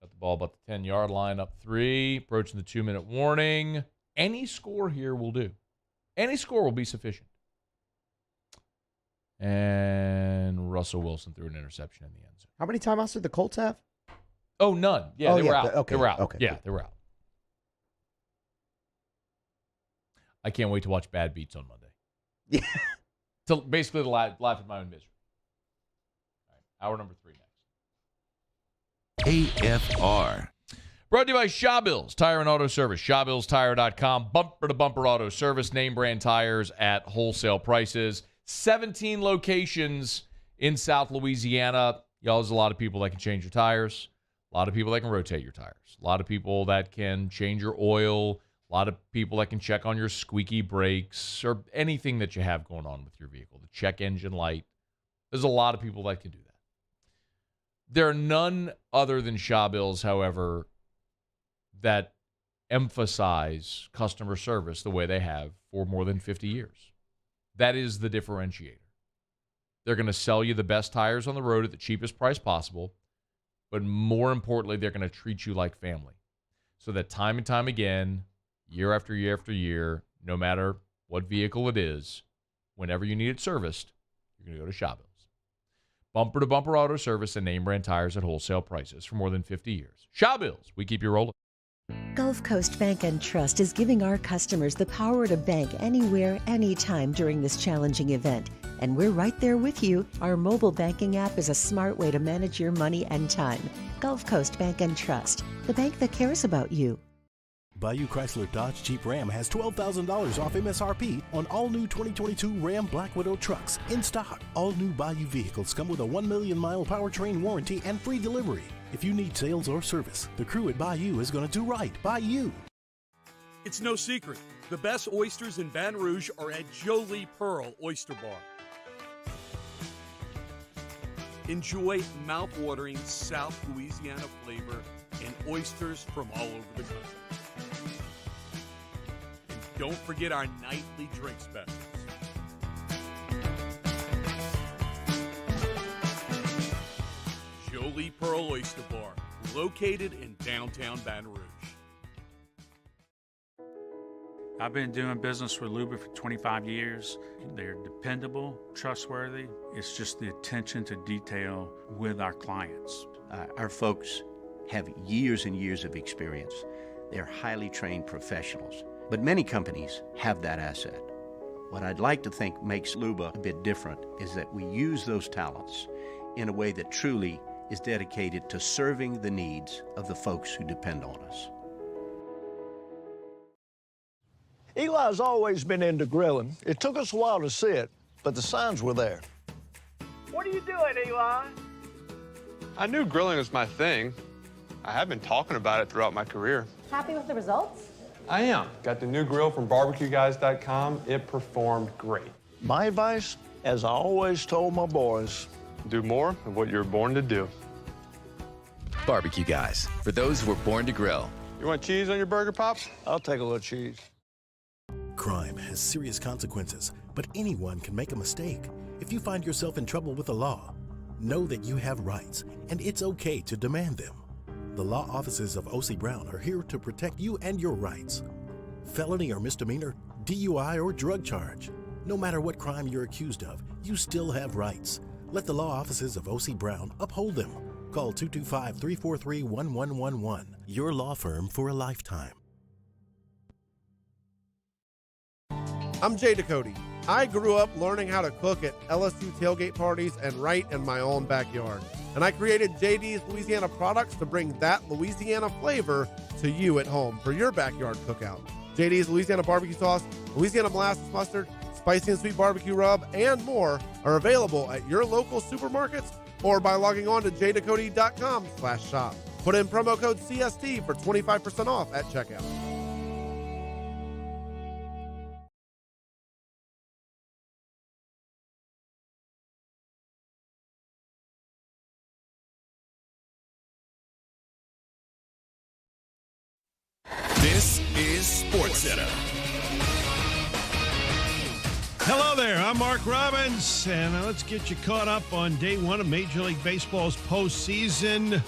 Speaker 9: the ball about the 10-yard line, up 3, approaching the 2-minute warning. Any score here will do. Any score will be sufficient. And Russell Wilson threw an interception in the end zone.
Speaker 2: How many timeouts did the Colts have?
Speaker 9: Oh, none. Yeah, they were out.
Speaker 2: Okay.
Speaker 9: They were out.
Speaker 2: Okay.
Speaker 9: Yeah, they were out. I can't wait to watch Bad Beats on Monday.
Speaker 2: Yeah.
Speaker 9: To basically laugh at my own misery. All right, hour number 3 next.
Speaker 6: AFR.
Speaker 9: Brought to you by Shawbills Tire and Auto Service. ShawBillsTire.com. Bumper-to-bumper auto service. Name brand tires at wholesale prices. 17 locations in South Louisiana. Y'all, there's a lot of people that can change your tires. A lot of people that can rotate your tires. A lot of people that can change your oil. A lot of people that can check on your squeaky brakes or anything that you have going on with your vehicle. The check engine light. There's a lot of people that can do that. There are none other than Shawbills, however, that emphasize customer service the way they have for more than 50 years. That is the differentiator. They're going to sell you the best tires on the road at the cheapest price possible, but more importantly, they're going to treat you like family. So that time and time again, year after year after year, no matter what vehicle it is, whenever you need it serviced, you're going to go to Shawbills. Bumper-to-bumper auto service and name brand tires at wholesale prices for more than 50 years. Shawbills, we keep you rolling.
Speaker 4: Gulf Coast Bank and Trust is giving our customers the power to bank anywhere, anytime during this challenging event. And we're right there with you. Our mobile banking app is a smart way to manage your money and time. Gulf Coast Bank and Trust, the bank that cares about you.
Speaker 27: Bayou Chrysler Dodge Jeep Ram has $12,000 off MSRP on all new 2022 Ram Black Widow trucks in stock. All new Bayou vehicles come with a 1 million mile powertrain warranty and free delivery. If you need sales or service, the crew at Bayou is going to do right by you.
Speaker 8: It's no secret. The best oysters in Baton Rouge are at Jolie Pearl Oyster Bar. Enjoy mouth-watering South Louisiana flavor and oysters from all over the country. And don't forget our nightly drink specials. Jolie Pearl Oyster Bar, located in downtown Baton Rouge.
Speaker 11: I've been doing business with Luba for 25 years. They're dependable, trustworthy. It's just the attention to detail with our clients.
Speaker 12: Our folks have years and years of experience. They're highly trained professionals, but many companies have that asset. What I'd like to think makes Luba a bit different is that we use those talents in a way that truly is dedicated to serving the needs of the folks who depend on us.
Speaker 10: Eli's always been into grilling. It took us a while to see it, but the signs were there.
Speaker 13: What are you doing, Eli?
Speaker 16: I knew grilling was my thing. I have been talking about it throughout my career.
Speaker 22: Happy with the results?
Speaker 16: I am. Got the new grill from barbecueguys.com. It performed great.
Speaker 10: My advice, as I always told my boys,
Speaker 16: do more of what you're born to do.
Speaker 23: Barbecue Guys, for those who were born to grill.
Speaker 16: You want cheese on your burger, Pops?
Speaker 10: I'll take a little cheese.
Speaker 27: Crime has serious consequences, but anyone can make a mistake. If you find yourself in trouble with the law, know that you have rights, and it's okay to demand them. The law offices of O.C. Brown are here to protect you and your rights. Felony or misdemeanor, DUI or drug charge. No matter what crime you're accused of, you still have rights. Let the law offices of O.C. Brown uphold them. Call 225-343-1111. Your law firm for a lifetime.
Speaker 28: I'm Jay Ducote.
Speaker 1: I grew up learning how to cook at LSU tailgate parties and right in my own backyard. And I created JD's Louisiana products to bring that Louisiana flavor to you at home for your backyard cookout. JD's Louisiana barbecue sauce, Louisiana molasses mustard, spicy and sweet barbecue rub, and more are available at your local supermarkets or by logging on to jdacody.com/shop. Put in promo code CST for 25% off at checkout.
Speaker 15: This is SportsCenter.
Speaker 18: Hello there, I'm Mark Robbins, and let's get you caught up on day one of Major League Baseball's postseason.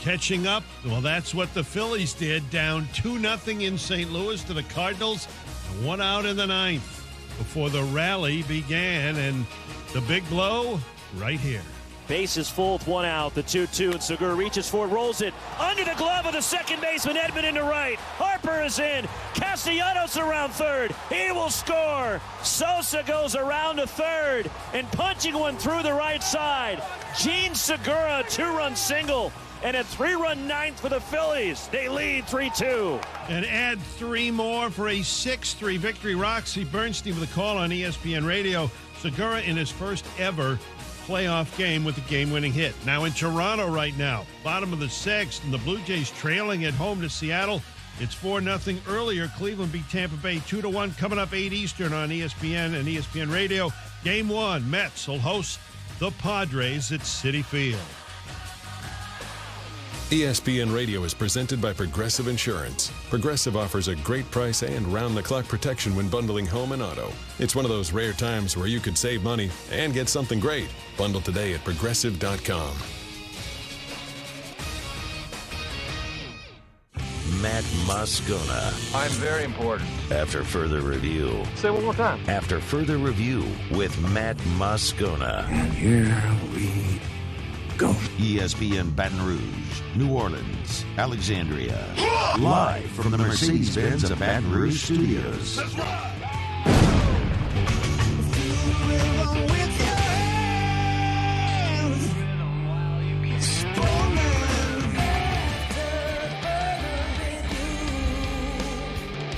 Speaker 18: Catching up, well, that's what the Phillies did, down 2-0 in St. Louis to the Cardinals, and 1 out in the ninth before the rally began, and the big blow right here.
Speaker 19: Base is full with 1 out, the 2-2, and Segura reaches forward, rolls it under the glove of the second baseman, Edman into right. Harper is in. Castellanos around third. He will score. Sosa goes around to third and punching one through the right side. Gene Segura, a 2-run single and a 3-run ninth for the Phillies. They lead 3-2.
Speaker 18: And add 3 more for a 6-3 victory. Roxy Bernstein with a call on ESPN Radio. Segura in his first ever playoff game with a game-winning hit. Now in Toronto right now, bottom of the 6th, and the Blue Jays trailing at home to Seattle. It's 4-0 earlier. Cleveland beat Tampa Bay 2-1. Coming up 8 Eastern on ESPN and ESPN Radio. Game 1, Mets will host the Padres at Citi Field.
Speaker 15: ESPN Radio is presented by Progressive Insurance. Progressive offers a great price and round-the-clock protection when bundling home and auto. It's one of those rare times where you could save money and get something great. Bundle today at Progressive.com.
Speaker 6: Matt Moscona.
Speaker 20: I'm very important.
Speaker 6: After further review.
Speaker 20: Say it one more time.
Speaker 6: After further review with Matt Moscona.
Speaker 20: And here we go.
Speaker 6: ESPN Baton Rouge, New Orleans, Alexandria. Live from the Mercedes-Benz of Baton Rouge studios.
Speaker 20: That's right.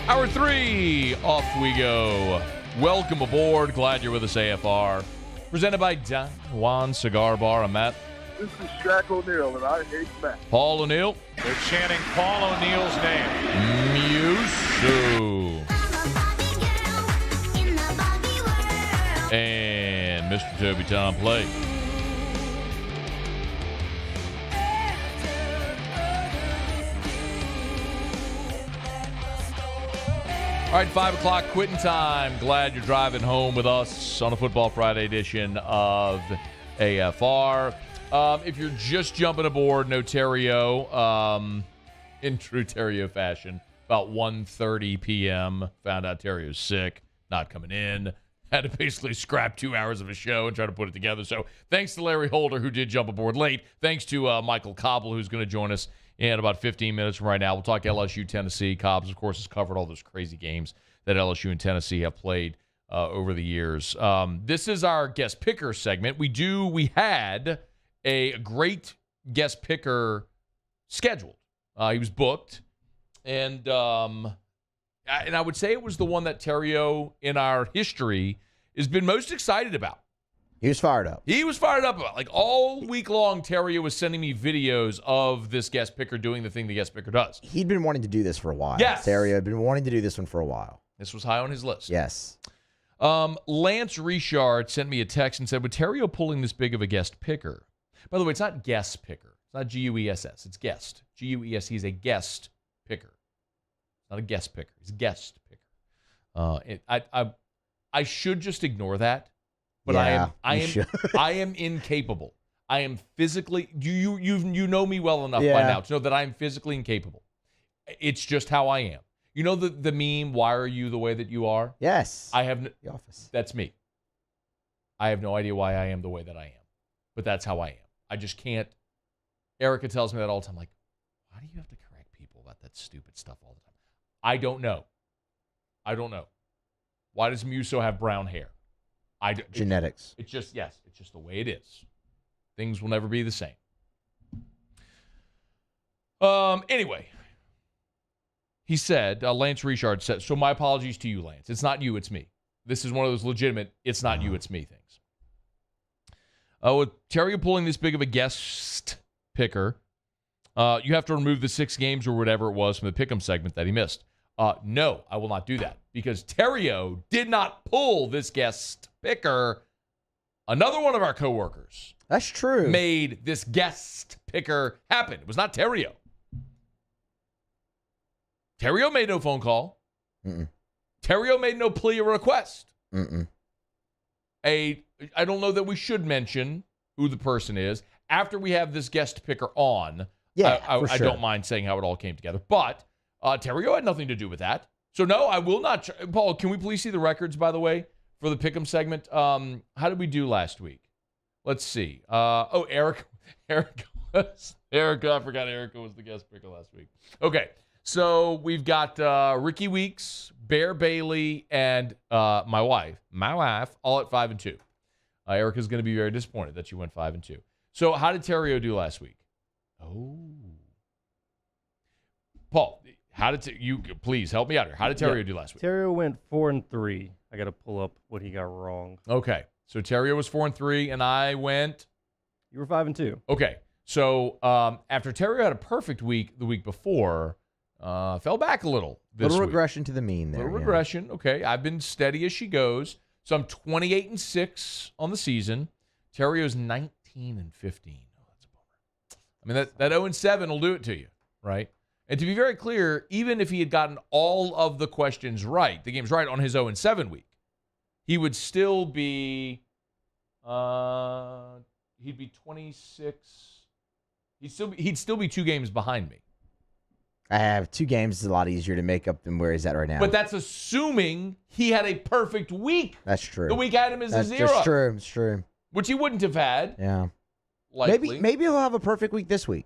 Speaker 9: Hour 3, off we go. Welcome aboard. Glad you're with us, AFR. Presented by Don Juan Cigar Bar. I'm Matt.
Speaker 21: This is Shaq O'Neal, and I hate Matt.
Speaker 9: Paul O'Neal.
Speaker 22: They're chanting Paul O'Neal's name.
Speaker 9: Musu. And Mr. Toby Tom Play. All right, 5 o'clock quitting time. Glad you're driving home with us on a Football Friday edition of AFR. If you're just jumping aboard, no Terrio, in true Terrio fashion, about 1:30 p.m., found out Terrio's sick, not coming in. Had to basically scrap 2 hours of a show and try to put it together. So thanks to Larry Holder, who did jump aboard late. Thanks to Michael Cauble, who's going to join us in about 15 minutes from right now. We'll talk LSU-Tennessee. Cobbs, of course, has covered all those crazy games that LSU and Tennessee have played over the years. This is our guest picker segment. We had a great guest picker scheduled. He was booked. And I would say it was the one that Terrio in our history has been most excited about.
Speaker 2: He was fired up.
Speaker 9: He was fired up about. Like all week long, Terrio was sending me videos of this guest picker doing the thing the guest picker does.
Speaker 2: He'd been wanting to do this for a while.
Speaker 9: Yes.
Speaker 2: Terrio had been wanting to do this one for a while.
Speaker 9: This was high on his list.
Speaker 2: Yes.
Speaker 9: Lance Richard sent me a text and said, with Terrio pulling this big of a guest picker, by the way, it's not guest picker. It's not G-U-E-S-S. It's guest. G-U-E-S. He's a guest picker. Not a guest picker. He's a guest picker. I should just ignore that, but
Speaker 2: yeah,
Speaker 9: I am incapable. I am physically. You know me well enough by now to know that I am physically incapable. It's just how I am. You know the meme. Why are you the way that you are?
Speaker 2: Yes.
Speaker 9: I have
Speaker 2: The Office.
Speaker 9: That's me. I have no idea why I am the way that I am, but that's how I am. I just can't. Erica tells me that all the time. Like, why do you have to correct people about that stupid stuff all the time? I don't know. Why does Muso have brown hair?
Speaker 2: Genetics.
Speaker 9: It's just the way it is. Things will never be the same. Anyway, he said, Lance Richard said, so my apologies to you, Lance. It's not you, it's me. This is one of those legitimate, it's not you, it's me things. With Terry pulling this big of a guest picker, you have to remove the 6 games or whatever it was from the pick'em segment that he missed. No, I will not do that because Terrio did not pull this guest picker. Another one of our coworkers.
Speaker 2: That's true.
Speaker 9: Made this guest picker happen. It was not Terrio. Terrio made no phone call.
Speaker 2: Mm-mm.
Speaker 9: Terrio made no plea or request.
Speaker 2: Mm-mm.
Speaker 9: I don't know that we should mention who the person is. After we have this guest picker on, I don't mind saying how it all came together. But Terrio had nothing to do with that. So, no, I will not. Paul, can we please see the records, by the way, for the Pick'em segment? How did we do last week? Let's see. Erica. I forgot Erica was the guest picker last week. Okay, so we've got Ricky Weeks, Bear Bailey, and my wife, all at 5-2. Erica's going to be very disappointed that she went 5-2. So how did Terrio do last week? Oh, Paul, how did you please help me out here? How did Terrio do last week?
Speaker 3: Terrio went 4-3. I got to pull up what he got wrong.
Speaker 9: Okay, so Terrio was 4-3, and I went.
Speaker 3: You were 5-2.
Speaker 9: Okay, so after Terrio had a perfect week the week before, fell back a little.
Speaker 2: Little regression to the mean there.
Speaker 9: Little regression. Okay, I've been steady as she goes. So I'm 28-6 on the season. Terrio's 19-15. Oh, that's a bummer. I mean, that 0-7 will do it to you, right? And to be very clear, even if he had gotten all of the questions right, the game's right on his 0-7 week, he would still be, he'd be 26. He'd still be 2 games behind me.
Speaker 2: I have 2 games. Is a lot easier to make up than where he's at right now.
Speaker 9: But that's assuming he had a perfect week.
Speaker 2: That's true.
Speaker 9: The week I had him as a 0.
Speaker 2: That's true. It's true.
Speaker 9: Which he wouldn't have had.
Speaker 2: Yeah.
Speaker 9: Likely.
Speaker 2: Maybe he'll have a perfect week this week.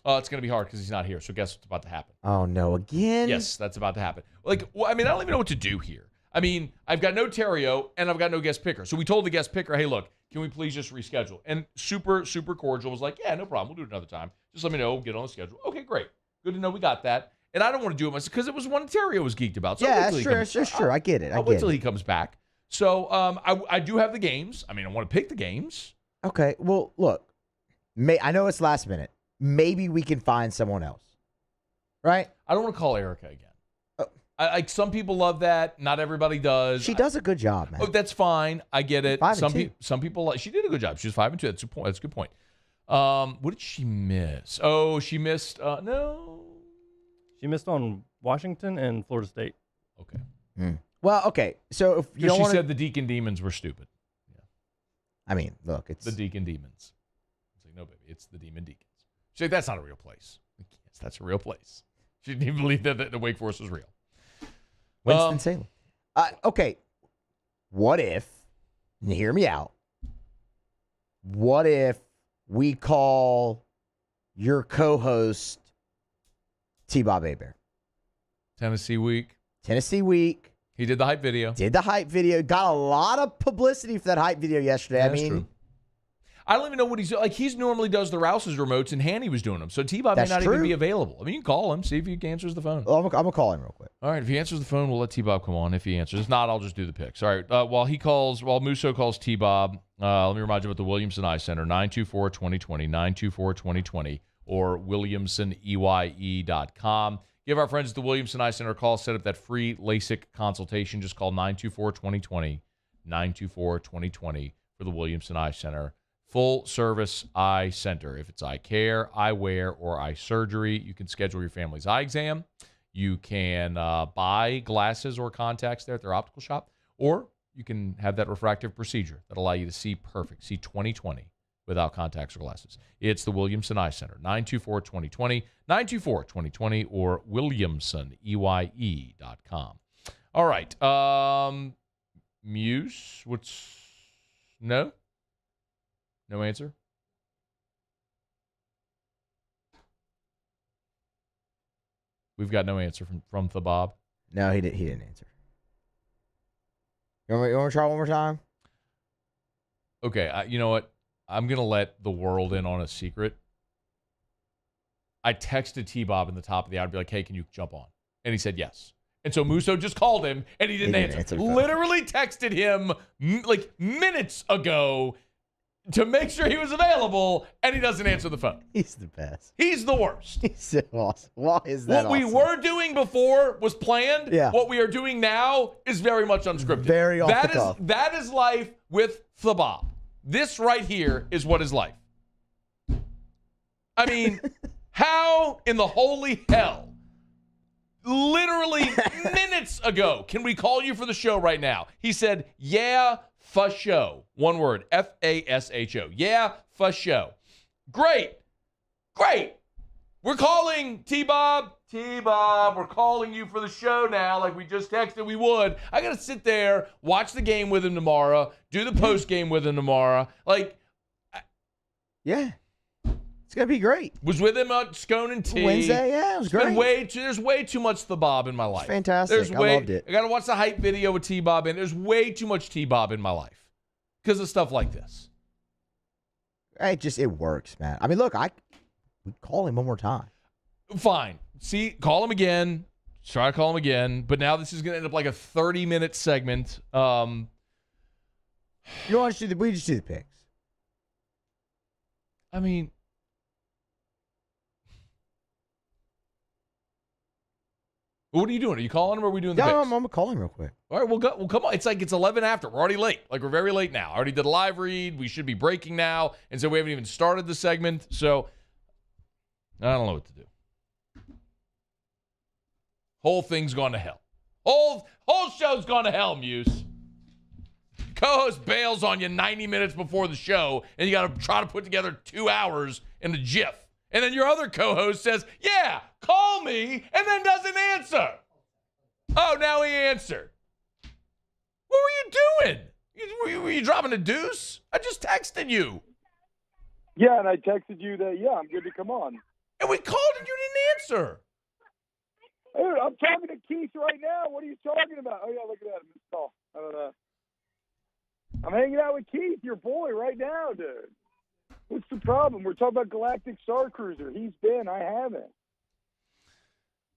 Speaker 9: It's going to be hard because he's not here. So guess what's about to happen?
Speaker 2: Oh, no. Again?
Speaker 9: Yes, that's about to happen. I don't even know what to do here. I mean, I've got no Terrio and I've got no guest picker. So we told the guest picker, hey, look, can we please just reschedule? And super, super cordial was like, yeah, no problem. We'll do it another time. Just let me know. Get on the schedule. Okay, great. Good to know we got that. And I don't want to do it myself because it was one Terrio was geeked about. So
Speaker 2: yeah, that's true. I get it.
Speaker 9: I'll wait till he comes back. So I do have the games. I mean, I want to pick the games.
Speaker 2: Okay. Well, look. I know it's last minute. Maybe we can find someone else. Right?
Speaker 9: I don't want to call Erica again. Some people love that. Not everybody does.
Speaker 2: She does a good job, man.
Speaker 9: Oh, that's fine. I get it.
Speaker 2: 5-2.
Speaker 9: Some people she did a good job. She was 5-2. That's a good point. That's a good point. What did she miss? Oh, she missed. No.
Speaker 3: She missed on Washington and Florida State.
Speaker 9: Okay.
Speaker 2: Well, okay. So if you don't
Speaker 9: she said the Deacon Demons were stupid.
Speaker 2: Yeah. I mean, look, it's
Speaker 9: the Deacon Demons. It's like, no, baby, it's the Demon Deacons. She's like, that's not a real place. Like, yes, that's a real place. She didn't even believe that the Wake Forest was real.
Speaker 2: Winston-Salem. Okay. What if, and hear me out, what if we call your co-host T-Bob Hebert?
Speaker 9: Tennessee week.
Speaker 2: He
Speaker 9: did the hype video.
Speaker 2: Got a lot of publicity for that hype video yesterday.
Speaker 9: Yeah, true. I don't even know what he's like. He normally does the Rouse's remotes, and Hanny was doing them. So T-Bob may not even be available. I mean, you can call him, see if he answers the phone.
Speaker 2: Well, I'm going to call him real quick.
Speaker 9: All right, if he answers the phone, we'll let T-Bob come on if he answers. If not, I'll just do the picks. All right, while Musso calls T-Bob, let me remind you about the Williamson Eye Center, 924-2020, 924-2020, or WilliamsonEye.com. Give our friends at the Williamson Eye Center a call. Set up that free LASIK consultation. Just call 924-2020, 924-2020 for the Williamson Eye Center. Full-service eye center. If it's eye care, eyewear, or eye surgery, you can schedule your family's eye exam. You can buy glasses or contacts there at their optical shop, or you can have that refractive procedure that allow you to see perfect, see 20/20 without contacts or glasses. It's the Williamson Eye Center, 924-2020, 924-2020, or WilliamsonEye.com. All right. Muse, no? No answer? We've got no answer from the Bob.
Speaker 2: No, he didn't answer. You want me to try one more time?
Speaker 9: Okay, you know what? I'm going to let the world in on a secret. I texted T-Bob in the top of the hour to be like, hey, can you jump on? And he said yes. And so Musso just called him, and he didn't answer. Literally texted him like minutes ago to make sure he was available, and he doesn't answer the phone.
Speaker 2: He's the best.
Speaker 9: He's the worst.
Speaker 2: He's so awesome. Why is that
Speaker 9: What we were doing before was planned.
Speaker 2: Yeah.
Speaker 9: What we are doing now is very much unscripted.
Speaker 2: Very off the cuff.
Speaker 9: That is life with the Bob. This right here is what is life. I mean, how in the holy hell, literally minutes ago, can we call you for the show right now? He said, yeah, for show. One word, F-A-S-H-O. Yeah, for show. Great. We're calling T-Bob. T-Bob, we're calling you for the show now like we just texted we would. I got to sit there, watch the game with him tomorrow, do the post game with him tomorrow.
Speaker 2: Yeah. It's going to be great.
Speaker 9: Was with him at Scone and Tea.
Speaker 2: Wednesday, yeah, it was great.
Speaker 9: There's way too much the Bob in my life.
Speaker 2: It's fantastic. I loved it.
Speaker 9: I got to watch the hype video with T-Bob, and there's way too much T-Bob in my life because of stuff like this.
Speaker 2: It works, man. I mean, look, we call him one more time.
Speaker 9: Fine. See, call him again. Try to call him again. But now this is going to end up like a 30-minute segment.
Speaker 2: You want to we just do the picks.
Speaker 9: I mean, what are you doing? Are you calling him or are we doing the picks?
Speaker 2: I'm going to call him real quick.
Speaker 9: All right, well, come on. It's 11 after. We're already late. We're very late now. I already did a live read. We should be breaking now. And so we haven't even started the segment. So I don't know what to do. Whole thing's gone to hell. Whole show's gone to hell, Muse. Co-host bails on you 90 minutes before the show, and you got to try to put together 2 hours in a GIF. And then your other co-host says, yeah, call me, and then doesn't answer. Oh, now he answered. What were you doing? Were you dropping a deuce? I just texted you.
Speaker 21: Yeah, and I texted you that, yeah, I'm good to come on.
Speaker 9: And we called and you didn't answer.
Speaker 21: Dude, I'm talking to Keith right now. What are you talking about? Oh, yeah, look at that. Missed call. I don't know. I'm hanging out with Keith, your boy, right now, dude. What's the problem? We're talking about Galactic Star Cruiser. He's been. I haven't.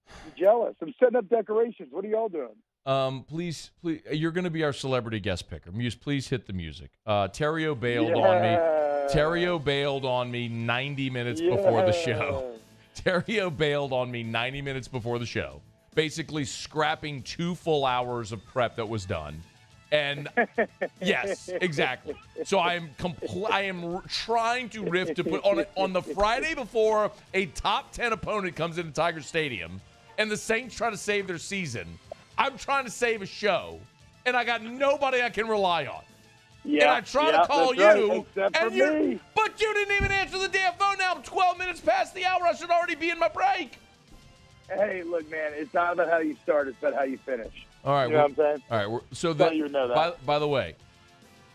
Speaker 21: I'm jealous. I'm setting up decorations. What are y'all doing?
Speaker 9: Please, you're going to be our celebrity guest picker. Muse, please hit the music. Terrio bailed on me. Terrio bailed on me 90 minutes before the show. Terrio bailed on me 90 minutes before the show, basically scrapping 2 full hours of prep that was done. And yes, exactly. So I am trying to riff to put on the Friday before a top 10 opponent comes into Tiger Stadium and the Saints try to save their season. I'm trying to save a show, and I got nobody I can rely on.
Speaker 21: Yeah,
Speaker 9: and I try to call you,
Speaker 21: right, except
Speaker 9: and
Speaker 21: for me.
Speaker 9: But you didn't even answer the damn phone. Now I'm 12 minutes past the hour. I should already be in my break.
Speaker 21: Hey, look, man, it's not about how you start. It's about how you finish.
Speaker 9: All right.
Speaker 21: You know what I'm saying?
Speaker 9: All right. So
Speaker 21: you know that.
Speaker 9: By the way,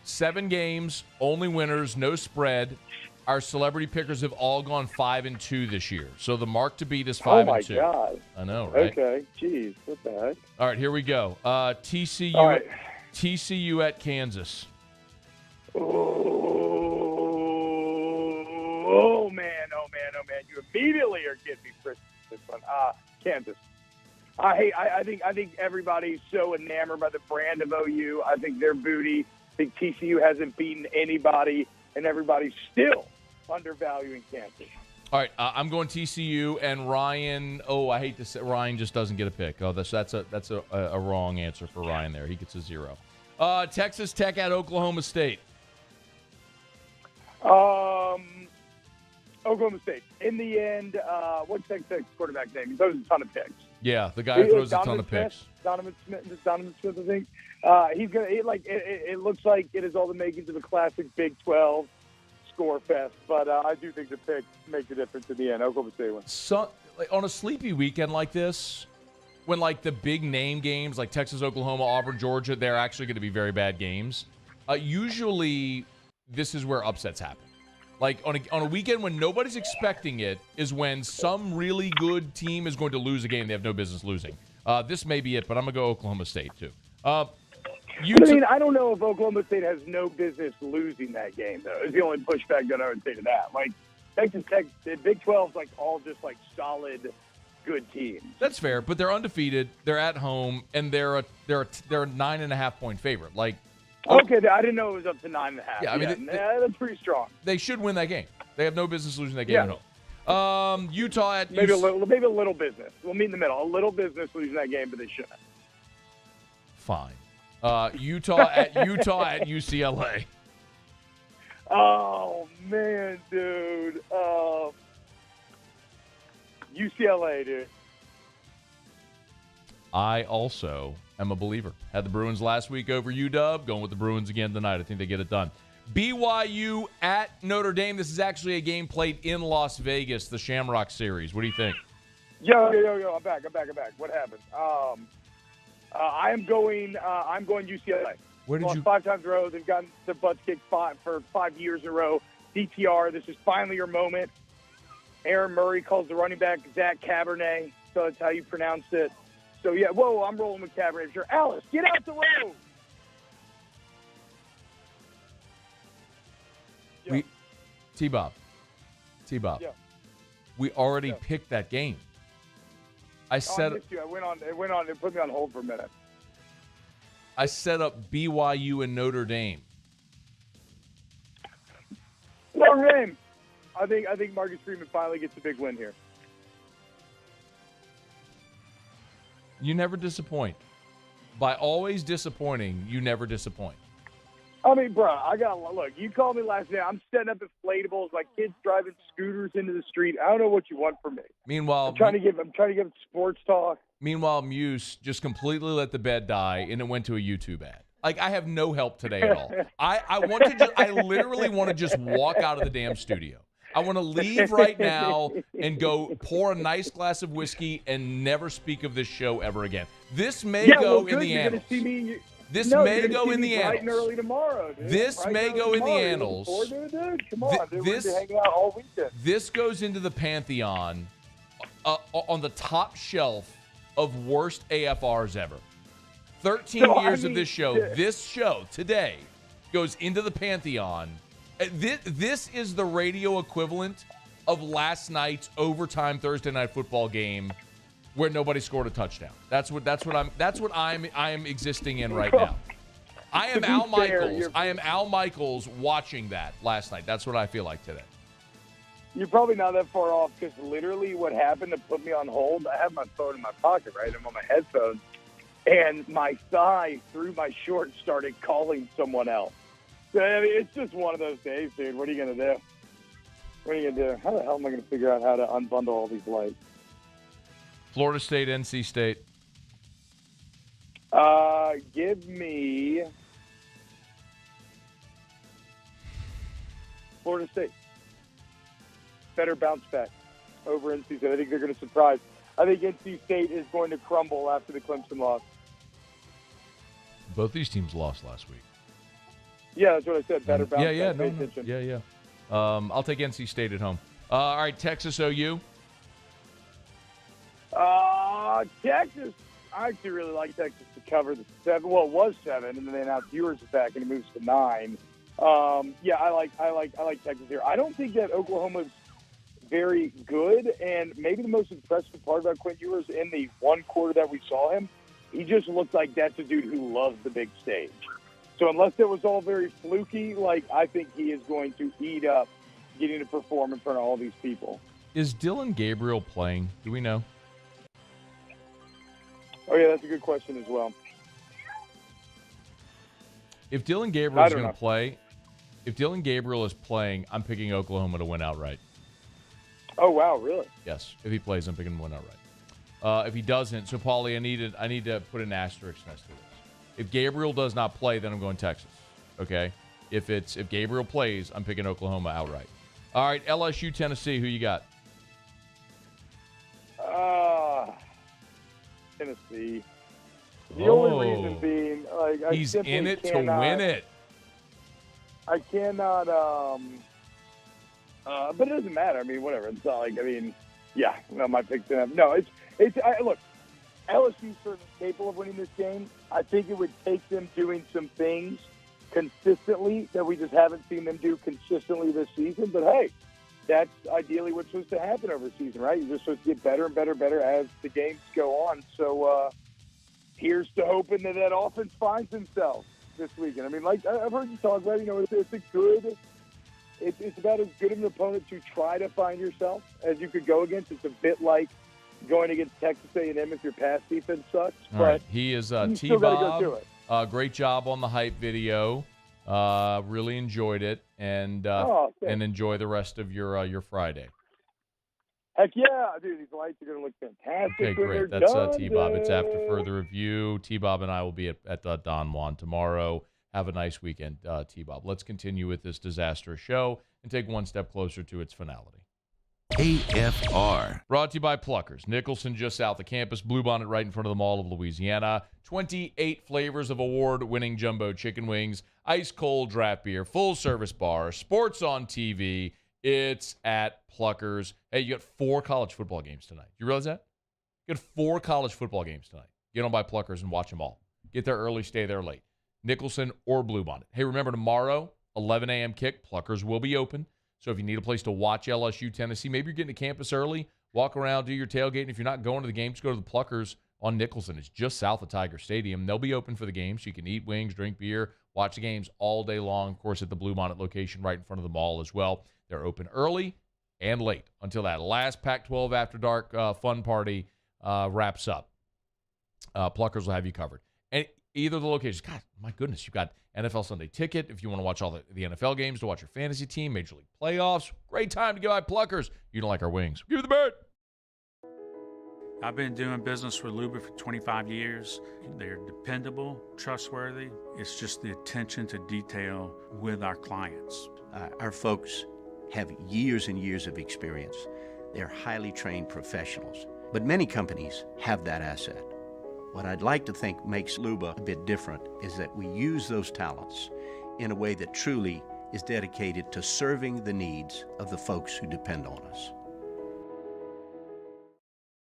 Speaker 9: 7 games, only winners, no spread. Our celebrity pickers have all gone 5-2 this year. So the mark to beat is 5-2.
Speaker 21: Oh, my God.
Speaker 9: I know, right?
Speaker 21: Okay. Jeez. What the heck?
Speaker 9: All right, here we go. TCU,
Speaker 21: all right.
Speaker 9: TCU at Kansas.
Speaker 21: Oh, man. You immediately are getting me for this one. Kansas. I think everybody's so enamored by the brand of OU. I think they're booty. I think TCU hasn't beaten anybody, and everybody's still undervaluing Kansas.
Speaker 9: All right, I'm going TCU and Ryan. Oh, I hate to say, Ryan just doesn't get a pick. Oh, that's a wrong answer for Ryan there. He gets a 0. Texas Tech at Oklahoma State.
Speaker 21: Oklahoma State. In the end, what's Texas quarterback's name? He throws a ton of picks.
Speaker 9: Yeah, the guy who throws a ton of picks.
Speaker 21: Donovan Smith, I think. He's gonna. It looks like it is all the makings of a classic Big 12 score fest. But I do think the pick makes a difference in the end. Oklahoma State wins.
Speaker 9: So, on a sleepy weekend like this, when the big name games like Texas, Oklahoma, Auburn, Georgia, they're actually going to be very bad games. Usually, this is where upsets happen. On a weekend when nobody's expecting it is when some really good team is going to lose a game they have no business losing. This may be it, but I'm going to go Oklahoma State, too.
Speaker 21: But, I mean, I don't know if Oklahoma State has no business losing that game, though. Is the only pushback that I would say to that. Like, Texas Tech, the Big 12's like all just like solid, good teams.
Speaker 9: That's fair, but they're undefeated. They're at home, and they're a 9.5 point favorite. Like,
Speaker 21: okay, I didn't know it was up to 9.5.
Speaker 9: Yeah, I mean,
Speaker 21: that's pretty strong.
Speaker 9: They should win that game. They have no business losing that game at home. Utah at
Speaker 21: maybe a little business. We'll meet in the middle. A little business losing that game, but they shouldn't.
Speaker 9: Fine. Utah at UCLA.
Speaker 21: Oh man, dude. UCLA, dude.
Speaker 9: I also am a believer. Had the Bruins last week over UW. Going with the Bruins again tonight. I think they get it done. BYU at Notre Dame. This is actually a game played in Las Vegas, the Shamrock Series. What do you think?
Speaker 21: Yo. I'm back. What happened? I'm going UCLA.
Speaker 9: Where did you?
Speaker 21: 5 times in a row. They've gotten their butts kicked for 5 years in a row. DTR. This is finally your moment. Aaron Murray calls the running back Zach Cabernet. So that's how you pronounce it. So yeah. Whoa, I'm rolling with Cabernet. Sure. Alice, get out the road.
Speaker 9: We, T-Bob.
Speaker 21: Yeah.
Speaker 9: We already picked that game. I said
Speaker 21: It went on. It put me on hold for a minute.
Speaker 9: I set up BYU and Notre Dame.
Speaker 21: Notre Dame. I think Marcus Freeman finally gets a big win here.
Speaker 9: You never disappoint. By always disappointing, you never disappoint.
Speaker 21: I mean, bro, look. You called me last night. I'm setting up inflatables. My kids driving scooters into the street. I don't know what you want from me.
Speaker 9: Meanwhile,
Speaker 21: I'm trying to give sports talk.
Speaker 9: Meanwhile, Muse just completely let the bed die, and it went to a YouTube ad. Like, I have no help today at all. I literally want to just walk out of the damn studio. I want to leave right now and go pour a nice glass of whiskey and never speak of this show ever again. This may go in the annals. This may go in the annals.
Speaker 21: Bright and early tomorrow, dude.
Speaker 9: This may go in the annals.
Speaker 21: Dude, come on, dude. We're hanging out all weekend.
Speaker 9: This goes into the pantheon on the top shelf of worst AFRs ever. 13 years of this show. This show today goes into the pantheon. This is the radio equivalent of last night's overtime Thursday night football game where nobody scored a touchdown. That's what I am existing in right now. I am Al Michaels. I am Al Michaels watching that last night. That's what I feel like today.
Speaker 21: You're probably not that far off because literally what happened to put me on hold, I have my phone in my pocket, right? I'm on my headphones, and my thigh through my shorts started calling someone else. So, I mean, it's just one of those days, dude. What are you going to do? What are you going to do? How the hell am I going to figure out how to unbundle all these lights?
Speaker 9: Florida State, NC State.
Speaker 21: Give me Florida State. Better bounce back over NC State. I think they're going to surprise. I think NC State is going to crumble after the Clemson loss.
Speaker 9: Both these teams lost last week.
Speaker 21: Yeah, that's what I said. Better bounce back.
Speaker 9: Yeah. I'll take NC State at home. All right, Texas OU.
Speaker 21: Texas. I actually really like Texas to cover the 7. Well, it was 7, and then they announced viewers back, and it moves to 9. I like Texas here. I don't think that Oklahoma's very good, and maybe the most impressive part about Quinn Ewers in the one quarter that we saw him, he just looked like that's a dude who loves the big stage. So unless it was all very fluky, I think he is going to eat up getting to perform in front of all these people.
Speaker 9: Is Dylan Gabriel playing? Do we know?
Speaker 21: Oh, yeah, that's a good question as well.
Speaker 9: If Dylan Gabriel is going to play, if Dylan Gabriel is playing, I'm picking Oklahoma to win outright.
Speaker 21: Oh, wow, really?
Speaker 9: Yes. If he plays, I'm picking him to win outright. If he doesn't, so Paulie, I need to put an asterisk next to this. If Gabriel does not play, then I'm going Texas. Okay? If Gabriel plays, I'm picking Oklahoma outright. All right, LSU-Tennessee, who you got?
Speaker 21: Tennessee. The only reason being,
Speaker 9: he's in it to win it.
Speaker 21: I cannot, but it doesn't matter. I mean, whatever. It's not my pick's enough. No, look, LSU's certainly capable of winning this game. I think it would take them doing some things consistently that we just haven't seen them do consistently this season. But, hey, that's ideally what's supposed to happen over the season, right? You're just supposed to get better and better and better as the games go on. So here's to hoping that offense finds themselves this weekend. I mean, like I've heard you talk about, it's about as good of an opponent to try to find yourself as you could go against. It's a bit like going against Texas A&M if your pass defense sucks.
Speaker 9: All right. He is T-Bob.
Speaker 21: Go do it.
Speaker 9: Great job on the hype video. Really enjoyed it, and enjoy the rest of your Friday.
Speaker 21: Heck yeah, dude! These lights are going to look fantastic.
Speaker 9: Okay, great. That's T-Bob. It's after further review. T-Bob and I will be at Don Juan tomorrow. Have a nice weekend, T-Bob. Let's continue with this disastrous show and take one step closer to its finality.
Speaker 6: AFR.
Speaker 9: Brought to you by Pluckers. Nicholson, just south of campus. Bluebonnet right in front of the Mall of Louisiana. 28 flavors of award-winning jumbo chicken wings, ice-cold draft beer, full-service bar, sports on TV. It's at Pluckers. Hey, you got 4 college football games tonight. You realize that? You got 4 college football games tonight. Get on by Pluckers and watch them all. Get there early, stay there late. Nicholson or Bluebonnet. Hey, remember tomorrow, 11 a.m. kick, Pluckers will be open. So if you need a place to watch LSU-Tennessee, maybe you're getting to campus early, walk around, do your tailgate, and if you're not going to the game, just go to the Pluckers on Nicholson. It's just south of Tiger Stadium. They'll be open for the game, so you can eat wings, drink beer, watch the games all day long, of course, at the Bluebonnet location right in front of the mall as well. They're open early and late until that last Pac-12 After Dark fun party wraps up. Pluckers will have you covered. And either of the locations, God, my goodness, you've got NFL Sunday Ticket if you want to watch all the NFL games, to watch your fantasy team, Major League playoffs. Great time to go by Pluckers. You don't like our wings. Give me the bird.
Speaker 11: I've been doing business with Luba for 25 years. They're dependable, trustworthy. It's just the attention to detail with our clients.
Speaker 12: Our folks have years and years of experience. They're highly trained professionals. But many companies have that asset. What I'd like to think makes Luba a bit different is that we use those talents in a way that truly is dedicated to serving the needs of the folks who depend on us.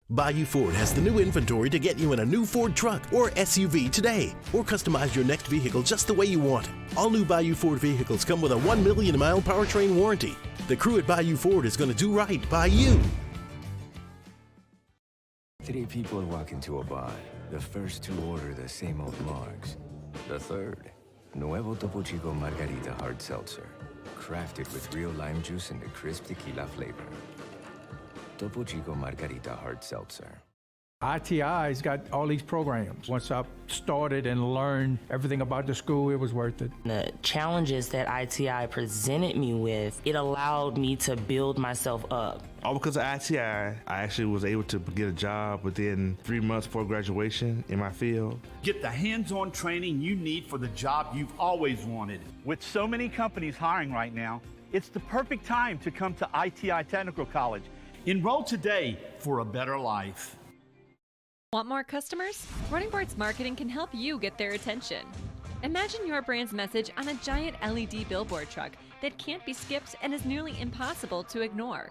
Speaker 27: Bayou Ford has the new inventory to get you in a new Ford truck or SUV today, or customize your next vehicle just the way you want it. All new Bayou Ford vehicles come with a 1 million mile powertrain warranty. The crew at Bayou Ford is going to do right by you.
Speaker 20: 3 people walk into a bar. The first 2 order the same old margs. The third, Nuevo Topo Chico Margarita Hard Seltzer, crafted with real lime juice and a crisp tequila flavor. Topo Chico Margarita Hard Seltzer.
Speaker 5: ITI's got all these programs. Once I started and learned everything about the school, it was worth it.
Speaker 7: The challenges that ITI presented me with, it allowed me to build myself up.
Speaker 14: All because of ITI, I actually was able to get a job within 3 months before graduation in my field.
Speaker 17: Get the hands-on training you need for the job you've always wanted. With so many companies hiring right now, it's the perfect time to come to ITI Technical College. Enroll today for a better life.
Speaker 24: Want more customers? Running Boards Marketing can help you get their attention. Imagine your brand's message on a giant LED billboard truck that can't be skipped and is nearly impossible to ignore.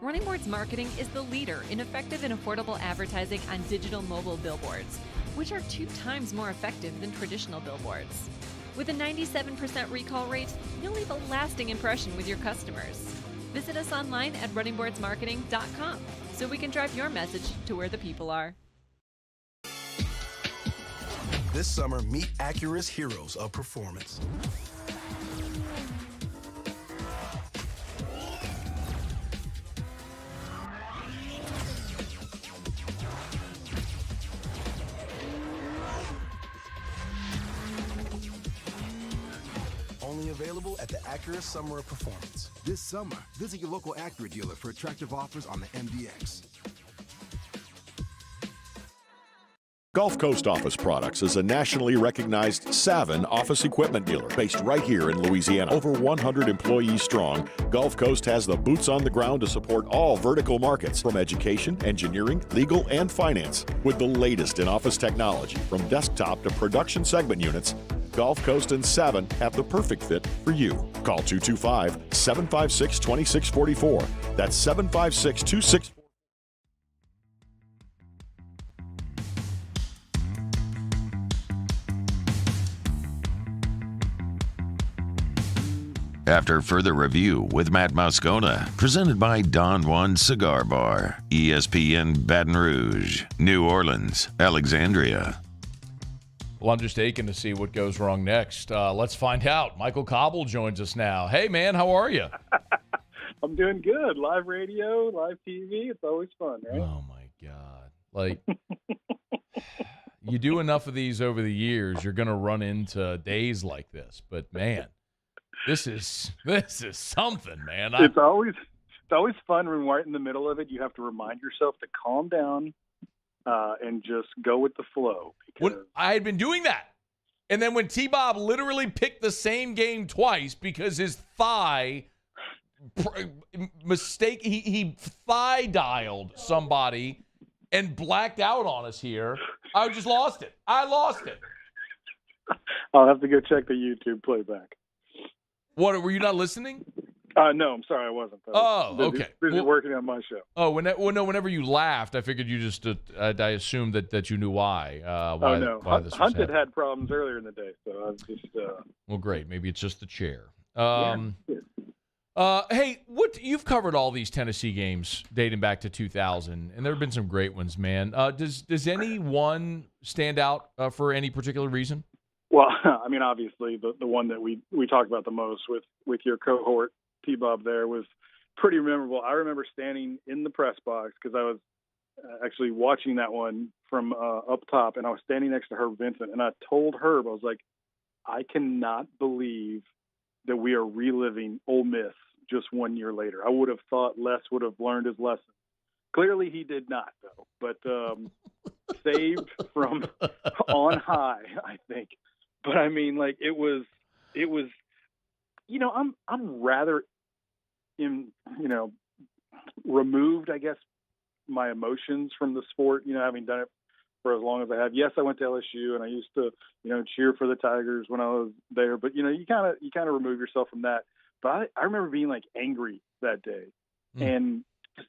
Speaker 24: Running Boards Marketing is the leader in effective and affordable advertising on digital mobile billboards, which are 2 times more effective than traditional billboards. With a 97% recall rate, you'll leave a lasting impression with your customers. Visit us online at runningboardsmarketing.com so we can drive your message to where the people are.
Speaker 27: This summer, meet Acura's heroes of performance. Only available at the Acura Summer of Performance.
Speaker 25: This summer, visit your local Acura dealer for attractive offers on the MDX.
Speaker 26: Gulf Coast Office Products is a nationally recognized Savin office equipment dealer based right here in Louisiana. Over 100 employees strong, Gulf Coast has the boots on the ground to support all vertical markets, from education, engineering, legal, and finance. With the latest in office technology, from desktop to production segment units, Gulf Coast and Savin have the perfect fit for you. Call 225-756-2644. That's 756-2644.
Speaker 6: after further review with Matt Moscona, presented by Don Juan Cigar Bar, ESPN Baton Rouge, New Orleans, Alexandria.
Speaker 9: Well, I'm just aching to see what goes wrong next. Let's find out. Michael Cauble joins us now. Hey, man, how are you?
Speaker 1: I'm doing good. Live radio, live TV. It's always fun, right?
Speaker 9: Oh, my God. Like, you do enough of these over the years, you're going to run into days like this. But, man, this is something, man.
Speaker 1: It's always fun when right in the middle of it. You have to remind yourself to calm down and just go with the flow.
Speaker 9: When I had been doing that. And then when T-Bob literally picked the same game twice because his thigh mistake, he thigh dialed somebody and blacked out on us here. I just lost it. I lost it.
Speaker 1: I'll have to go check the YouTube playback.
Speaker 9: What, were you not listening?
Speaker 1: No, I'm sorry, I wasn't.
Speaker 9: Okay.
Speaker 1: Busy working on my show.
Speaker 9: Oh, whenever you laughed, I figured you just, I assumed that you knew why.
Speaker 1: No.
Speaker 9: Why this was
Speaker 1: Hunt
Speaker 9: happening.
Speaker 1: had problems earlier in the day, so I was just.
Speaker 9: Well, great. Maybe it's just the chair.
Speaker 1: Yeah.
Speaker 9: Hey, you've covered all these Tennessee games dating back to 2000, and there have been some great ones, man. Does any one stand out for any particular reason?
Speaker 1: Well, I mean, obviously, the one that we talked about the most with your cohort, T-Bob, there was pretty memorable. I remember standing in the press box because I was actually watching that one from up top, and I was standing next to Herb Vincent, and I told Herb, I was like, I cannot believe that we are reliving Ole Miss just 1 year later. I would have thought Les would have learned his lesson. Clearly he did not, though, but saved from on high, I think. But I mean, like, it was, I'm rather removed, I guess, my emotions from the sport, having done it for as long as I have. Yes, I went to LSU and I used to, cheer for the Tigers when I was there, but you kind of remove yourself from that. But I remember being like angry that day and just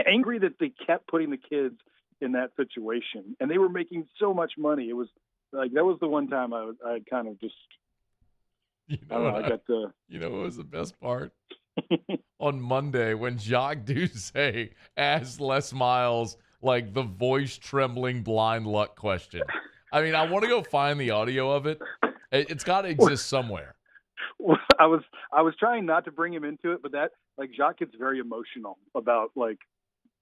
Speaker 1: angry that they kept putting the kids in that situation and they were making so much money. It was like, that was the one time I kind of just,
Speaker 9: what was the best part? On Monday when Jacques Doucet asked Les Miles, like, the voice trembling blind luck question. I mean, I want to go find the audio of it. It's got to exist somewhere.
Speaker 1: Well, I was trying not to bring him into it, but that, like, Jacques gets very emotional about, like,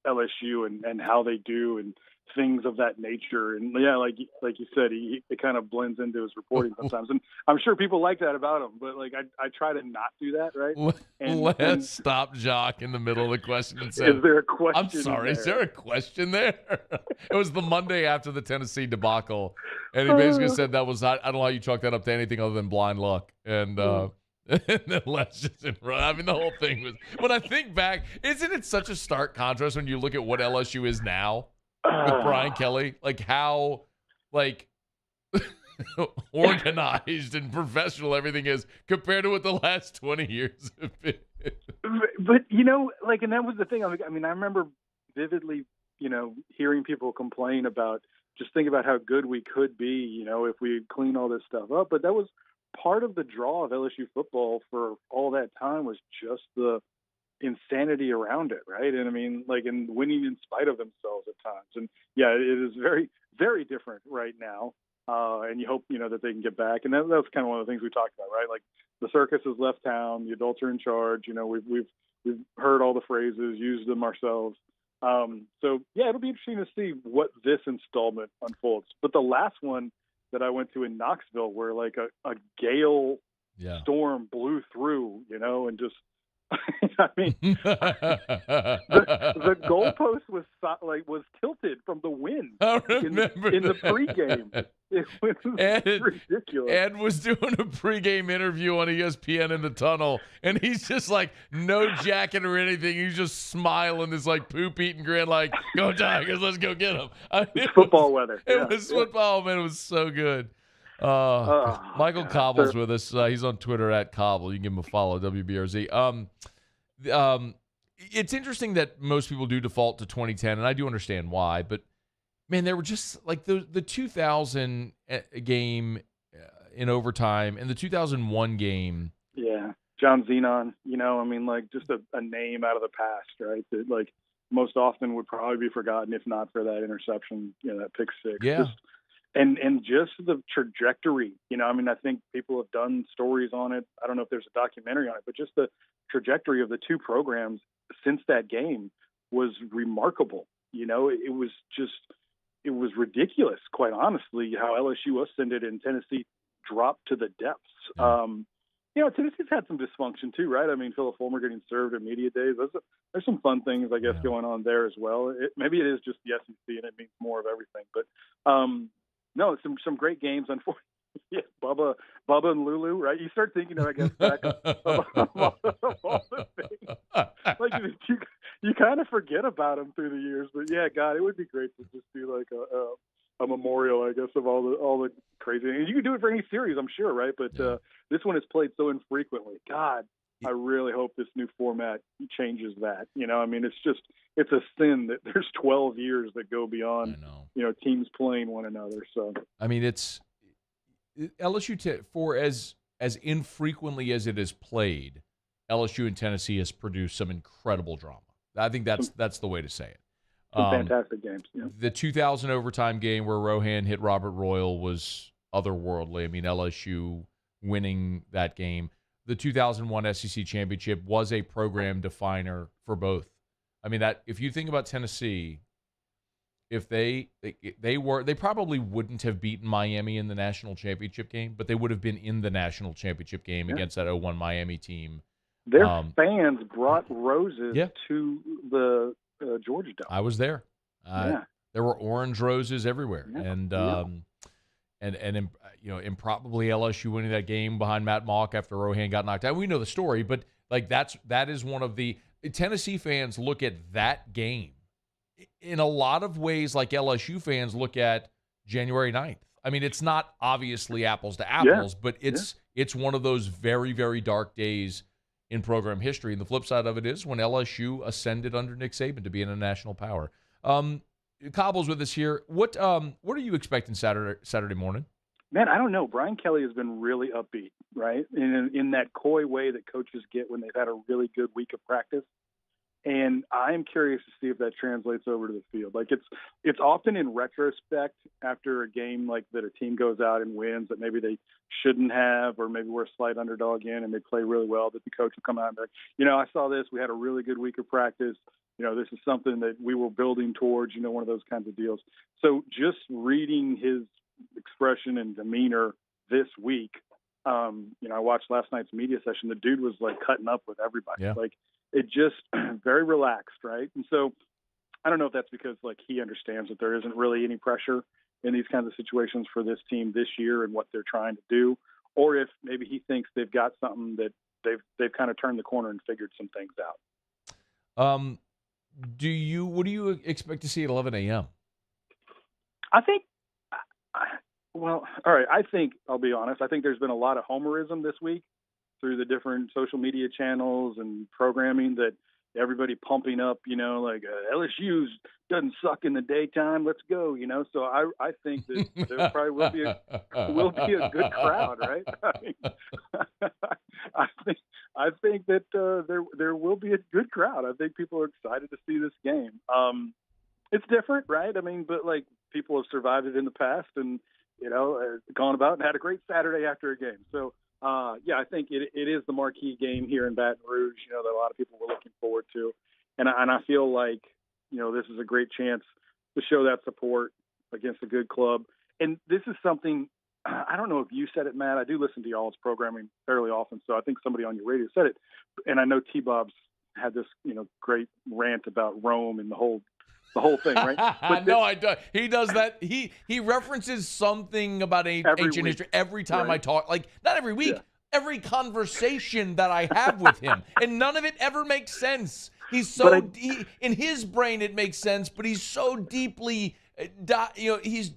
Speaker 1: LSU and how they do and things of that nature. And yeah, like you said, it kind of blends into his reporting sometimes. And I'm sure people like that about him, but like I try to not do that, right?
Speaker 9: Let's stop Jacques in the middle of the question and say,
Speaker 1: is there a question?
Speaker 9: I'm sorry, is there a question there? It was the Monday after the Tennessee debacle. And he basically said that was, I don't know how you chalk that up to anything other than blind luck. And then let's just run. I mean, the whole thing was, when I think back, isn't it such a stark contrast when you look at what LSU is now with Brian Kelly? Like how, like, organized and professional everything is compared to what the last 20 years have been.
Speaker 1: But, and that was the thing. I mean, I remember vividly, hearing people complain about, just think about how good we could be, if we clean all this stuff up. But that was part of the draw of LSU football for all that time, was just the insanity around it, right? And I mean, like, and winning in spite of themselves at times. And yeah, it is very, very different right now. And you hope, that they can get back. And that was kind of one of the things we talked about, right? Like, the circus has left town, the adults are in charge. We've heard all the phrases, used them ourselves. So yeah, it'll be interesting to see what this installment unfolds. But the last one that I went to in Knoxville, where like a gale storm blew through, and just, I mean, the goalpost was tilted from the wind in the pregame. It was ridiculous.
Speaker 9: Ed was doing a pregame interview on ESPN in the tunnel, and he's just like, no jacket or anything. He's just smiling, this like poop-eating grin, like, go Tigers, let's go get them.
Speaker 1: It's football weather.
Speaker 9: It was football, man. It was so good. Michael Cobble's with us. He's on Twitter at Cauble. You can give him a follow, WBRZ. It's interesting that most people do default to 2010, and I do understand why, but man, there were just like the 2000 game in overtime and the 2001 game.
Speaker 1: Yeah, John Zenon, I mean, like just a name out of the past, right? That like most often would probably be forgotten if not for that interception, that pick six.
Speaker 9: Yeah.
Speaker 1: And just the trajectory, I mean, I think people have done stories on it. I don't know if there's a documentary on it, but just the trajectory of the two programs since that game was remarkable. It was ridiculous, quite honestly, how LSU ascended and Tennessee dropped to the depths. Tennessee's had some dysfunction too, right? I mean, Philip Fulmer getting served at media days. There's some fun things, I guess, going on there as well. Maybe it is just the SEC and it means more of everything. But no, some great games. Unfortunately, yeah, Bubba and Lulu, right? You start thinking, I guess, back of all the things. Like you kind of forget about them through the years. But yeah, God, it would be great to just do like a memorial, I guess, of all the crazy. And you can do it for any series, I'm sure, right? But this one is played so infrequently. God, I really hope this new format changes that. I mean, it's a sin that there's 12 years that go beyond, teams playing one another. So,
Speaker 9: I mean, it's LSU for as infrequently as it is played, LSU and Tennessee has produced some incredible drama. I think that's the way to say it.
Speaker 1: Some fantastic games. Yeah.
Speaker 9: The 2000 overtime game where Rohan hit Robert Royal was otherworldly. I mean, LSU winning that game. The 2001 SEC championship was a program definer for both. I mean, that if you think about Tennessee, if they probably wouldn't have beaten Miami in the national championship game, but they would have been in the national championship game against that 01 Miami team.
Speaker 1: Their fans brought roses to the Georgia Dome.
Speaker 9: I was there. There were orange roses everywhere, and improbably LSU winning that game behind Matt Mock after Rohan got knocked out. We know the story, but like that is one of the Tennessee fans look at that game in a lot of ways like LSU fans look at January 9th. I mean, it's not obviously apples to apples, but it's one of those very, very dark days in program history. And the flip side of it is when LSU ascended under Nick Saban to be in a national power. Cauble's with us here. What are you expecting Saturday morning?
Speaker 1: Man, I don't know. Brian Kelly has been really upbeat, right? In that coy way that coaches get when they've had a really good week of practice. And I'm curious to see if that translates over to the field. Like it's often in retrospect after a game like that a team goes out and wins that maybe they shouldn't have, or maybe we're a slight underdog in and they play really well, that the coach will come out and be like, I saw this. We had a really good week of practice. This is something that we were building towards, one of those kinds of deals. So just reading his expression and demeanor this week, I watched last night's media session. The dude was like cutting up with everybody.
Speaker 9: Yeah.
Speaker 1: Like it just very relaxed, right? And so I don't know if that's because like he understands that there isn't really any pressure in these kinds of situations for this team this year and what they're trying to do, or if maybe he thinks they've got something that they've kind of turned the corner and figured some things out.
Speaker 9: What do you expect to see at 11 a.m.?
Speaker 1: I think, all right. I think, I'll be honest, I think there's been a lot of homerism this week through the different social media channels and programming that everybody pumping up, like LSU doesn't suck in the daytime. Let's go, So I think that there probably will be a good crowd, right? I think that there will be a good crowd. I think people are excited to see this game. It's different, right? I mean, but like people have survived it in the past and gone about and had a great Saturday after a game. So. I think it is the marquee game here in Baton Rouge, that a lot of people were looking forward to. And I feel like, this is a great chance to show that support against a good club. And this is something, I don't know if you said it, Matt. I do listen to y'all's programming fairly often, so I think somebody on your radio said it. And I know T-Bob's had this, great rant about Rome and the whole thing, right? But
Speaker 9: no, I do. He does that. He references something about ancient history every time I talk. Like not every week, every conversation that I have with him, and none of it ever makes sense. He's so in his brain it makes sense, but he's so deeply, he's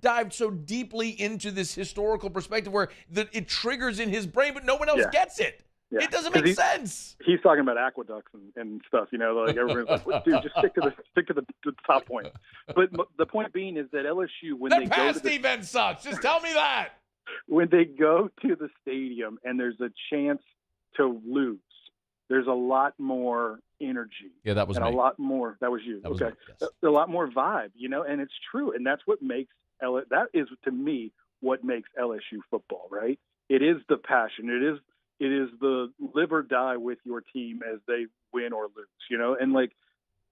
Speaker 9: dived so deeply into this historical perspective where that it triggers in his brain, but no one else gets it. Yeah. It doesn't make sense.
Speaker 1: He's talking about aqueducts and stuff, like everyone's like, dude, just stick to the top point. But the point being is that LSU, when they
Speaker 9: pass defense sucks. Just tell me that.
Speaker 1: When they go to the stadium and there's a chance to lose. There's a lot more energy.
Speaker 9: Yeah, that was
Speaker 1: and
Speaker 9: me.
Speaker 1: a lot more. That was you.
Speaker 9: That was
Speaker 1: okay.
Speaker 9: me, yes.
Speaker 1: A lot more vibe, and it's true. And that's what makes that is, to me, what makes LSU football, right? It is the passion. It is the live or die with your team as they win or lose, and like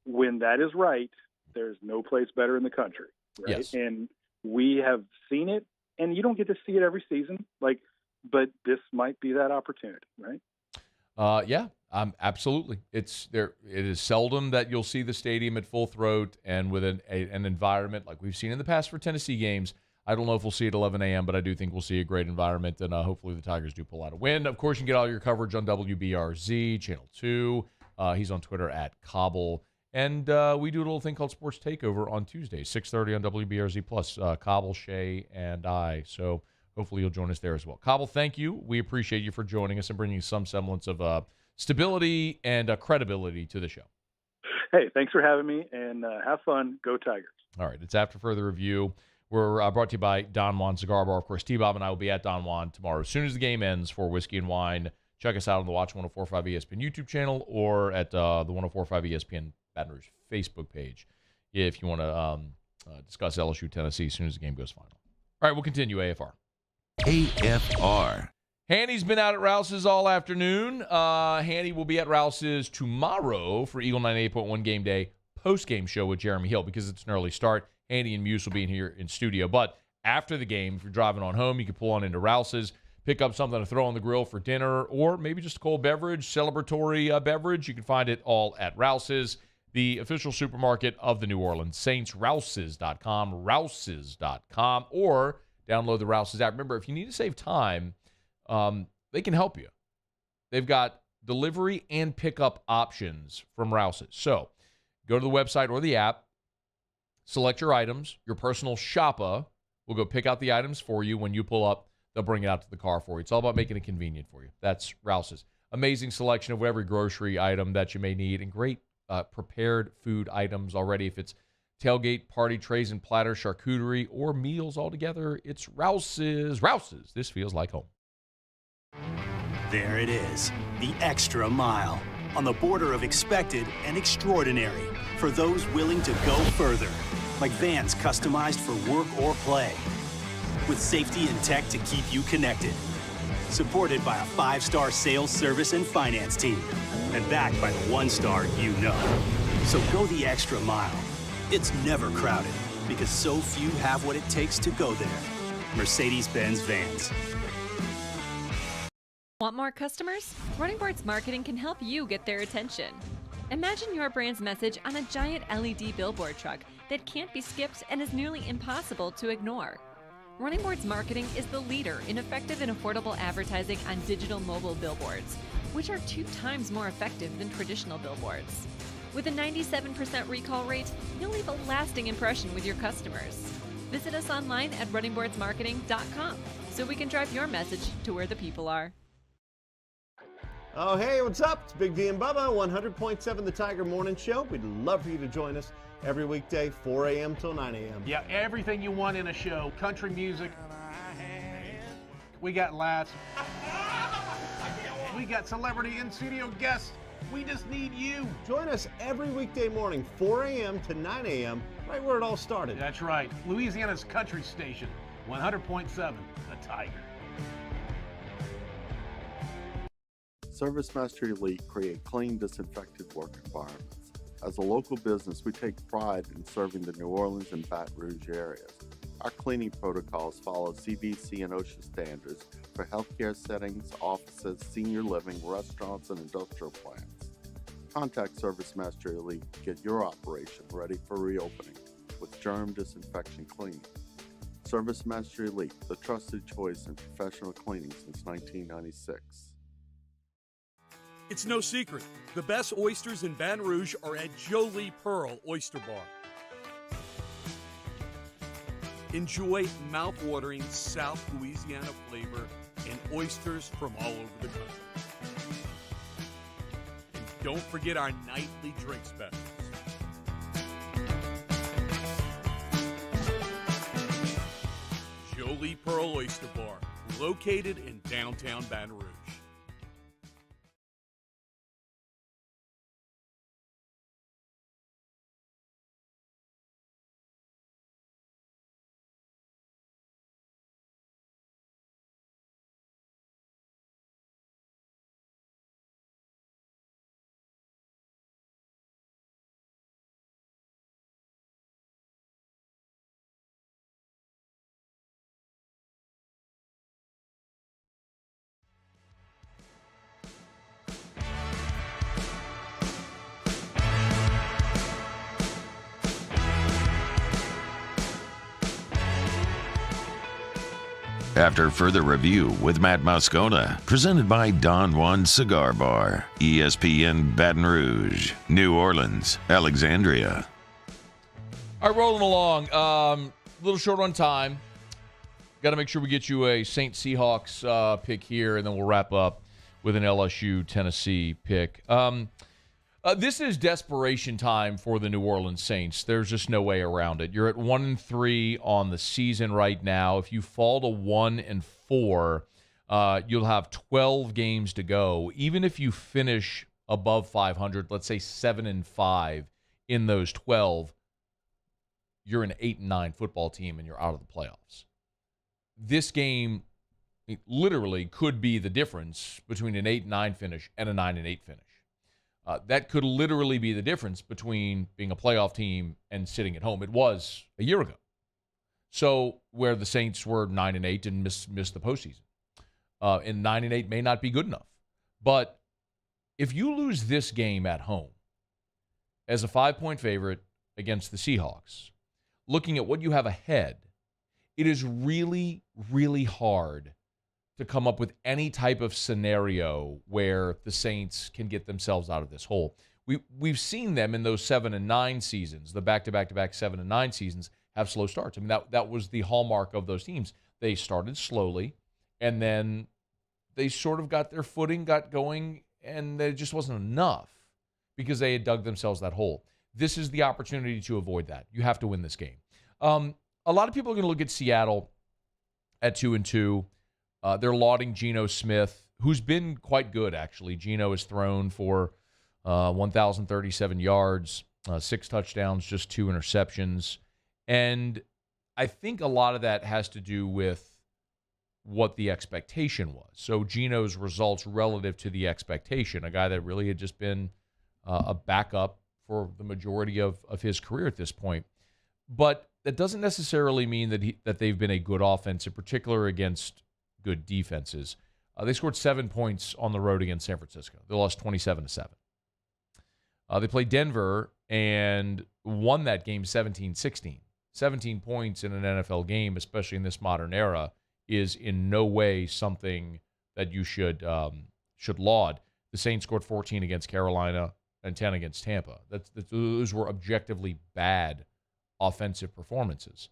Speaker 1: when that is right, there's no place better in the country, right?
Speaker 9: Yes.
Speaker 1: And we have seen it, and you don't get to see it every season, but this might be that opportunity, right?
Speaker 9: Yeah, absolutely. It is seldom that you'll see the stadium at full throat and with an environment like we've seen in the past for Tennessee games. I don't know if we'll see it at 11 a.m., but I do think we'll see a great environment, and hopefully the Tigers do pull out a win. Of course, you can get all your coverage on WBRZ, Channel 2. He's on Twitter at Cauble. And we do a little thing called Sports Takeover on Tuesdays, 6:30 on WBRZ+, plus Cauble, Shea, and I. So hopefully you'll join us there as well. Cauble, thank you. We appreciate you for joining us and bringing some semblance of stability and credibility to the show.
Speaker 1: Hey, thanks for having me, and have fun. Go Tigers. All
Speaker 9: right, it's After Further Review. We're brought to you by Don Juan Cigar Bar. Of course, T-Bob and I will be at Don Juan tomorrow as soon as the game ends for Whiskey and Wine. Check us out on the Watch 104.5 ESPN YouTube channel or at the 104.5 ESPN Baton Rouge Facebook page if you want to discuss LSU-Tennessee as soon as the game goes final. All right, we'll continue AFR.
Speaker 6: AFR.
Speaker 9: Hanny's been out at Rouse's all afternoon. Hanny will be at Rouse's tomorrow for Eagle 98.1 Game Day post-game show with Jeremy Hill because it's an early start. Hanny and Muse will be in here in studio. But after the game, if you're driving on home, you can pull on into Rouse's, pick up something to throw on the grill for dinner, or maybe just a cold beverage, celebratory beverage. You can find it all at Rouse's, the official supermarket of the New Orleans Saints. Rouses.com, Rouses.com, or download the Rouse's app. Remember, if you need to save time, they can help you. They've got delivery and pickup options from Rouse's. So go to the website or the app, select your items. Your personal shopper will go pick out the items for you. When you pull up, they'll bring it out to the car for you. It's all about making it convenient for you. That's Rouse's. Amazing selection of every grocery item that you may need and great prepared food items already. If it's tailgate, party trays and platters, charcuterie, or meals altogether, it's Rouse's. Rouse's. This feels like home.
Speaker 4: There it is, the extra mile, on the border of expected and extraordinary for those willing to go further, like vans customized for work or play, with safety and tech to keep you connected, supported by a 5-star sales, service, and finance team, and backed by the 1-star you know. So go the extra mile. It's never crowded, because so few have what it takes to go there. Mercedes-Benz Vans.
Speaker 24: Want more customers? Running Boards Marketing can help you get their attention. Imagine your brand's message on a giant LED billboard truck that can't be skipped and is nearly impossible to ignore. Running Boards Marketing is the leader in effective and affordable advertising on digital mobile billboards, which are 2 times more effective than traditional billboards. With a 97% recall rate, you'll leave a lasting impression with your customers. Visit us online at runningboardsmarketing.com so we can drive your message to where the people are.
Speaker 8: Oh, hey, what's up? It's Big D and Bubba, 100.7 The Tiger Morning Show. We'd love for you to join us every weekday, 4 a.m. till 9 a.m.
Speaker 10: Yeah, everything you want in a show. Country music. We got laughs. We got celebrity in-studio guests. We just need you.
Speaker 8: Join us every weekday morning, 4 a.m. to 9 a.m., right where it all started.
Speaker 10: That's right. Louisiana's country station, 100.7 The Tiger.
Speaker 13: ServiceMaster Elite create clean, disinfected work environments. As a local business, we take pride in serving the New Orleans and Baton Rouge areas. Our cleaning protocols follow CDC and OSHA standards for healthcare settings, offices, senior living, restaurants, and industrial plants. Contact ServiceMaster Elite to get your operation ready for reopening with germ disinfection cleaning. ServiceMaster Elite, the trusted choice in professional cleaning since 1996.
Speaker 16: It's no secret, the best oysters in Baton Rouge are at Jolie Pearl Oyster Bar. Enjoy mouth-watering South Louisiana flavor and oysters from all over the country. And don't forget our nightly drink specials. Jolie Pearl Oyster Bar, located in downtown Baton Rouge.
Speaker 6: After further review with Matt Moscona, presented by Don Juan Cigar Bar, ESPN Baton Rouge, New Orleans, Alexandria.
Speaker 9: All right, rolling along. A little short on time. Got to make sure we get you a Saints Seahawks pick here, and then we'll wrap up with an LSU-Tennessee pick. This is desperation time for the New Orleans Saints. There's just no way around it. You're at 1-3 on the season right now. If you fall to 1-4, you'll have 12 games to go. Even if you finish above 500, let's say 7-5 in those 12, you're an 8-9 football team and you're out of the playoffs. This game literally could be the difference between an 8-9 finish and a 9-8 finish. That could literally be the difference between being a playoff team and sitting at home. It was a year ago. So where the Saints were 9-8 and missed the postseason. And 9-8 may not be good enough. But if you lose this game at home as a 5-point favorite against the Seahawks, looking at what you have ahead, it is really, really hard to come up with any type of scenario where the Saints can get themselves out of this hole. We've seen them in those 7-9 seasons, the back-to-back-to-back 7-9 seasons, have slow starts. I mean, that was the hallmark of those teams. They started slowly, and then they sort of got their footing, got going, and it just wasn't enough because they had dug themselves that hole. This is the opportunity to avoid that. You have to win this game. A lot of people are going to look at Seattle at 2-2. They're lauding Geno Smith, who's been quite good, actually. Geno has thrown for 1,037 yards, 6 touchdowns, just 2 interceptions. And I think a lot of that has to do with what the expectation was. So Geno's results relative to the expectation, a guy that really had just been a backup for the majority of his career at this point. But that doesn't necessarily mean that they've been a good offense, in particular against good defenses. They scored 7 points on the road against San Francisco. They lost 27-7. They played Denver and won that game 17-16. 17 points in an NFL game, especially in this modern era, is in no way something that you should laud. The Saints scored 14 against Carolina and 10 against Tampa. Those were objectively bad offensive performances.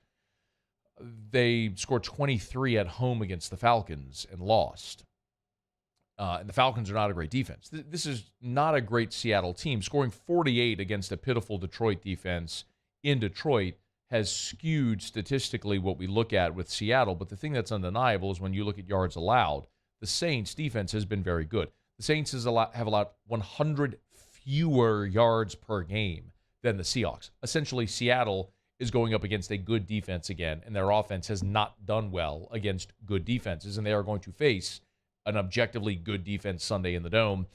Speaker 9: They scored 23 at home against the Falcons and lost. And the Falcons are not a great defense. This is not a great Seattle team. Scoring 48 against a pitiful Detroit defense in Detroit has skewed statistically what we look at with Seattle. But the thing that's undeniable is when you look at yards allowed, the Saints' defense has been very good. The Saints have allowed 100 fewer yards per game than the Seahawks. Essentially, Seattle is going up against a good defense again, and their offense has not done well against good defenses, and they are going to face an objectively good defense Sunday in the Dome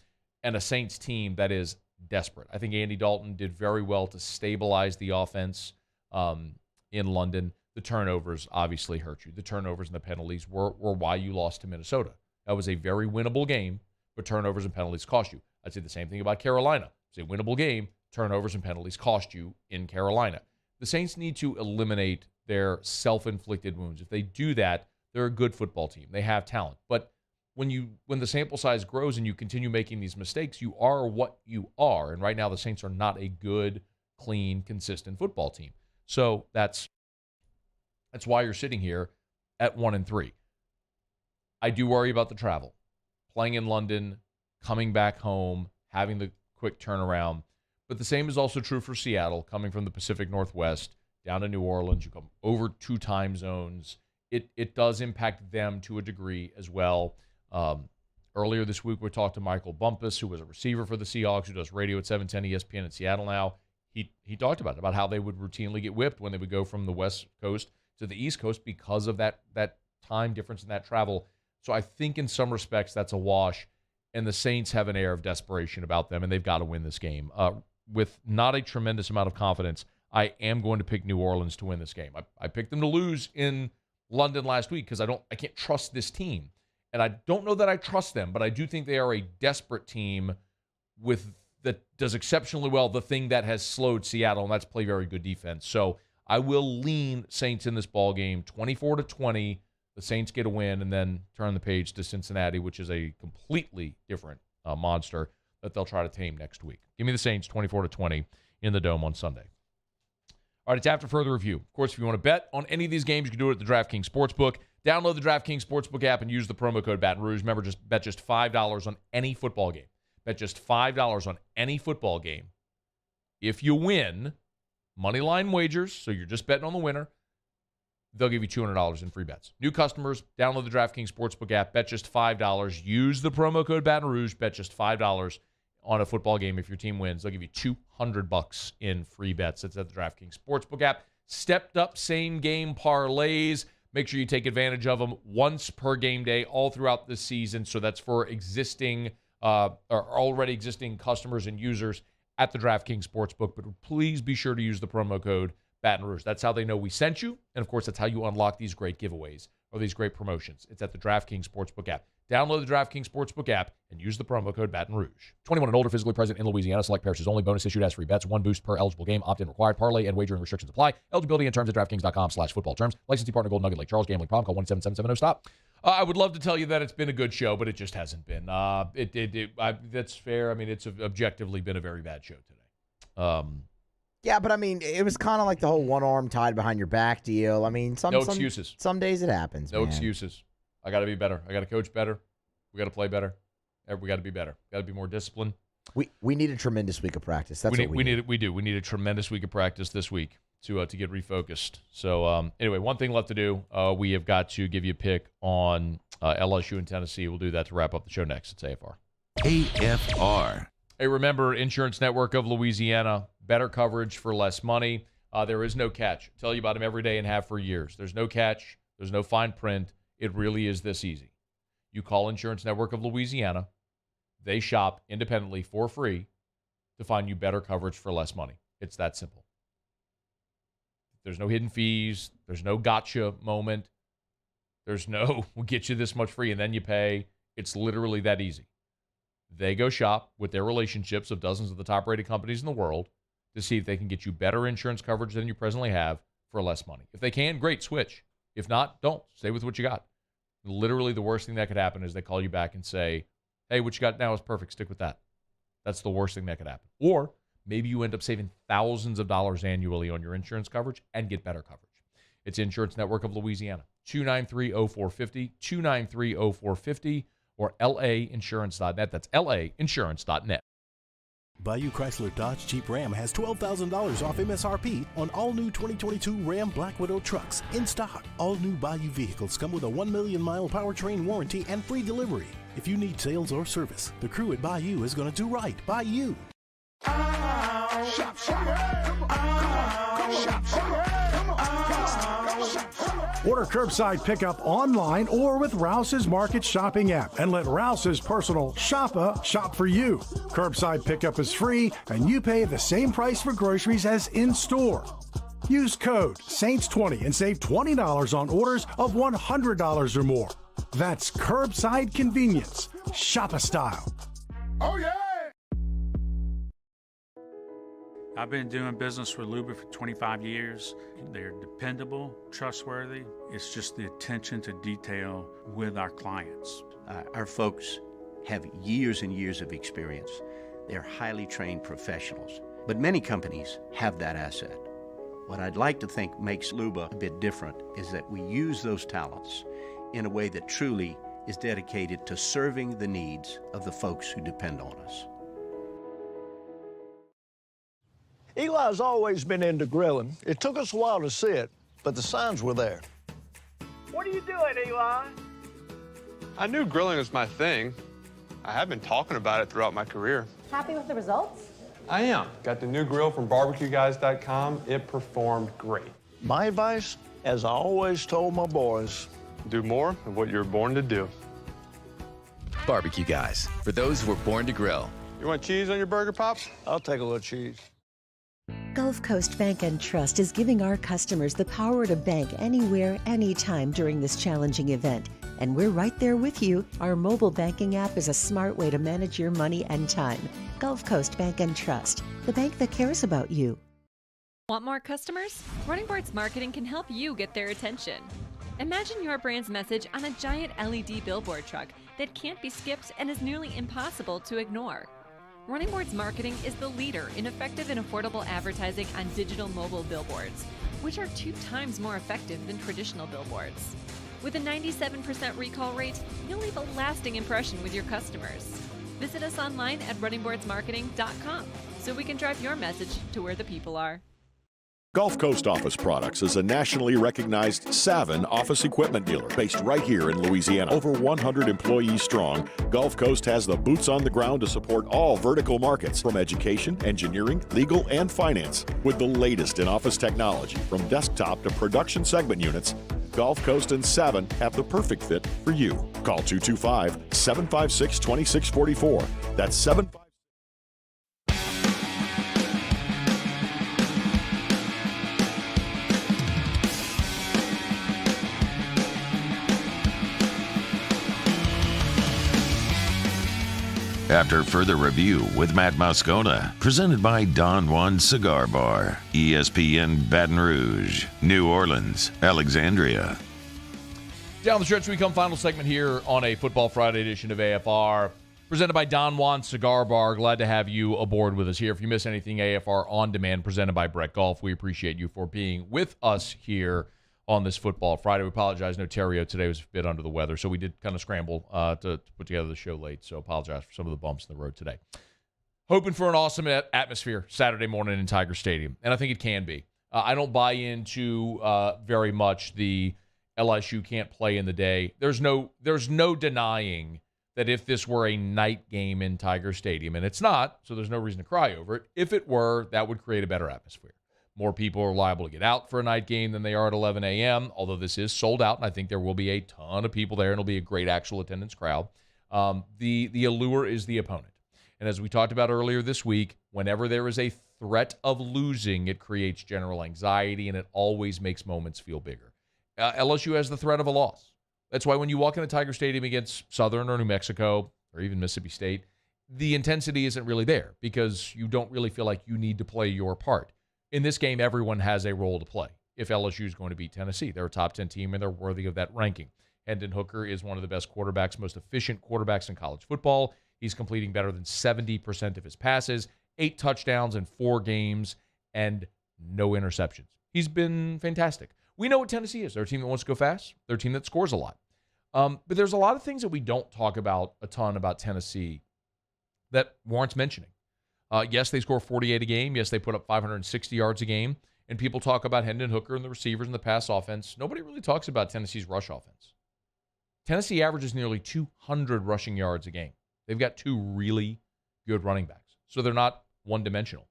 Speaker 9: and a Saints team that is desperate. I think Andy Dalton did very well to stabilize the offense in London. The turnovers obviously hurt you. The turnovers and the penalties were why you lost to Minnesota. That was a very winnable game, but turnovers and penalties cost you. I'd say the same thing about Carolina. It's a winnable game. Turnovers and penalties cost you in Carolina. The Saints need to eliminate their self-inflicted wounds. If they do that, they're a good football team. They have talent. But when the sample size grows and you continue making these mistakes, you are what you are. And right now the Saints are not a good, clean, consistent football team. So that's why you're sitting here at 1-3. I do worry about the travel. Playing in London, coming back home, having the quick turnaround. But the same is also true for Seattle, coming from the Pacific Northwest down to New Orleans. You come over 2 time zones. It does impact them to a degree as well. Earlier this week, we talked to Michael Bumpus, who was a receiver for the Seahawks, who does radio at 710 ESPN in Seattle now. He talked about how they would routinely get whipped when they would go from the West Coast to the East Coast because of that time difference in that travel. So I think in some respects that's a wash, and the Saints have an air of desperation about them, and they've got to win this game. With not a tremendous amount of confidence, I am going to pick New Orleans to win this game. I picked them to lose in London last week because I can't trust this team. And I don't know that I trust them, but I do think they are a desperate team that does exceptionally well the thing that has slowed Seattle, and that's play very good defense. So I will lean Saints in this ball game, 24-20. The Saints get a win and then turn the page to Cincinnati, which is a completely different monster that they'll try to tame next week. Give me the Saints 24-20 in the Dome on Sunday. All right, it's after further review. Of course, if you want to bet on any of these games, you can do it at the DraftKings Sportsbook. Download the DraftKings Sportsbook app and use the promo code Baton Rouge. Remember, just bet just $5 on any football game. Bet just $5 on any football game. If you win, money line wagers, so you're just betting on the winner, they'll give you $200 in free bets. New customers, download the DraftKings Sportsbook app, bet just $5. Use the promo code Baton Rouge, bet just $5 on a football game. If your team wins, they'll give you $200 in free bets. It's at the DraftKings Sportsbook app. Stepped up same-game parlays. Make sure you take advantage of them once per game day all throughout the season. So that's for existing or already existing customers and users at the DraftKings Sportsbook. But please be sure to use the promo code Baton Rouge. That's how they know we sent you. And, of course, that's how you unlock these great giveaways or these great promotions. It's at the DraftKings Sportsbook app. Download the DraftKings Sportsbook app and use the promo code Baton Rouge. 21 and older, physically present in Louisiana. Select parishes only. Bonus issued as free bets. One boost per eligible game. Opt-in required. Parlay and wagering restrictions apply. Eligibility and terms at DraftKings.com/football terms. Licensee partner Golden Nugget Lake Charles. Gambling problem. Call 1-877-770-STOP. I would love to tell you that it's been a good show, but it just hasn't been. That's fair. I mean, it's objectively been a very bad show today.
Speaker 2: Yeah, but I mean, it was kind of like the whole one arm tied behind your back deal. I mean,
Speaker 9: no excuses.
Speaker 2: Some days it happens.
Speaker 9: No excuses. I got to be better. I got to coach better. We got to play better. We got to be better. Got to be more disciplined.
Speaker 2: We need a tremendous week of practice. That's what we need.
Speaker 9: We do. We need a tremendous week of practice this week to get refocused. So anyway, one thing left to do. We have got to give you a pick on LSU and Tennessee. We'll do that to wrap up the show next. It's AFR.
Speaker 6: AFR.
Speaker 9: Hey, remember, Insurance Network of Louisiana, better coverage for less money. There is no catch. I tell you about them every day and have for years. There's no catch. There's no fine print. It really is this easy. You call Insurance Network of Louisiana. They shop independently for free to find you better coverage for less money. It's that simple. There's no hidden fees. There's no gotcha moment. There's no, we'll get you this much free and then you pay. It's literally that easy. They go shop with their relationships of dozens of the top-rated companies in the world to see if they can get you better insurance coverage than you presently have for less money. If they can, great, switch. If not, don't. Stay with what you got. Literally, the worst thing that could happen is they call you back and say, hey, what you got now is perfect. Stick with that. That's the worst thing that could happen. Or maybe you end up saving thousands of dollars annually on your insurance coverage and get better coverage. It's Insurance Network of Louisiana. 293-0450, 293-0450, or lainsurance.net. That's lainsurance.net.
Speaker 27: Bayou Chrysler Dodge Jeep Ram has $12,000 off MSRP on all new 2022 Ram Black Widow trucks in stock. All new Bayou vehicles come with a 1 million mile powertrain warranty and free delivery. If you need sales or service, the crew at Bayou is going to do right by you.
Speaker 3: Shop, Order curbside pickup online or with Rouse's Market Shopping app and let Rouse's personal shopper shop for you. Curbside pickup is free and you pay the same price for groceries as in-store. Use code SAINTS20 and save $20 on orders of $100 or more. That's curbside convenience. Shopper style. Oh, yeah!
Speaker 11: I've been doing business with Luba for 25 years. They're dependable, trustworthy. It's just the attention to detail with our clients.
Speaker 12: Our folks have years and years of experience. They're highly trained professionals, but many companies have that asset. What I'd like to think makes Luba a bit different is that we use those talents in a way that truly is dedicated to serving the needs of the folks who depend on us.
Speaker 15: Eli's always been into grilling. It took us a while to see it, but the signs were there.
Speaker 21: What are you doing, Eli?
Speaker 18: I knew grilling was my thing. I have been talking about it throughout my career.
Speaker 19: Happy with the results?
Speaker 18: I am. Got the new grill from barbecueguys.com. It performed great.
Speaker 15: My advice, as I always told my boys,
Speaker 18: do more of what you're born to do.
Speaker 22: Barbecue Guys, for those who were born to grill.
Speaker 18: You want cheese on your burger, Pops?
Speaker 15: I'll take a little cheese.
Speaker 23: Gulf Coast Bank and Trust is giving our customers the power to bank anywhere, anytime during this challenging event. And we're right there with you. Our mobile banking app is a smart way to manage your money and time. Gulf Coast Bank and Trust, the bank that cares about you.
Speaker 24: Want more customers? Running Boards Marketing can help you get their attention. Imagine your brand's message on a giant LED billboard truck that can't be skipped and is nearly impossible to ignore. Running Boards Marketing is the leader in effective and affordable advertising on digital mobile billboards, which are 2 times more effective than traditional billboards. With a 97% recall rate, you'll leave a lasting impression with your customers. Visit us online at runningboardsmarketing.com so we can drive your message to where the people are.
Speaker 26: Gulf Coast Office Products is a nationally recognized Savin office equipment dealer based right here in Louisiana. Over 100 employees strong, Gulf Coast has the boots on the ground to support all vertical markets, from education, engineering, legal, and finance. With the latest in office technology, from desktop to production segment units, Gulf Coast and Savin have the perfect fit for you. Call 225-756-2644. That's 756.
Speaker 6: After further review with Matt Moscona, presented by Don Juan Cigar Bar, ESPN Baton Rouge, New Orleans, Alexandria.
Speaker 9: Down the stretch we come, final segment here on a Football Friday edition of AFR, presented by Don Juan Cigar Bar. Glad to have you aboard with us here. If you miss anything, AFR On Demand, presented by Brett Golf. We appreciate you for being with us here on this Football Friday. We apologize. No, Terrio today was a bit under the weather, so we did kind of scramble to put together the show late, so apologize for some of the bumps in the road today. Hoping for an awesome atmosphere Saturday morning in Tiger Stadium, and I think it can be. I don't buy into very much the LSU can't play in the day. There's no denying that if this were a night game in Tiger Stadium, and it's not, so there's no reason to cry over it. If it were, that would create a better atmosphere. More people are liable to get out for a night game than they are at 11 a.m., although this is sold out, and I think there will be a ton of people there, and it'll be a great actual attendance crowd. The allure is the opponent. And as we talked about earlier this week, whenever there is a threat of losing, it creates general anxiety, and it always makes moments feel bigger. LSU has the threat of a loss. That's why when you walk into Tiger Stadium against Southern or New Mexico or even Mississippi State, the intensity isn't really there because you don't really feel like you need to play your part. In this game, everyone has a role to play. If LSU is going to beat Tennessee, they're a top 10 team, and they're worthy of that ranking. Hendon Hooker is one of the best quarterbacks, most efficient quarterbacks in college football. He's completing better than 70% of his passes, 8 touchdowns in 4 games, and no interceptions. He's been fantastic. We know what Tennessee is. They're a team that wants to go fast. They're a team that scores a lot. But there's a lot of things that we don't talk about a ton about Tennessee that warrants mentioning. Yes, they score 48 a game. Yes, they put up 560 yards a game. And people talk about Hendon Hooker and the receivers and the pass offense. Nobody really talks about Tennessee's rush offense. Tennessee averages nearly 200 rushing yards a game. They've got 2 really good running backs. So they're not one-dimensional.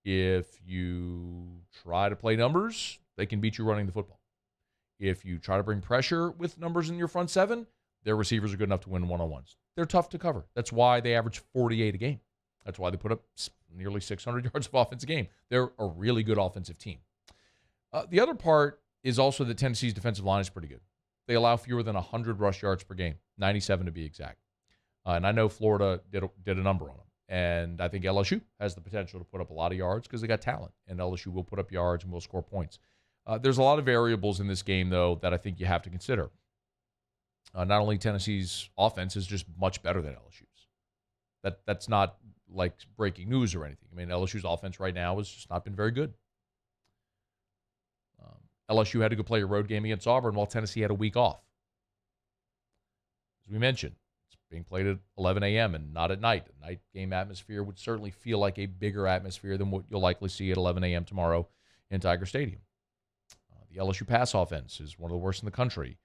Speaker 9: If you try to play numbers, they can beat you running the football. If you try to bring pressure with numbers in your front 7, their receivers are good enough to win one-on-ones. They're tough to cover. That's why they average 48 a game. That's why they put up nearly 600 yards of offense a game. They're a really good offensive team. The other part is also that Tennessee's defensive line is pretty good. They allow fewer than 100 rush yards per game, 97 to be exact. And I know Florida did a number on them. And I think LSU has the potential to put up a lot of yards because they got talent. And LSU will put up yards and will score points. There's a lot of variables in this game, though, that I think you have to consider. Not only Tennessee's offense is just much better than LSU's. That's not like breaking news or anything. I mean, LSU's offense right now has just not been very good. LSU had to go play a road game against Auburn while Tennessee had a week off. As we mentioned, it's being played at 11 a.m. and not at night. A night game atmosphere would certainly feel like a bigger atmosphere than what you'll likely see at 11 a.m. tomorrow in Tiger Stadium. The LSU pass offense is one of the worst in the country.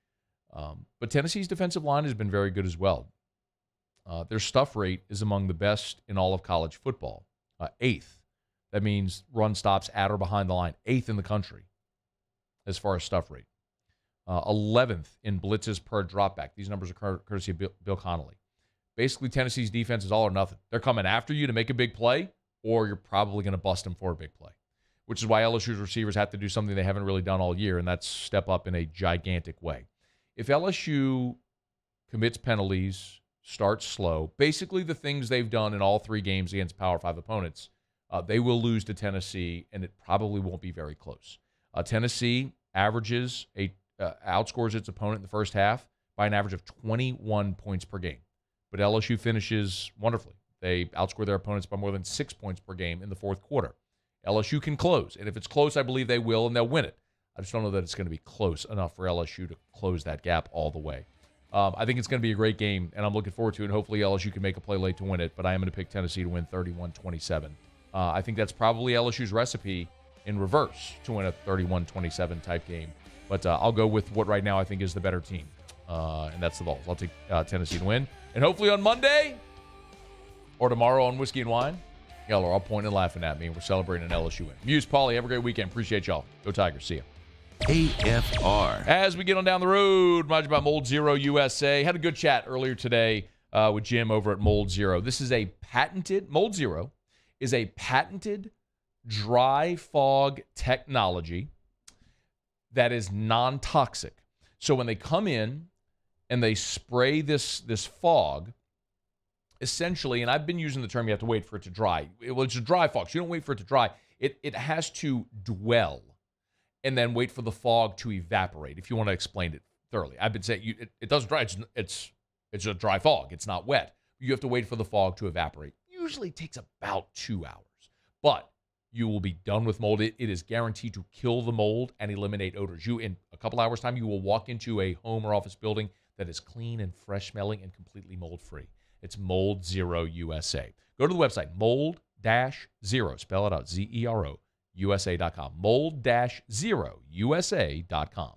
Speaker 9: But Tennessee's defensive line has been very good as well. Their stuff rate is among the best in all of college football. 8th. That means run stops at or behind the line. 8th in the country as far as stuff rate. 11th in blitzes per dropback. These numbers are courtesy of Bill Connolly. Basically, Tennessee's defense is all or nothing. They're coming after you to make a big play, or you're probably going to bust them for a big play, which is why LSU's receivers have to do something they haven't really done all year, and that's step up in a gigantic way. If LSU commits penalties, starts slow, basically the things they've done in all 3 games against Power 5 opponents, they will lose to Tennessee, and it probably won't be very close. Tennessee averages a outscores its opponent in the first half by an average of 21 points per game. But LSU finishes wonderfully. They outscore their opponents by more than 6 points per game in the fourth quarter. LSU can close, and if it's close, I believe they will, and they'll win it. I just don't know that it's going to be close enough for LSU to close that gap all the way. I think it's going to be a great game, and I'm looking forward to it, and hopefully LSU can make a play late to win it, but I am going to pick Tennessee to win 31-27. I think that's probably LSU's recipe in reverse to win a 31-27 type game, but I'll go with what right now I think is the better team, and that's the Vols. I'll take Tennessee to win, and hopefully on Monday or tomorrow on Whiskey and Wine, y'all are all pointing and laughing at me, and we're celebrating an LSU win. Muse, Paulie, have a great weekend. Appreciate y'all. Go Tigers. See ya.
Speaker 6: AFR.
Speaker 9: As we get on down the road, much about Mold Zero USA. Had a good chat earlier today with Jim over at Mold Zero. This is a patented, Mold Zero is a patented dry fog technology that is non-toxic. So when they come in and they spray this fog, essentially, and I've been using the term you have to wait for it to dry. Well, it's a dry fog, so you don't wait for it to dry. It has to dwell and then wait for the fog to evaporate, if you want to explain it thoroughly. I've been saying it doesn't dry. It's a dry fog. It's not wet. You have to wait for the fog to evaporate. Usually takes about 2 hours. But you will be done with mold. It is guaranteed to kill the mold and eliminate odors. You, in a couple hours' time, you will walk into a home or office building that is clean and fresh smelling and completely mold-free. It's Mold Zero USA. Go to the website, mold-zero, spell it out, Z-E-R-O, USA.com. Mold-0USA.com.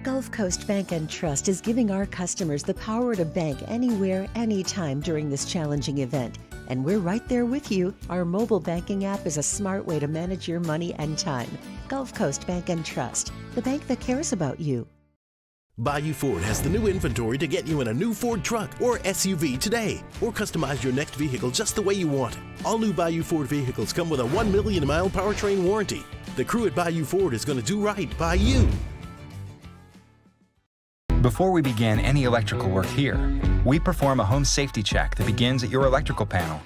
Speaker 23: Gulf Coast Bank and Trust is giving our customers the power to bank anywhere, anytime during this challenging event. And we're right there with you. Our mobile banking app is a smart way to manage your money and time. Gulf Coast Bank and Trust, the bank that cares about you.
Speaker 27: Bayou Ford has the new inventory to get you in a new Ford truck or SUV today, or customize your next vehicle just the way you want it. All new Bayou Ford vehicles come with a 1 million mile powertrain warranty. The crew at Bayou Ford is going to do right by you.
Speaker 5: Before we begin any electrical work here, we perform a home safety check that begins at your electrical panel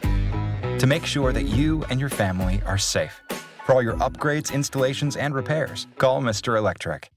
Speaker 5: to make sure that you and your family are safe. For all your upgrades, installations, and repairs, call Mr. Electric.